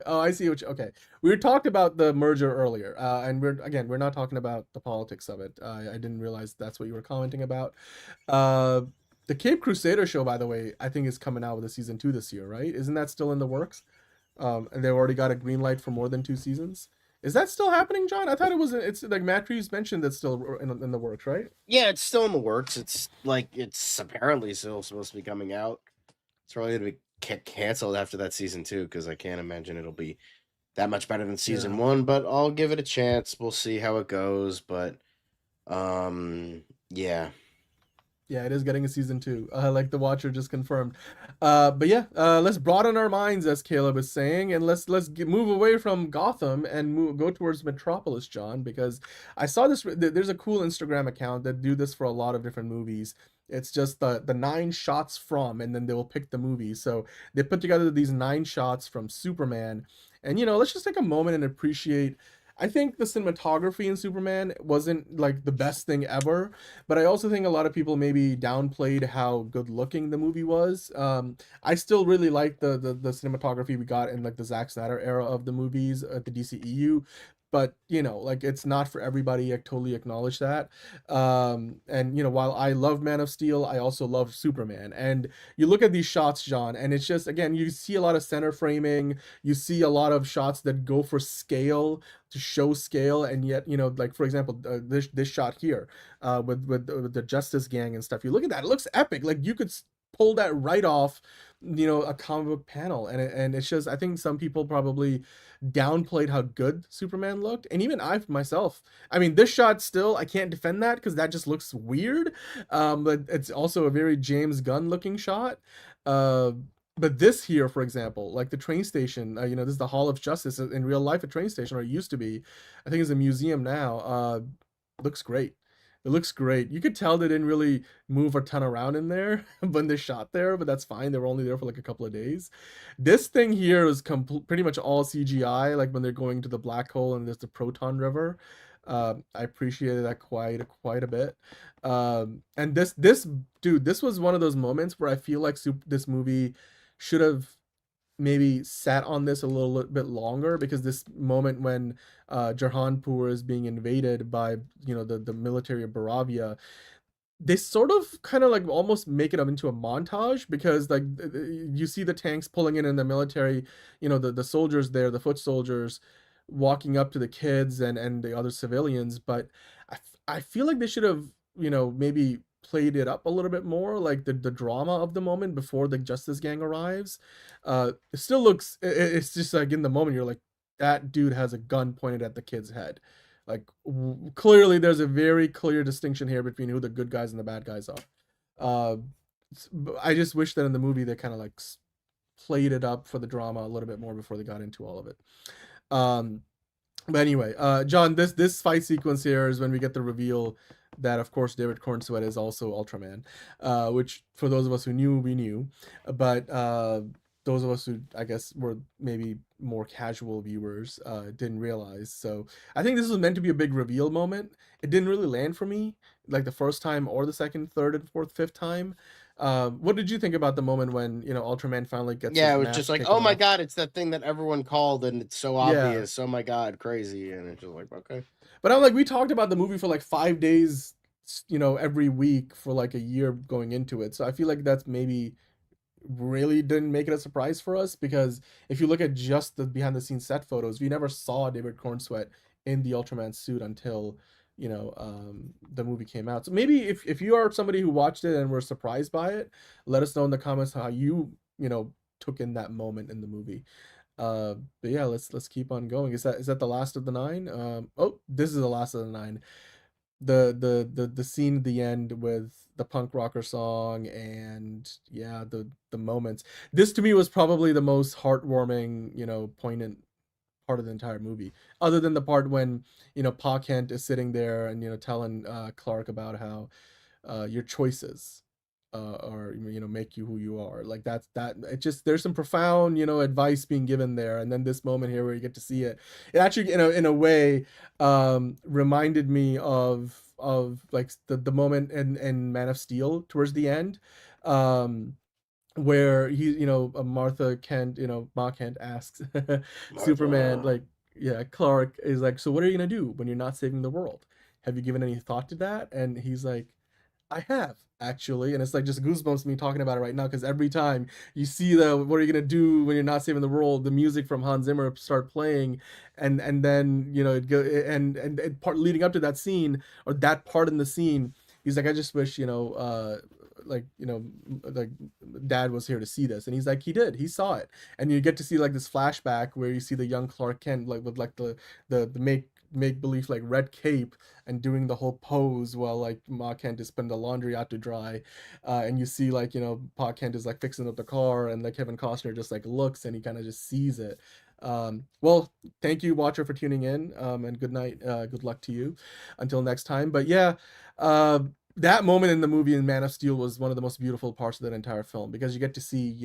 Oh, I see. Okay. We talked about the merger earlier, and we're not talking about the politics of it. I didn't realize that's what you were commenting about. The Cape Crusader show, by the way, I think is coming out with a season 2 this year, right? Isn't that still in the works? And they've already got a green light for more than 2 seasons. Is that still happening, John? I thought it was. It's like Matt Reeves mentioned that's still in the works, right? Yeah, it's still in the works. It's apparently still supposed to be coming out. It's probably going to be canceled after that season 2 because I can't imagine it'll be that much better than season 1. But I'll give it a chance. We'll see how it goes. But yeah. Yeah, it is getting a season 2, like the Watcher just confirmed. But yeah, let's broaden our minds, as Caleb is saying, and let's move away from Gotham and go towards Metropolis, John, because I saw this. There's a cool Instagram account that do this for a lot of different movies. It's just the 9 shots from, and then they will pick the movie. So they put together these 9 shots from Superman, and let's just take a moment and appreciate. I think the cinematography in Superman wasn't like the best thing ever, but I also think a lot of people maybe downplayed how good looking the movie was. I still really like the cinematography we got in like the Zack Snyder era of the movies at the DCEU, but like it's not for everybody. I totally acknowledge that. And while I love Man of Steel, I also love Superman. And you look at these shots, John, and it's just, again, you see a lot of center framing, you see a lot of shots that go for scale, to show scale, and yet like for example, this shot here with the Justice Gang and stuff, you look at that, it looks epic. Like you could pull that right off a comic book panel, and it's just, I think some people probably downplayed how good Superman looked, and even I myself, I mean, this shot still, I can't defend that because that just looks weird, but it's also a very James Gunn looking shot. But this here, for example, like the train station, this is the Hall of Justice in real life, a train station, or it used to be. I think it's a museum now. Looks great. It looks great. You could tell they didn't really move a ton around in there when they shot there, but that's fine. They were only there for like a couple of days. This thing here is pretty much all CGI, like when they're going to the black hole and there's the proton river. I appreciated that quite a bit. And this dude, this was one of those moments where I feel like this movie should have maybe sat on this a little bit longer, because this moment when Jahanpur is being invaded by the military of Baravia, they sort of kind of like almost make it up into a montage, because like you see the tanks pulling in the military, the soldiers there, the foot soldiers walking up to the kids and the other civilians, but I feel like they should have maybe played it up a little bit more, like the drama of the moment before the Justice Gang arrives. It still looks, it's just like in the moment you're like, that dude has a gun pointed at the kid's head. Like clearly there's a very clear distinction here between who the good guys and the bad guys are. I just wish that in the movie they kind of like played it up for the drama a little bit more before they got into all of it. But anyway, John, this fight sequence here is when we get the reveal that, of course, David Cornsweet is also Ultraman, which for those of us who knew, we knew, but those of us who, I guess, were maybe more casual viewers didn't realize. So I think this was meant to be a big reveal moment. It didn't really land for me, like the first time or the second, third, and fourth, fifth time. What did you think about the moment when Ultraman finally gets? Yeah, it was just like, oh my god, it's that thing that everyone called, and it's so obvious. Oh my god, crazy, and it's just like, okay. But I'm like, we talked about the movie for like 5 days every week for like a year going into it. So I feel like that's maybe really didn't make it a surprise for us, because if you look at just the behind the scenes set photos, we never saw David Cornsweet in the Ultraman suit until the movie came out. So maybe if you are somebody who watched it and were surprised by it, let us know in the comments how you took in that moment in the movie. But yeah, let's keep on going. Is that the last of the 9? Oh, this is the last of the 9. The scene at the end with the punk rocker song, and yeah, the moments. This to me was probably the most heartwarming, poignant part of the entire movie, other than the part when Pa Kent is sitting there and telling Clark about how your choices are make you who you are. Like that it just, there's some profound advice being given there, and then this moment here where you get to see it actually in a way reminded me of like the moment in Man of Steel towards the end, where he Martha Kent, Ma Kent asks Superman, like, yeah, Clark is like, so what are you gonna do when you're not saving the world? Have you given any thought to that? And he's like, I have, actually. And it's like just goosebumps me talking about it right now, because every time you see the what are you gonna do when you're not saving the world, the music from Hans Zimmer start playing, and then it go, and part leading up to that scene, or that part in the scene, he's like, I just wish like like Dad was here to see this. And he's like, he saw it. And you get to see like this flashback where you see the young Clark Kent like with like the make believe like red cape and doing the whole pose while like Ma Kent is putting the laundry out to dry, and you see like Pa Kent is like fixing up the car, and like Kevin Costner just like looks and he kind of just sees it. Well, thank you, watcher, for tuning in, and good night, good luck to you until next time. But yeah, that moment in the movie in Man of Steel was one of the most beautiful parts of that entire film, because you get to see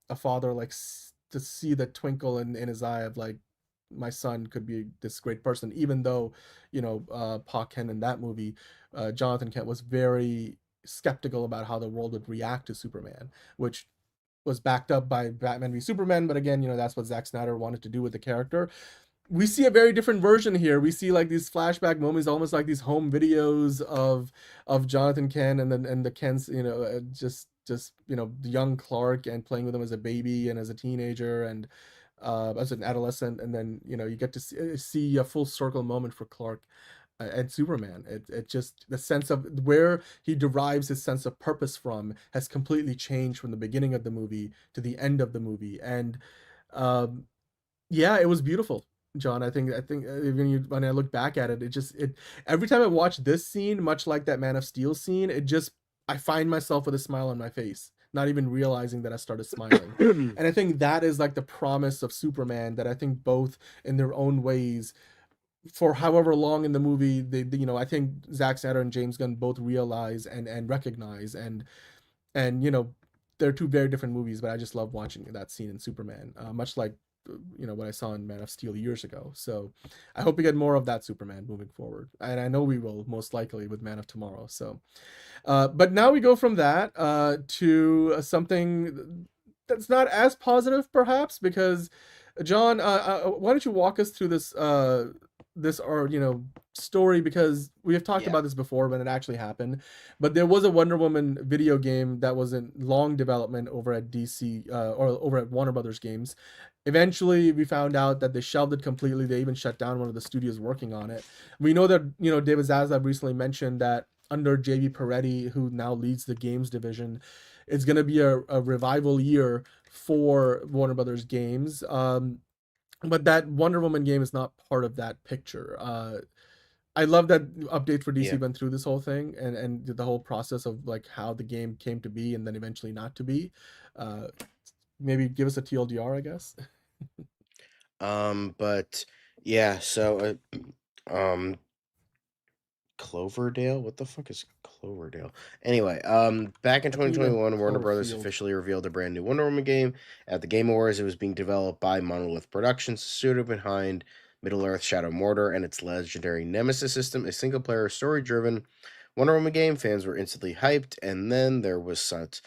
a father like to see the twinkle in his eye of like, my son could be this great person, even though Pa Kent in that movie, Jonathan Kent, was very skeptical about how the world would react to Superman, which was backed up by Batman v Superman. But again, that's what Zack Snyder wanted to do with the character. We see a very different version here. We see like these flashback moments, almost like these home videos of Jonathan Kent and the Kents, just the young Clark, and playing with him as a baby and as a teenager and as an adolescent. And then you get to see a full circle moment for Clark and Superman. It just, the sense of where he derives his sense of purpose from has completely changed from the beginning of the movie to the end of the movie. And yeah, it was beautiful, John. I think when I look back at it, it every time I watch this scene, much like that Man of Steel scene, I find myself with a smile on my face, not even realizing that I started smiling. And I think that is like the promise of Superman, that I think both in their own ways, for however long in the movie, they I think Zack Snyder and James Gunn both realize and recognize, and they're two very different movies, but I just love watching that scene in Superman, much like what I saw in Man of Steel years ago. So I hope we get more of that Superman moving forward, and I know we will, most likely with Man of Tomorrow. So but now we go from that to something that's not as positive, perhaps, because John, why don't you walk us through this story, because we have talked about this before when it actually happened, but there was a Wonder Woman video game that was in long development over at DC or over at Warner Brothers Games. Eventually we found out that they shelved it completely. They even shut down one of the studios working on it. We know that David Zaslav recently mentioned that under JB Peretti, who now leads the games division, it's going to be a revival year for Warner Brothers Games. But that Wonder Woman game is not part of that picture. I love that update for DC went through this whole thing and the whole process of like how the game came to be and then eventually not to be. Maybe give us a TLDR, I guess. But yeah, so Cloverdale? What the fuck is Cloverdale? Anyway, back in 2021, Warner Brothers officially revealed a brand new Wonder Woman game. At the Game Awards, it was being developed by Monolith Productions, the studio behind Middle-earth Shadow Mortar and its legendary Nemesis system, a single-player, story-driven Wonder Woman game. Fans were instantly hyped, and then there was such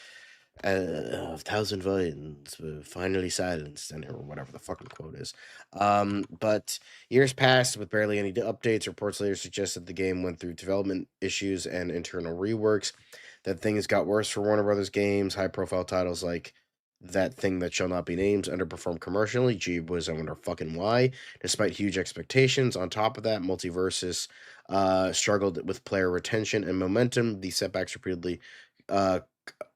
A thousand violins were finally silenced, and or whatever the fucking quote is. But years passed with barely any updates. Reports later suggested the game went through development issues and internal reworks. That things got worse for Warner Brothers games. High-profile titles like That Thing That Shall Not Be Named underperformed commercially. Gee whiz, I wonder fucking why. Despite huge expectations, on top of that, Multiversus struggled with player retention and momentum. These setbacks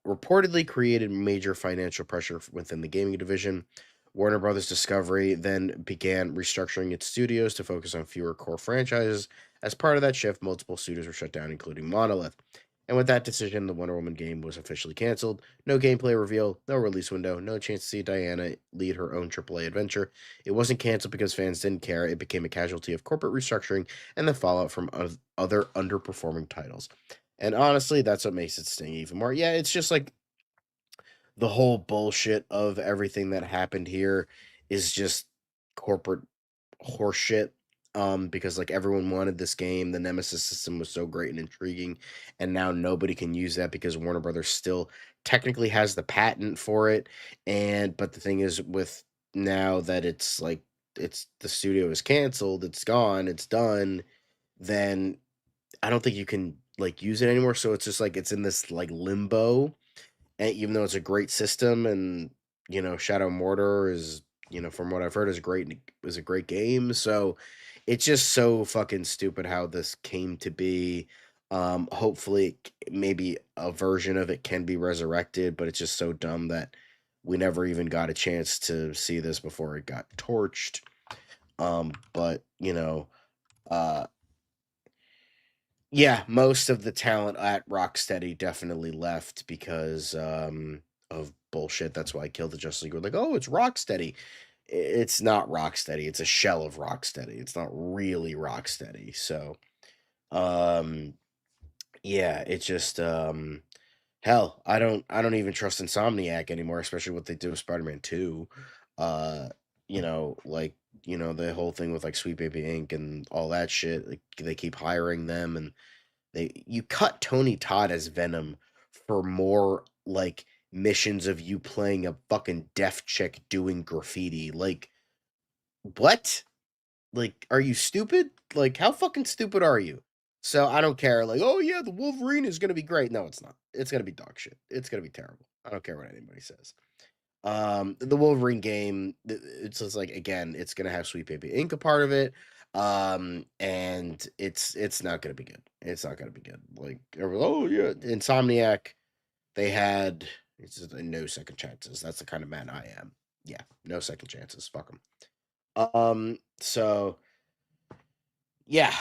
reportedly created major financial pressure within the gaming division. Warner Brothers Discovery then began restructuring its studios to focus on fewer core franchises. As part of that shift, multiple studios were shut down, including Monolith. And with that decision, the Wonder Woman game was officially canceled. No gameplay reveal, no release window, no chance to see Diana lead her own AAA adventure. It wasn't canceled because fans didn't care. It became a casualty of corporate restructuring and the fallout from other underperforming titles. And honestly, that's what makes it sting even more. Yeah, it's just like the whole bullshit of everything that happened here is just corporate horseshit. Because like everyone wanted this game, the Nemesis system was so great and intriguing, and now nobody can use that because Warner Brothers still technically has the patent for it. But the thing is, with now that it's like the studio is canceled, it's gone, it's done, then I don't think you can like use it anymore. So it's just like it's in this like limbo. And even though it's a great system, and Shadow Mortar is, from what I've heard, is a great game. So it's just so fucking stupid how this came to be. Hopefully maybe a version of it can be resurrected, but it's just so dumb that we never even got a chance to see this before it got torched. But yeah, most of the talent at Rocksteady definitely left because of bullshit. That's why I killed the Justice League. We're like, oh, it's Rocksteady. It's not Rocksteady. It's a shell of Rocksteady. It's not really Rocksteady. So, yeah, it's just hell. I don't even trust Insomniac anymore, especially what they did with Spider-Man 2. The whole thing with like Sweet Baby Inc. and all that shit. Like, they keep hiring them, and you cut Tony Todd as Venom for more like missions of you playing a fucking deaf chick doing graffiti. Like, what? Like, are you stupid? Like, how fucking stupid are you? So I don't care. Like, oh yeah, the Wolverine is gonna be great. No, it's not. It's gonna be dog shit. It's gonna be terrible. I don't care what anybody says. The Wolverine game, it's just like, again, it's gonna have Sweet Baby Inc. a part of it. And it's not gonna be good. It's not gonna be good. Like, oh yeah, Insomniac, they had no second chances. That's the kind of man I am. Yeah, no second chances. Fuck them. So yeah,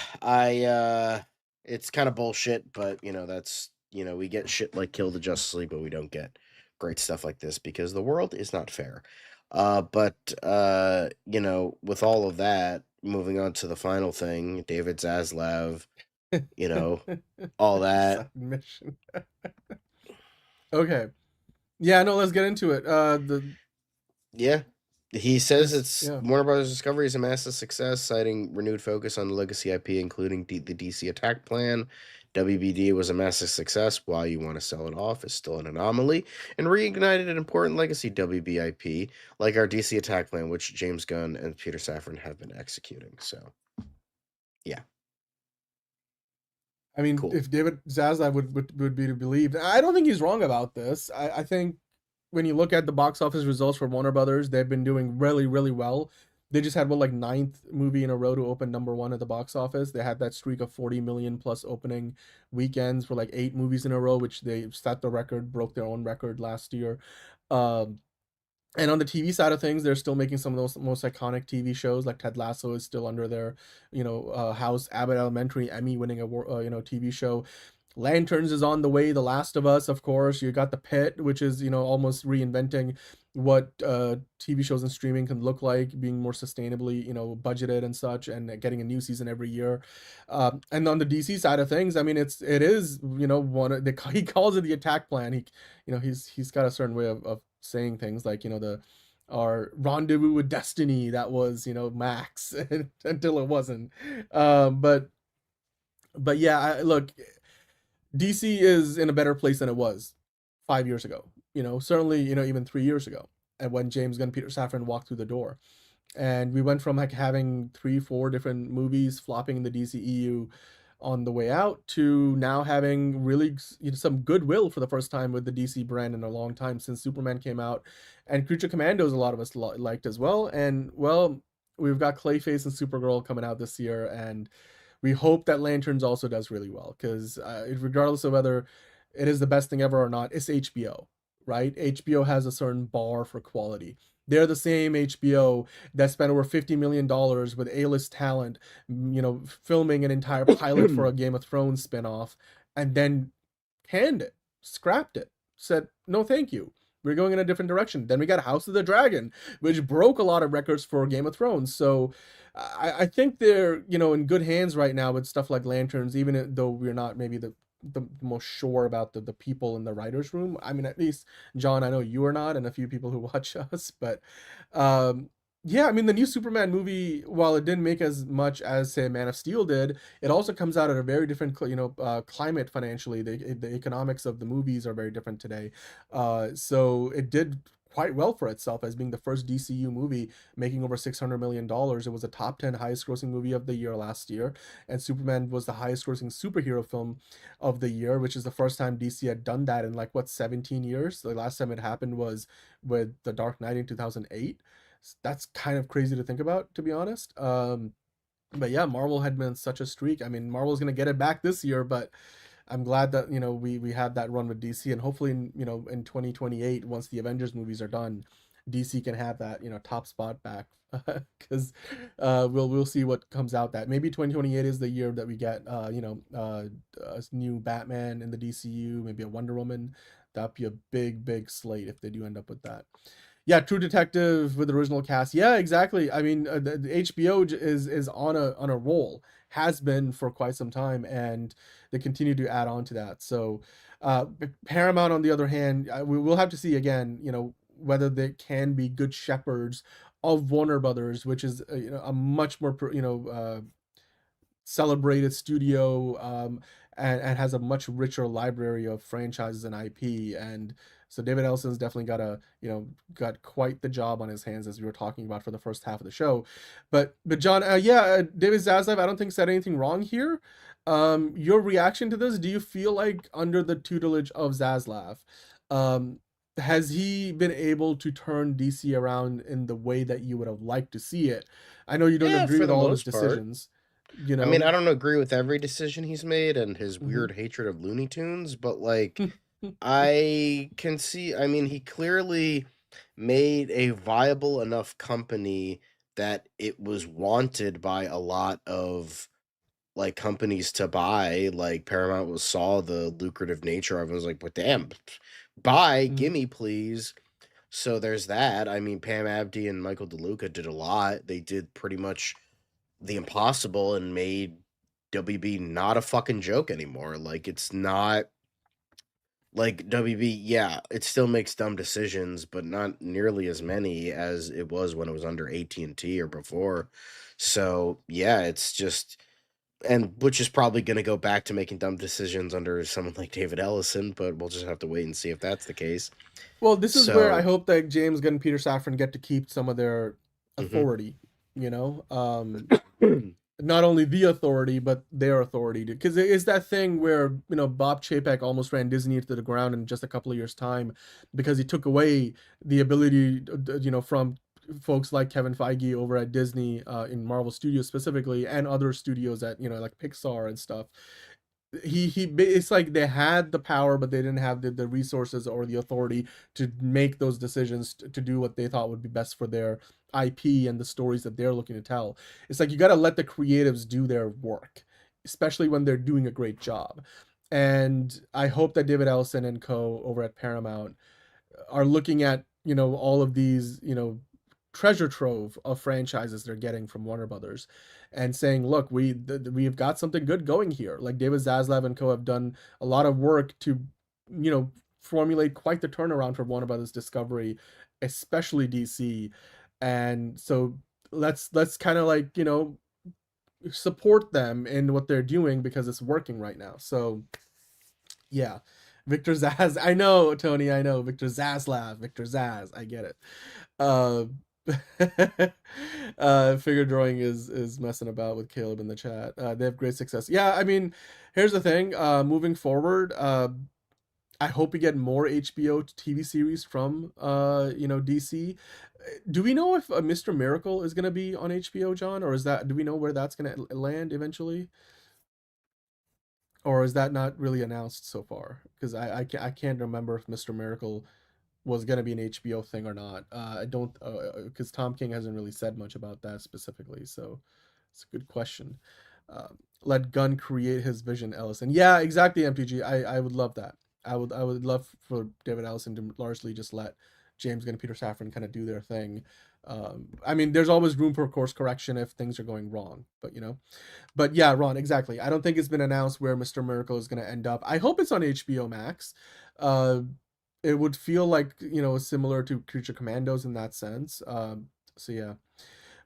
it's kind of bullshit, but that's we get shit like Kill the Justice League, but we don't get great stuff like this because the world is not fair. But with all of that, moving on to the final thing, David Zaslav, all that. Submission. Okay. Yeah, no, let's get into it. Yeah. He says Warner Brothers Discovery is a massive success, citing renewed focus on legacy IP, including the DC Attack Plan. WBD was a massive success. Why you want to sell it off is still an anomaly, and reignited an important legacy WB IP, like our DC Attack Plan, which James Gunn and Peter Safran have been executing. So, yeah. I mean, cool. If David Zaslav would be believed, I don't think he's wrong about this. I think when you look at the box office results for Warner Brothers, they've been doing really, really well. They just had 9th movie in a row to open #1 at the box office. They had that streak of 40 million plus opening weekends for 8 movies in a row, which they set the record, broke their own record last year. And on the TV side of things, they're still making some of those most iconic TV shows, like Ted Lasso is still under their, house. Abbott Elementary, Emmy-winning TV show. Lanterns is on the way. The Last of Us, of course. You got The Pit, which is, almost reinventing what TV shows and streaming can look like, being more sustainably, budgeted and such, and getting a new season every year. And on the DC side of things, I mean, it is, he calls it the attack plan. He's got a certain way of saying things like, our rendezvous with destiny, that was, Max until it wasn't. But yeah, look, DC is in a better place than it was 5 years ago. certainly, even 3 years ago, and when James Gunn, Peter Safran walked through the door. And we went from like having 3-4 different movies flopping in the DCEU on the way out to now having really some goodwill for the first time with the DC brand in a long time, since Superman came out, and Creature Commandos a lot of us liked as well. And well, we've got Clayface and Supergirl coming out this year, and we hope that Lanterns also does really well, because regardless of whether it is the best thing ever or not, it's HBO, right? HBO has a certain bar for quality. They're the same HBO that spent over $50 million with A-list talent, filming an entire pilot for a Game of Thrones spinoff, and then canned it, scrapped it, said, no, thank you. We're going in a different direction. Then we got House of the Dragon, which broke a lot of records for Game of Thrones. So I think they're, in good hands right now with stuff like Lanterns, even though we're not maybe the most sure about the people in the writer's room. I mean, at least, John, I know you are not, and a few people who watch us, but yeah, I mean, the new Superman movie, while it didn't make as much as, say, Man of Steel did, it also comes out at a very different, climate financially. The economics of the movies are very different today. So it did quite well for itself as being the first DCU movie making over $600 million. It was a top 10 highest grossing movie of the year last year, and Superman was the highest grossing superhero film of the year, which is the first time DC had done that in 17 years. The last time it happened was with The Dark Knight in 2008. That's kind of crazy to think about, to be honest. But yeah, Marvel had been such a streak. I mean, Marvel's gonna get it back this year, but I'm glad that we had that run with DC, and hopefully in 2028, once the Avengers movies are done, DC can have that top spot back, because we'll see what comes out. That maybe 2028 is the year that we get a new Batman in the DCU, maybe a Wonder Woman. That'd be a big slate if they do end up with that. Yeah, True Detective with the original cast. Yeah, exactly. I mean, the HBO is on a roll, has been for quite some time, and they continue to add on to that. So Paramount, on the other hand, we will have to see again, whether they can be good shepherds of Warner Brothers, which is a much more celebrated studio, and has a much richer library of franchises and IP. And so David Ellison's definitely got quite the job on his hands, as we were talking about for the first half of the show. But John, David Zaslav, I don't think said anything wrong here. Your reaction to this? Do you feel like under the tutelage of Zaslav, has he been able to turn DC around in the way that you would have liked to see it? I know you don't agree with all his decisions. I mean, I don't agree with every decision he's made and his weird hatred of Looney Tunes, but I can see, I mean, he clearly made a viable enough company that it was wanted by a lot of companies to buy. Paramount saw the lucrative nature of it, was like, but damn, buy, gimme please. So there's that. I mean, Pam Abdi and Michael DeLuca did a lot. They did pretty much the impossible and made WB not a fucking joke anymore. It's not WB, yeah, it still makes dumb decisions, but not nearly as many as it was when it was under AT&T or before. So yeah, it's just, and which is probably going to go back to making dumb decisions under someone like David Ellison, but we'll just have to wait and see if that's the case. Well, this is where I hope that James Gunn and Peter Safran get to keep some of their authority, not only the authority, but their authority. Because it is that thing where, Bob Chapek almost ran Disney into the ground in just a couple of years' time, because he took away the ability, from folks like Kevin Feige over at Disney, in Marvel Studios specifically, and other studios at, like Pixar and stuff. It's like they had the power, but they didn't have the resources or the authority to make those decisions, to do what they thought would be best for their IP and the stories that they're looking to tell. It's like you got to let the creatives do their work, especially when they're doing a great job. And I hope that David Ellison and co over at Paramount are looking at all of these treasure trove of franchises they're getting from Warner Brothers, and saying, look, we've got something good going here. Like David Zaslav and co have done a lot of work to formulate quite the turnaround for Warner Brothers Discovery, especially DC. And so let's kind of support them in what they're doing, because it's working right now. So yeah, Victor Zaz. I know, Tony. I know. Victor Zaslav. Victor Zaz. I get it. Uh, Figure drawing is messing about with Caleb in the chat. They have great success. Yeah, I mean, here's the thing. Moving forward, I hope we get more HBO TV series from DC. Do we know if Mr. Miracle is going to be on HBO, John, or do we know where that's going to land eventually? Or is that not really announced so far? Because I can't remember if Mr. Miracle was going to be an HBO thing or not. I don't, because Tom King hasn't really said much about that specifically. So it's a good question. Let Gunn create his vision, Ellison. Yeah, exactly, MTG. I would love that. I would love for David Ellison to largely just let James Gunn and Peter Safran kind of do their thing. I mean, there's always room for course correction if things are going wrong, but yeah, Ron, exactly. I don't think it's been announced where Mr. Miracle is going to end up. I hope it's on HBO Max. It would feel like, similar to Creature Commandos in that sense. So yeah.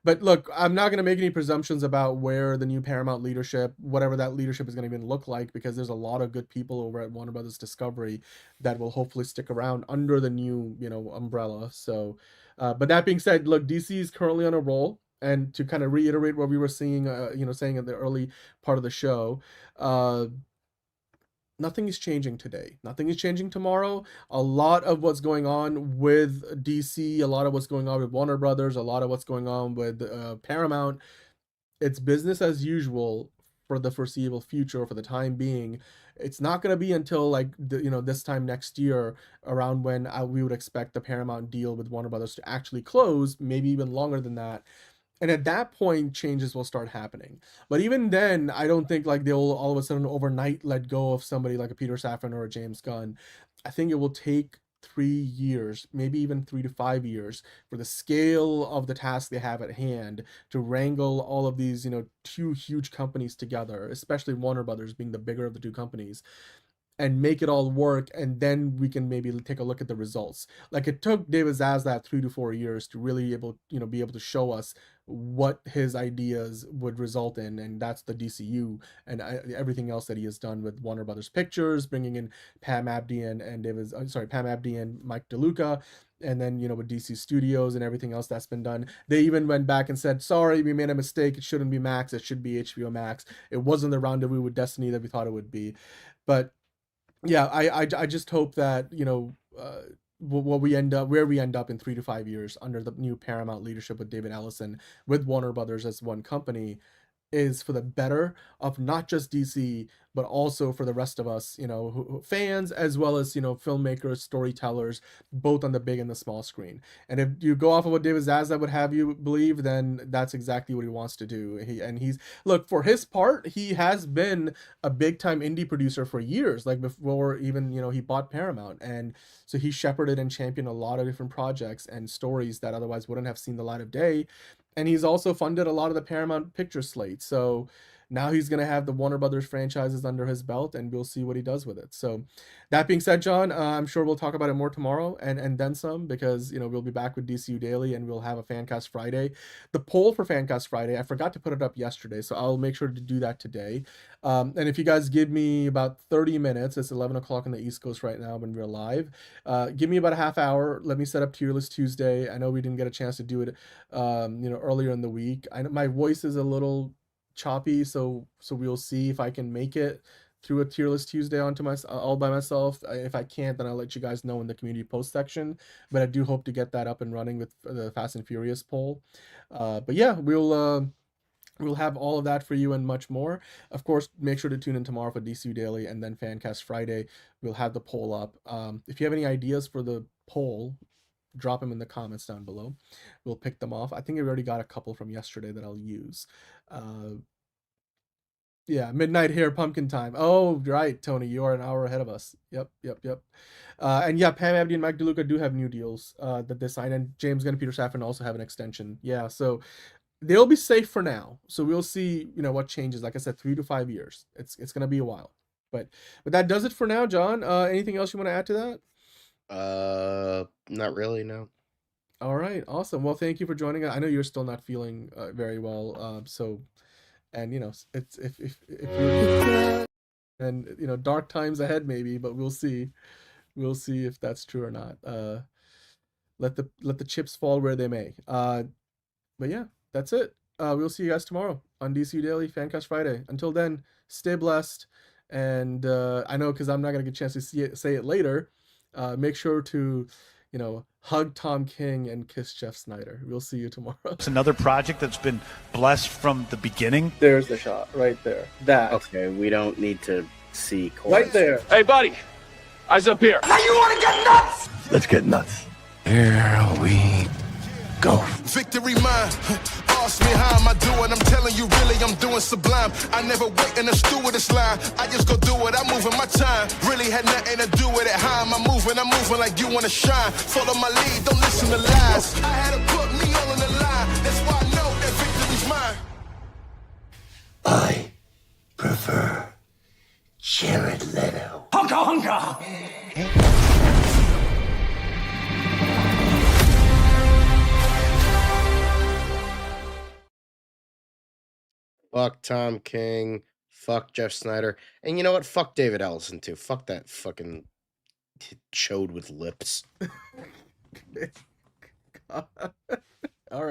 But look, I'm not going to make any presumptions about where the new Paramount leadership, whatever that leadership is going to even look like, because there's a lot of good people over at Warner Brothers Discovery that will hopefully stick around under the new, umbrella. So, but that being said, look, DC is currently on a roll. And to kind of reiterate what we were seeing, saying in the early part of the show, nothing is changing today. Nothing is changing tomorrow. A lot of what's going on with DC, a lot of what's going on with Warner Brothers, a lot of what's going on with Paramount, it's business as usual for the foreseeable future, for the time being. It's not going to be until this time next year, around when we would expect the Paramount deal with Warner Brothers to actually close, maybe even longer than that. And at that point, changes will start happening. But even then, I don't think like they'll all of a sudden overnight let go of somebody like a Peter Safran or a James Gunn. I think it will take 3 years, maybe even 3 to 5 years, for the scale of the task they have at hand to wrangle all of these, two huge companies together, especially Warner Brothers being the bigger of the two companies, and make it all work, and then we can maybe take a look at the results. Like, it took David Zaslav 3 to 4 years to really be able to show us what his ideas would result in, and that's the DCU and everything else that he has done with Warner Brothers Pictures, bringing in Pam Abdi and Mike DeLuca, and then with DC Studios and everything else that's been done. They even went back and said, sorry, we made a mistake, it shouldn't be Max, it should be HBO Max. It wasn't the Rendezvous with Destiny that we thought it would be. But yeah, I just hope that where we end up in 3 to 5 years under the new Paramount leadership with David Ellison, with Warner Brothers as one company, is for the better of not just DC, but also for the rest of us, fans, as well as, filmmakers, storytellers, both on the big and the small screen. And if you go off of what David Zaslav would have you believe, then that's exactly what he wants to do. Look, for his part, he has been a big time indie producer for years, like before even, he bought Paramount. And so he shepherded and championed a lot of different projects and stories that otherwise wouldn't have seen the light of day. And he's also funded a lot of the Paramount picture slate. So now he's going to have the Warner Brothers franchises under his belt, and we'll see what he does with it. So that being said, John, I'm sure we'll talk about it more tomorrow and then some, because, we'll be back with DCU Daily, and we'll have a Fancast Friday. The poll for Fancast Friday, I forgot to put it up yesterday, so I'll make sure to do that today. And if you guys give me about 30 minutes, it's 11 o'clock on the East Coast right now when we're live. Give me about a half hour. Let me set up Tier List Tuesday. I know we didn't get a chance to do it, earlier in the week. I know my voice is a little choppy, so we'll see if I can make it through a Tier List Tuesday all by myself. If I can't, then I'll let you guys know in the community post section, but I do hope to get that up and running with the Fast and Furious poll. But yeah, we'll have all of that for you and much more. Of course, make sure to tune in tomorrow for DCU Daily, and then Fancast Friday. We'll have the poll up. If you have any ideas for the poll, drop them in the comments down below. We'll pick them off. I think I already got a couple from yesterday that I'll use. Yeah, midnight here, pumpkin time. Oh, right, Tony, you are an hour ahead of us. Yep. And yeah, Pam Abdi and Mike DeLuca do have new deals that they signed, and James Gunn and Peter Safran also have an extension. Yeah, so they'll be safe for now. So we'll see, what changes. Like I said, 3 to 5 years. It's going to be a while. But that does it for now, John. Anything else you want to add to that? Not really, no. All right, awesome. Well, thank you for joining us. I know you're still not feeling very well, and it's if you're and dark times ahead maybe, but we'll see. We'll see if that's true or not. Let the chips fall where they may. But yeah, that's it. We'll see you guys tomorrow on DCU Daily Fancast Friday. Until then, stay blessed. And I know, because I'm not going to get a chance to say it later, make sure to, hug Tom King and kiss Jeff Snyder. We'll see you tomorrow. It's another project that's been blessed from the beginning. There's the shot right there. That. Okay, we don't need to see. Right there. Hey, buddy. Eyes up here. Now you want to get nuts? Let's get nuts. Here we go. Victory mine. Ask me how am I doing? I'm telling you, really, I'm doing sublime. I never wait in a stewardess line. I just go do it. I'm moving my time. Really had nothing to do with it. How am I moving? I'm moving like you want to shine. Follow my lead. Don't listen to lies. I had to put me all on the line. That's why I know that victory's mine. I prefer Jared Leto. Hunka hunka! Fuck Tom King. Fuck Jeff Snyder. And you know what? Fuck David Ellison, too. Fuck that fucking chode with lips. God.